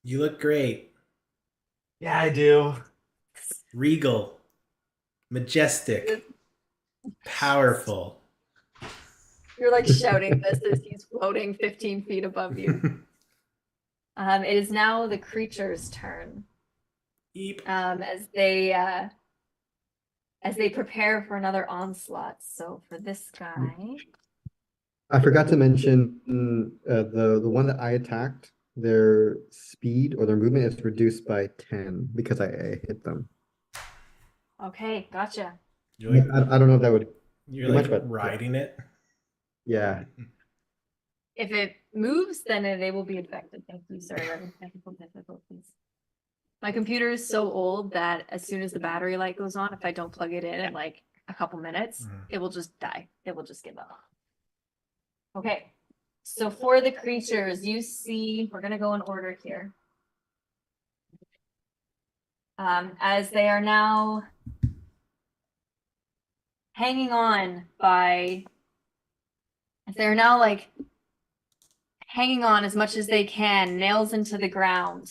You look great. Yeah, I do. Regal. Majestic. Powerful. You're like shouting this as he's floating 15 feet above you. It is now the creature's turn. Eep. As they prepare for another onslaught. So for this guy, I forgot to mention the one that I attacked, their speed or their movement is reduced by 10 because I hit them. okay, gotcha. You're like, I don't know if that would. you're be like much better. riding it. Yeah. If it moves, then they will be infected. Thank you, sir. Technical difficulties. My computer is so old that as soon as the battery light goes on, if I don't plug it in like a couple minutes, it will just die. It will just give up. Okay. So for the creatures, you see, we're gonna go in order here. As they are now hanging on by, as they're now like hanging on as much as they can, nails into the ground.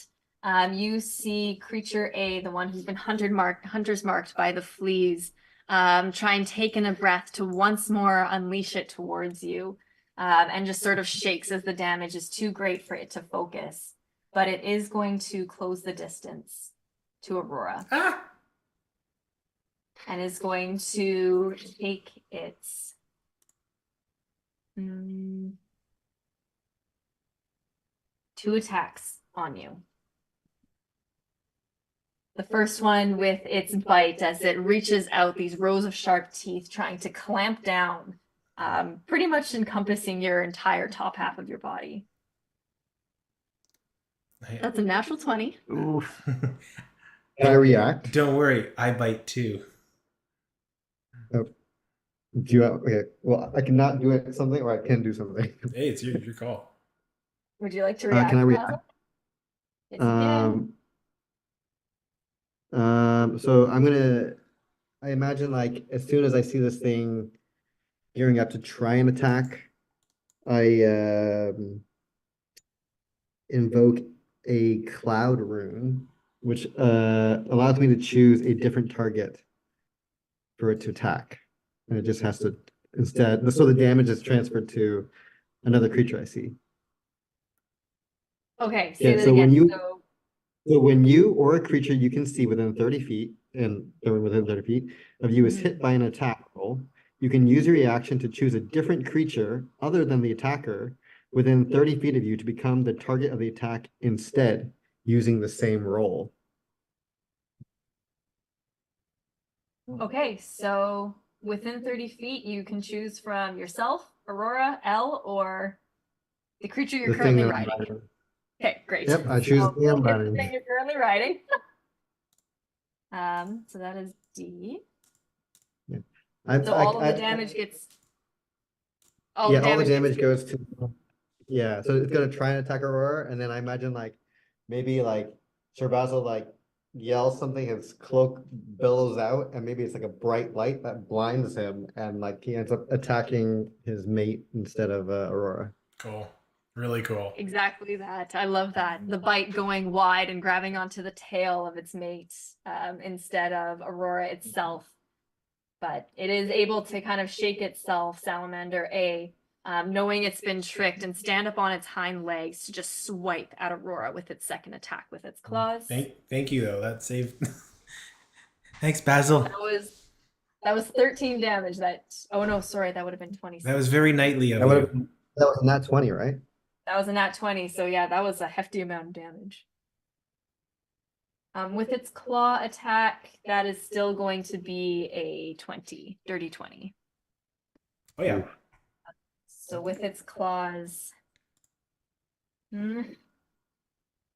You see creature A, the one who's been hunters marked by the fleas, try and take in a breath to once more unleash it towards you, and just sort of shakes as the damage is too great for it to focus. But it is going to close the distance to Aurora. Ah! And is going to take its two attacks on you. The first one with its bite as it reaches out these rows of sharp teeth, trying to clamp down, pretty much encompassing your entire top half of your body. That's a natural 20. Oof. Can I react? Don't worry, I bite too. Oh. Do you okay? Well, I cannot do it something, or I can do something. Hey, it's your call. Would you like to react? Can I Basil? react? Yes, you can. So I imagine like as soon as I see this thing gearing up to try and attack, I invoke a cloud rune, which allows me to choose a different target for it to attack. And it just has to instead, so the damage is transferred to another creature I see. Okay, say that so again. So when you or a creature you can see within 30 feet and within 30 feet of you is hit by an attack roll, you can use your reaction to choose a different creature other than the attacker within 30 feet of you to become the target of the attack instead, using the same roll. Okay, so within 30 feet, you can choose from yourself, Aurora, Elle, or the creature you're The currently thing that riding. Okay, great. Yep, I choose So the thing I'm it's the riding. thing you're currently riding. So that is D. So all of the damage gets. All the damage goes to. Yeah, so it's gonna try and attack Aurora, and then I imagine like maybe like Sir Basil like yells something, his cloak billows out, and maybe it's like a bright light that blinds him, and like he ends up attacking his mate instead of Aurora. Cool. Really cool. Exactly that. I love that. The bite going wide and grabbing onto the tail of its mate instead of Aurora itself. But it is able to kind of shake itself, Salamander A, knowing it's been tricked, and stand up on its hind legs to just swipe at Aurora with its second attack with its claws. Thank you though. That saved. Thanks, Basil. That was 13 damage. Oh no, sorry, that would have been 26. That was very knightly of you. That was nat 20, right? That was a nat 20, so yeah, that was a hefty amount of damage. With its claw attack, that is still going to be a 20, dirty 20. Oh yeah. So with its claws,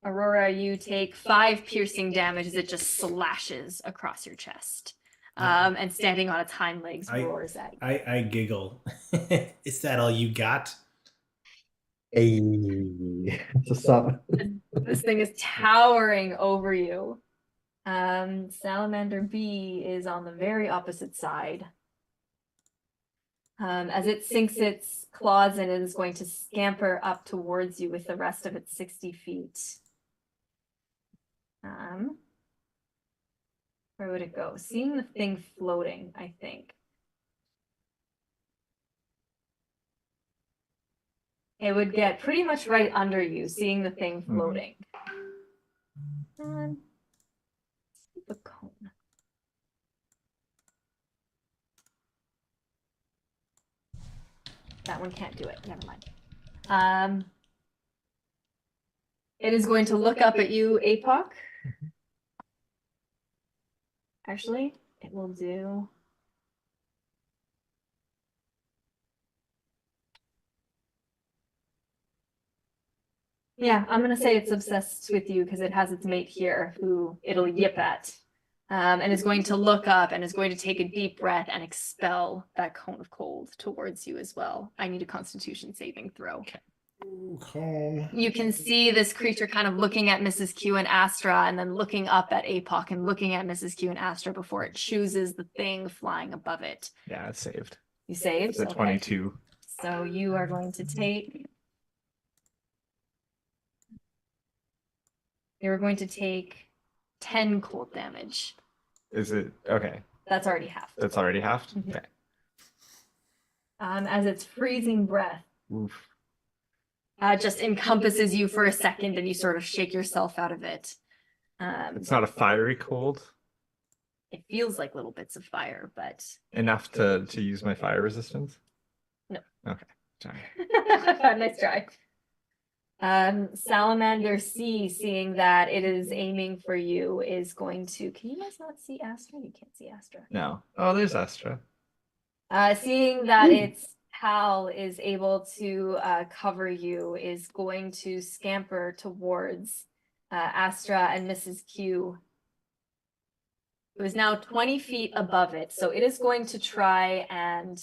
Aurora, you take 5 piercing damage as it just slashes across your chest. And standing on its hind legs, roars at you. I giggle. Is that all you got? Hey, what's up? This thing is towering over you. Salamander B is on the very opposite side. As it sinks its claws in, it is going to scamper up towards you with the rest of its 60 feet. Where would it go? Seeing the thing floating, I think. It would get pretty much right under you, seeing the thing floating. The cone. That one can't do it. Never mind. It is going to look up at you, Apoc. Actually, it will do. Yeah, I'm gonna say it's obsessed with you because it has its mate here who it'll yip at. And is going to look up and is going to take a deep breath and expel that cone of cold towards you as well. I need a Constitution saving throw. Okay. You can see this creature kind of looking at Mrs. Q and Astra and then looking up at Apoc and looking at Mrs. Q and Astra before it chooses the thing flying above it. Yeah, it's saved. You saved? It's a 22. So you are going to take You're going to take 10 cold damage. Is it okay? That's already half. That's already halved? Mhm. Okay. As its freezing breath Oof. just encompasses you for a second and you sort of shake yourself out of it. It's not a fiery cold. It feels like little bits of fire, but Enough to use my fire resistance? No. Okay. Sorry. nice try. Salamander C, seeing that it is aiming for you, is going to. Can you guys not see Astra? You can't see Astra. No. Oh, there's Astra. Seeing that its pal is able to cover you, is going to scamper towards Astra and Mrs. Q. It was now 20 feet above it, so it is going to try and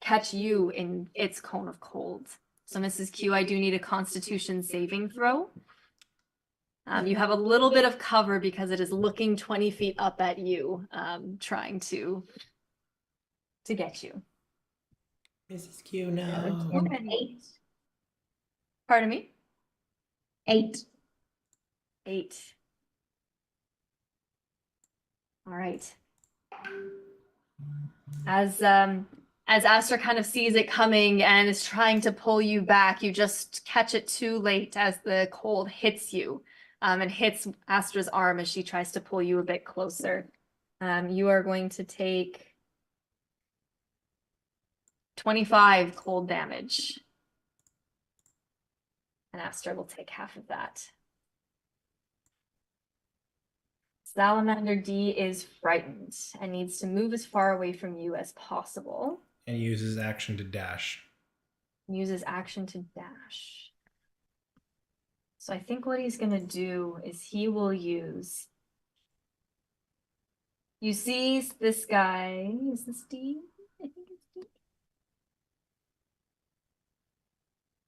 catch you in its cone of cold. So Mrs. Q, I do need a Constitution saving throw. You have a little bit of cover because it is looking 20 feet up at you, trying to get you. Mrs. Q, no. An 8. Pardon me? 8. 8. All right. As Astra kind of sees it coming and is trying to pull you back, you just catch it too late as the cold hits you, and hits Astra's arm as she tries to pull you a bit closer. You are going to take 25 cold damage. And Astra will take half of that. Salamander D is frightened and needs to move as far away from you as possible. And uses action to dash. Uses action to dash. So I think what he's going to do is he will use... You see this guy, is this D? I think it's D.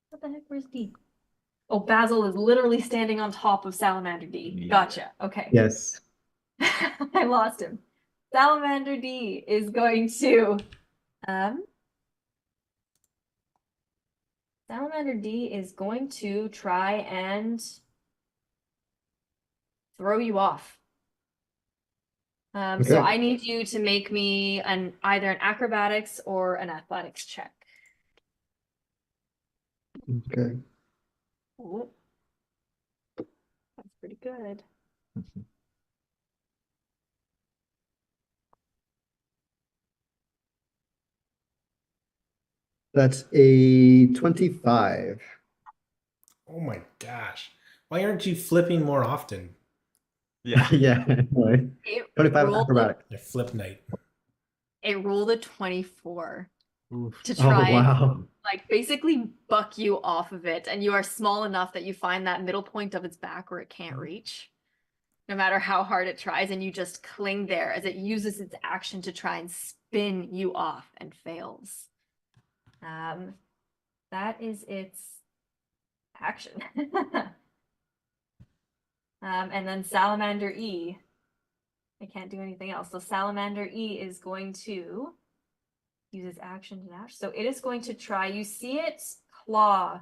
What the heck, where's D? Oh, Basil is literally standing on top of Salamander D. Yeah. Gotcha, okay. Yes. I lost him. Salamander D is going to Salamander D is going to try and throw you off. So Okay. I need you to make me either an acrobatics or an athletics check. Okay. Oh, that's pretty good. That's a 25. Oh my gosh. Why aren't you flipping more often? Yeah. Yeah. Anyway. It 25 rolled, acrobatic. Your flip night. it rolled a 24 Oof. to Oh, try and wow. like basically buck you off of it, and you are small enough that you find that middle point of its back where it can't reach, no matter how hard it tries, and you just cling there as it uses its action to try and spin you off and fails. That is its action. And then Salamander E. I can't do anything else. So Salamander E is going to use its action to dash. So it is going to try. You see its claw.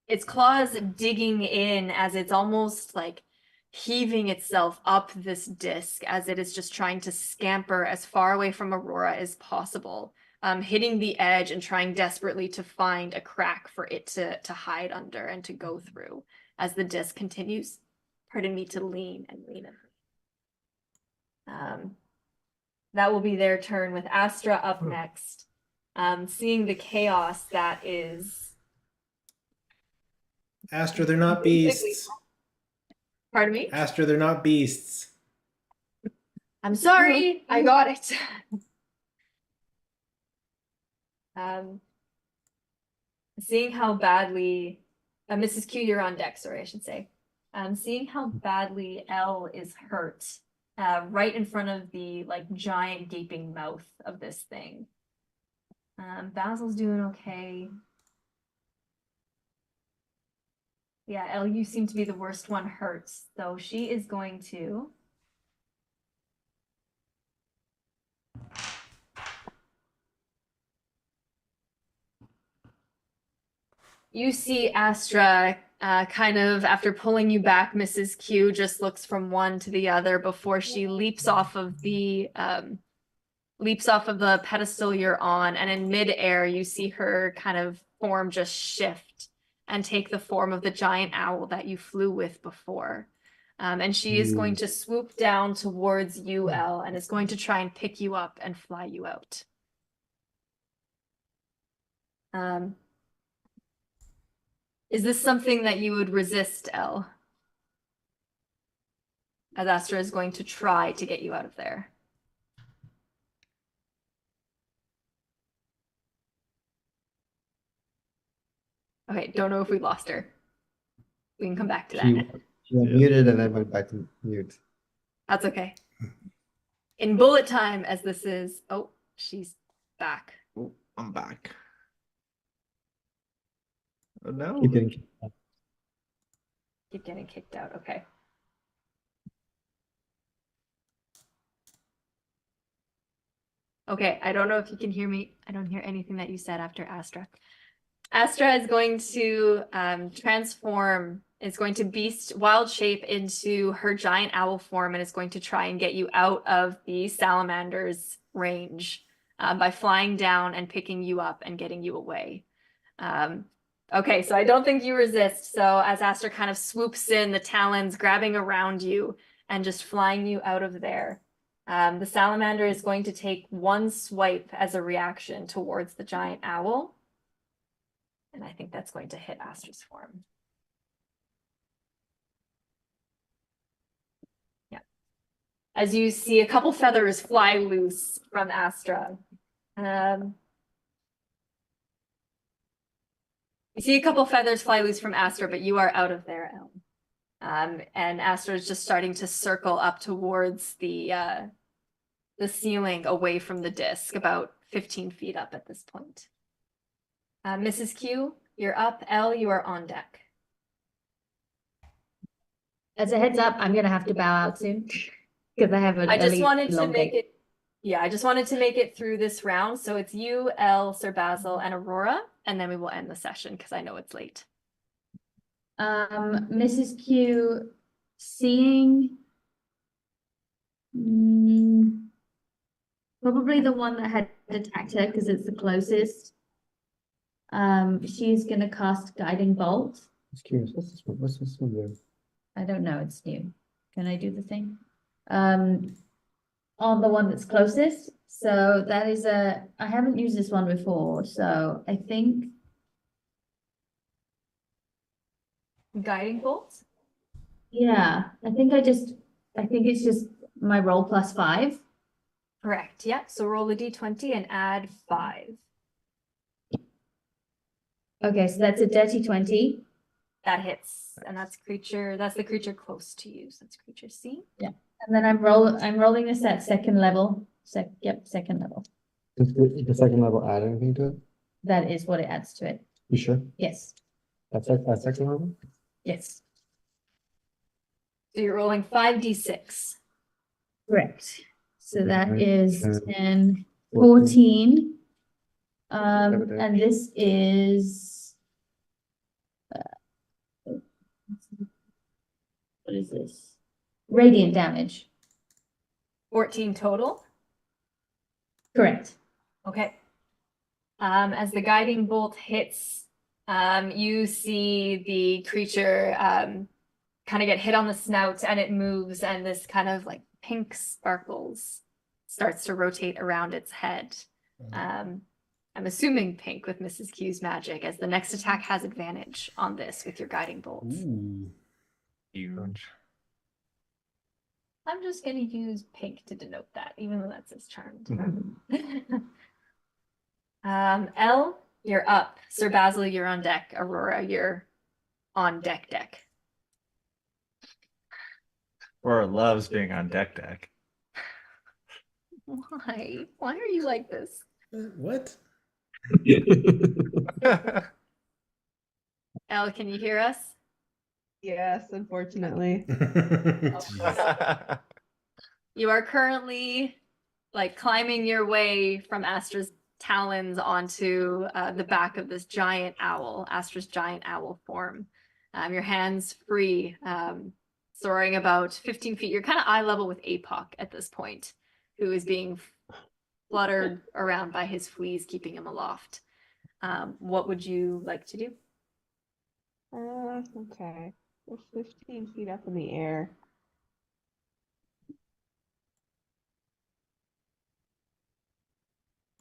Its claws digging in as it's almost like heaving itself up this disc as it is just trying to scamper as far away from Aurora as possible, hitting the edge and trying desperately to find a crack for it to hide under and to go through as the disc continues, pardon me, to lean and lean and lean. That will be their turn with Astra up next. Seeing the chaos that is... Astra, they're not beasts. Pardon me? Astra, they're not beasts. I'm sorry, I got it. Seeing how badly, Mrs. Q, you're on deck, sorry, I should say. Seeing how badly Elle is hurt, right in front of the like giant gaping mouth of this thing. Basil's doing okay. Yeah, Elle, you seem to be the worst one hurt, so she is going to You see Astra kind of, after pulling you back, Mrs. Q just looks from one to the other before she leaps off of the pedestal you're on, and in midair you see her kind of form just shift and take the form of the giant owl that you flew with before. And she is going to swoop down towards you, Elle, and is going to try and pick you up and fly you out. Is this something that you would resist, Elle? As Astra is going to try to get you out of there. Okay, don't know if we lost her. We can come back to that. She went muted and then went back to mute. That's okay. In bullet time, as this is... Oh, she's back. Oh, I'm back. Oh no. Keep getting kicked out. Keep getting kicked out. Okay. Okay, I don't know if you can hear me. I don't hear anything that you said after Astra. Astra is going to transform, is going to beast wild shape into her giant owl form and is going to try and get you out of the salamander's range by flying down and picking you up and getting you away. Okay, so I don't think you resist. So as Astra kind of swoops in, the talons grabbing around you and just flying you out of there. The salamander is going to take one swipe as a reaction towards the giant owl. And I think that's going to hit Astra's form. Yeah. As you see a couple feathers fly loose from Astra. You see a couple feathers fly loose from Astra, but you are out of there, Elle. And Astra is just starting to circle up towards the ceiling away from the disc, about 15 feet up at this point. Mrs. Q, you're up. Elle, you are on deck. As a heads up, I'm gonna have to bow out soon because I have I just wanted to long make day. it, yeah, I just wanted to make it through this round. So it's you, Elle, Sir Basil, and Aurora, and then we will end the session because I know it's late. Mrs. Q, seeing probably the one that had attacked her because it's the closest. She's gonna cast Guiding Bolt. Just curious, what's this one? What's this one do? I don't know, it's new. Can I do the thing? On the one that's closest. So that is I haven't used this one before, so I think Guiding bolts? yeah, I think it's just my roll plus 5. Correct. Yeah. So roll a d20 and add 5. Okay, so that's a dirty 20. That hits, and that's the creature close to you. So that's creature C. Yeah. And then I'm rolling this at second level. Second level. Does the second level add anything to it? That is what it adds to it. You sure? Yes. That's second level? Yes. So you're rolling 5d6. Correct. So that Right, is 10, 10, 14. Evident. And this is what is this? Radiant damage. 14 total. Correct. Okay. As the guiding bolt hits, you see the creature kind of get hit on the snout, and it moves, and this kind of like pink sparkles starts to rotate around its head. I'm assuming pink with Mrs. Q's magic, as the next attack has advantage on this with your guiding bolt. Ooh. Huge. I'm just going to use pink to denote that, even though that says charmed. Elle, you're up. Sir Basil, you're on deck. Aurora, you're on deck. Aurora loves being on deck. Why? Why are you like this? What? Elle, can you hear us? Yes, unfortunately. You are currently like climbing your way from Astra's talons onto the back of this giant owl, Astra's giant owl form. Your hands free, soaring about 15 feet. You're kind of eye level with Apoc at this point, who is being fluttered around by his fleas, keeping him aloft. What would you like to do? Okay. We're 15 feet up in the air.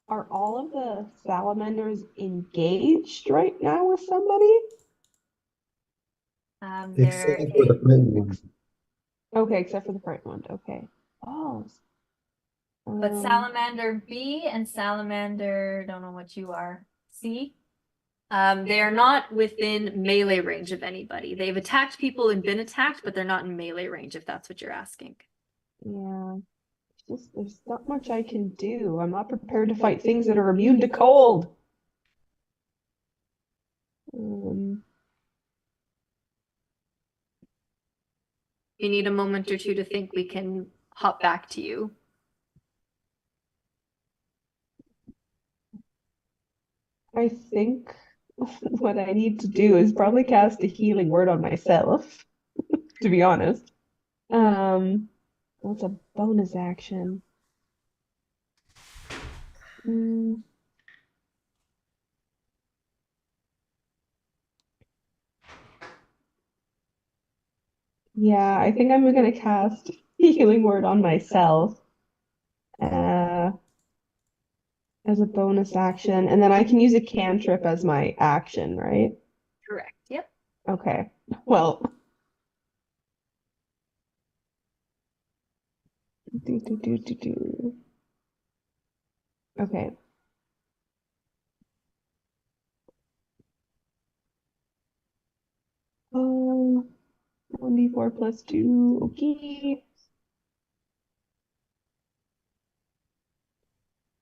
Are all of the salamanders engaged right now with somebody? Except They're for the front one. Okay, except for the front one. Okay. Oh. but Salamander B and Salamander, don't know what you are, C. They are not within melee range of anybody. They've attacked people and been attacked, but they're not in melee range, if that's what you're asking. Yeah. Just there's not much I can do. I'm not prepared to fight things that are immune to cold. If you need a moment or two to think, we can hop back to you. I think what I need to do is probably cast a healing word on myself, to be honest. What's a bonus action? Yeah, I think I'm gonna cast healing word on myself as a bonus action, and then I can use a cantrip as my action, right? Correct. Yep. Okay. Well, okay. 1d4 plus 2. Okay.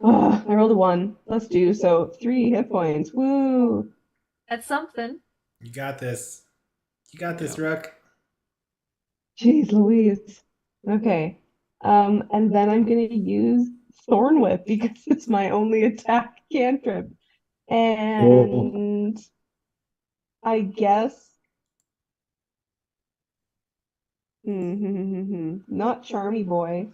I rolled a 1 plus 2, so 3 hit points. Woo! That's something. You got this. You got this, Rook. Jeez Louise. Okay. And then I'm gonna use Thorn Whip because it's my only attack cantrip. And I guess not Charmy Boy.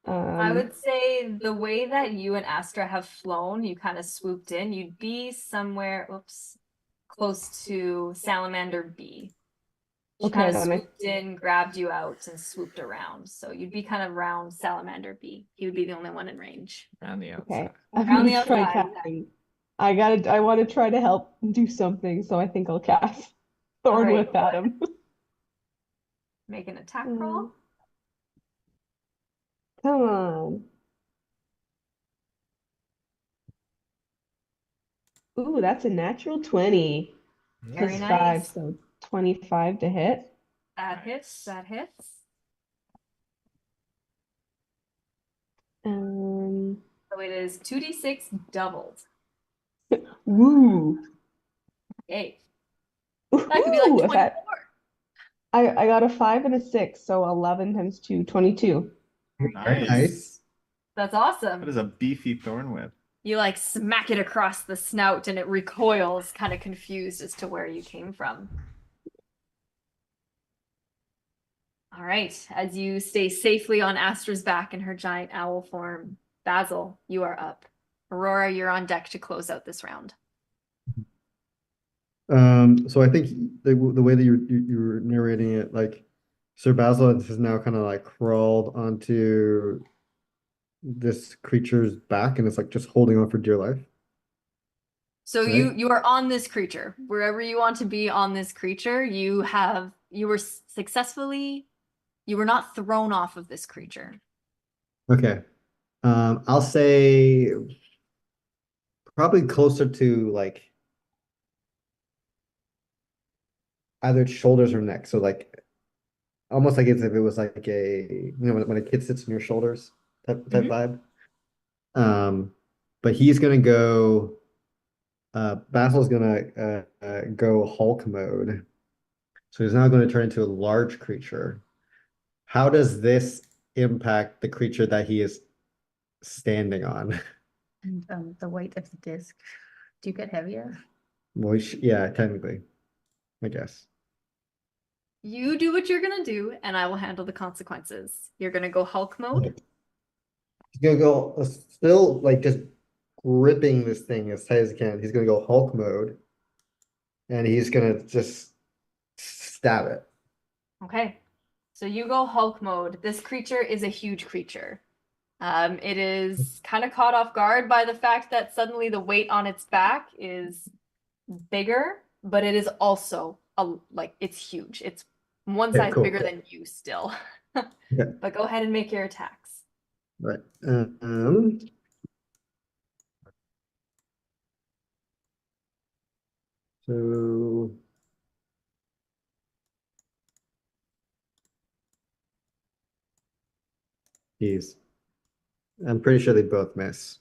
I would say the way that you and Astra have flown, you kind of swooped in, you'd be somewhere, close to Salamander B. She Okay, kind of then swooped in, grabbed you out, and swooped around. So you'd be kind of around Salamander B. He would be the only one in range. Around the Okay. outside. I'm Around the gonna try outside. casting. I want to try to help do something, so I think I'll cast Thorn Alright, Whip at him. Make an attack roll. Come on. Ooh, that's a natural 20 Very plus nice. 5, so 25 to hit. That hits. That hits. So it is 2d6 doubled. Woo. Yay. That could be like Ooh, 24. I got a 5 and a 6, so 11 times 2, 22. Nice. Nice. That's awesome. That is a beefy thorn whip. You like smack it across the snout and it recoils, kind of confused as to where you came from. All right, as you stay safely on Astra's back in her giant owl form, Basil, you are up. Aurora, you're on deck to close out this round. So I think the way that you're narrating it, like Sir Basil has now kind of like crawled onto this creature's back and it's like just holding on for dear life. So Right. you are on this creature. Wherever you want to be on this creature, you were successfully, you were not thrown off of this creature. Okay. I'll say probably closer to like either its shoulders or neck. So like almost like as if it was like when a kid sits on your shoulders type vibe. But he's gonna go. Basil's gonna go Hulk mode. So he's now going to turn into a large creature. How does this impact the creature that he is standing on? And the weight of the disc. Do you get heavier? Well, yeah, technically, I guess. You do what you're gonna do, and I will handle the consequences. You're gonna go Hulk mode. He's gonna go still like just gripping this thing as tight as he can. He's gonna go Hulk mode, and he's gonna just stab it. Okay. So you go Hulk mode. This creature is a huge creature. It is kind of caught off guard by the fact that suddenly the weight on its back is bigger, but it is also like it's huge. It's one Okay, size cool, bigger cool. than you still. Okay. But go ahead and make your attacks. Right. So geez. I'm pretty sure they both miss.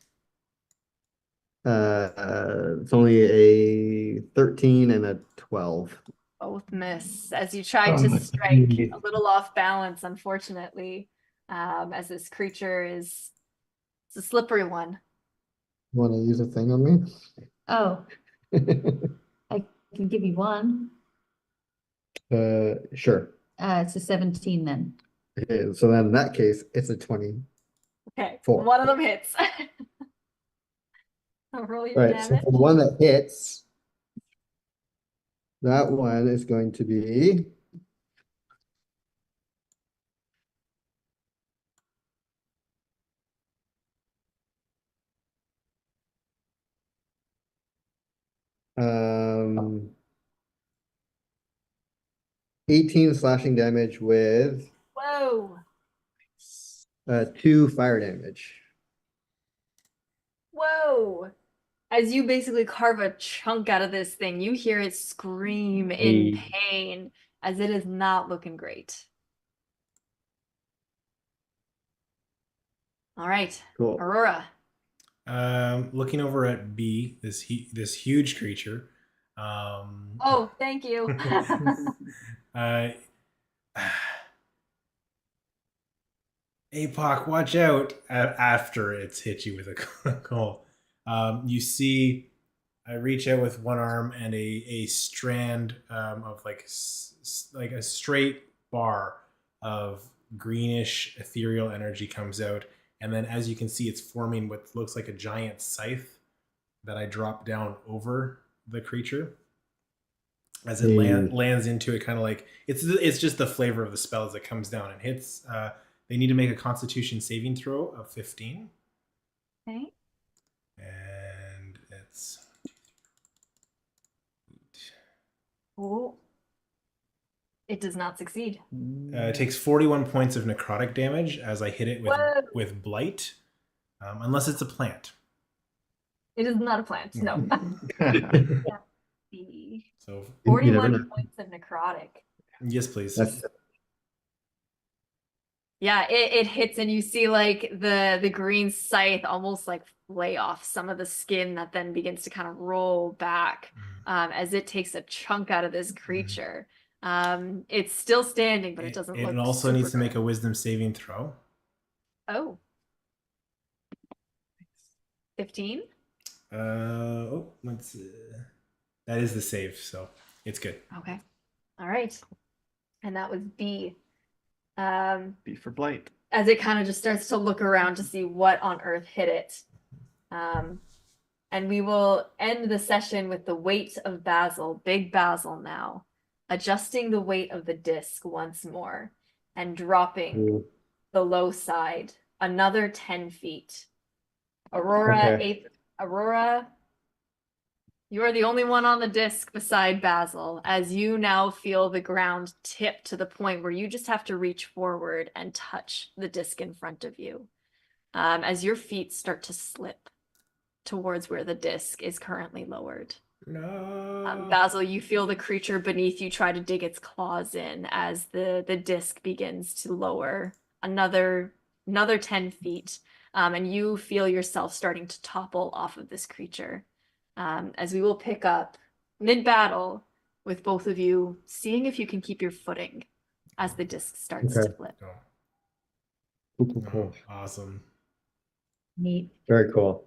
It's only a 13 and a 12. Both miss as you try Oh, to strike geez. a little off balance, unfortunately, as this creature is it's a slippery one. Want to use a thing on me? Oh, I can give you one. Sure. It's a 17 then. Okay, so then in that case, it's a 20. Okay, Four. one of them hits. Roll your Right, so damage. for the one that hits, that one is going to be um 18 slashing damage with Whoa. 2 fire damage. Whoa. As you basically carve a chunk out of this thing, you hear it scream in Hey. pain as it is not looking great. All right, Cool. Aurora. Looking over at B, this huge creature. Oh, thank you. Apoc, watch out after it's hit you with a coal. You see, I reach out with one arm and a strand of like a straight bar of greenish ethereal energy comes out. And then as you can see, it's forming what looks like a giant scythe that I drop down over the creature. As it lands into it, kind of like it's just the flavor of the spell as it comes down and hits. They need to make a Constitution saving throw of 15. Okay. And it's Oh. It does not succeed. it takes 41 points of necrotic damage as I hit it with blight, unless it's a plant. It is not a plant. No. So 41 points of necrotic. yes, please. Yeah, it hits and you see like the green scythe almost like lay off some of the skin that then begins to kind of roll back as it takes a chunk out of this creature. It's still standing, but it doesn't look It also super needs to make good. a wisdom saving throw. Oh. 15? Let's that is the save, so it's good. Okay. All right. And that was B. B for blight. As it kind of just starts to look around to see what on earth hit it. And we will end the session with the weight of Basil, big Basil now, adjusting the weight of the disc once more and dropping the low side another 10 feet. Aurora, Okay. Aurora, you are the only one on the disc beside Basil, as you now feel the ground tip to the point where you just have to reach forward and touch the disc in front of you. As your feet start to slip towards where the disc is currently lowered. No. Basil, you feel the creature beneath you try to dig its claws in as the disc begins to lower another 10 feet. And you feel yourself starting to topple off of this creature. As we will pick up mid-battle with both of you, seeing if you can keep your footing as the disc starts to flip. Cool. Awesome. Neat. Very cool.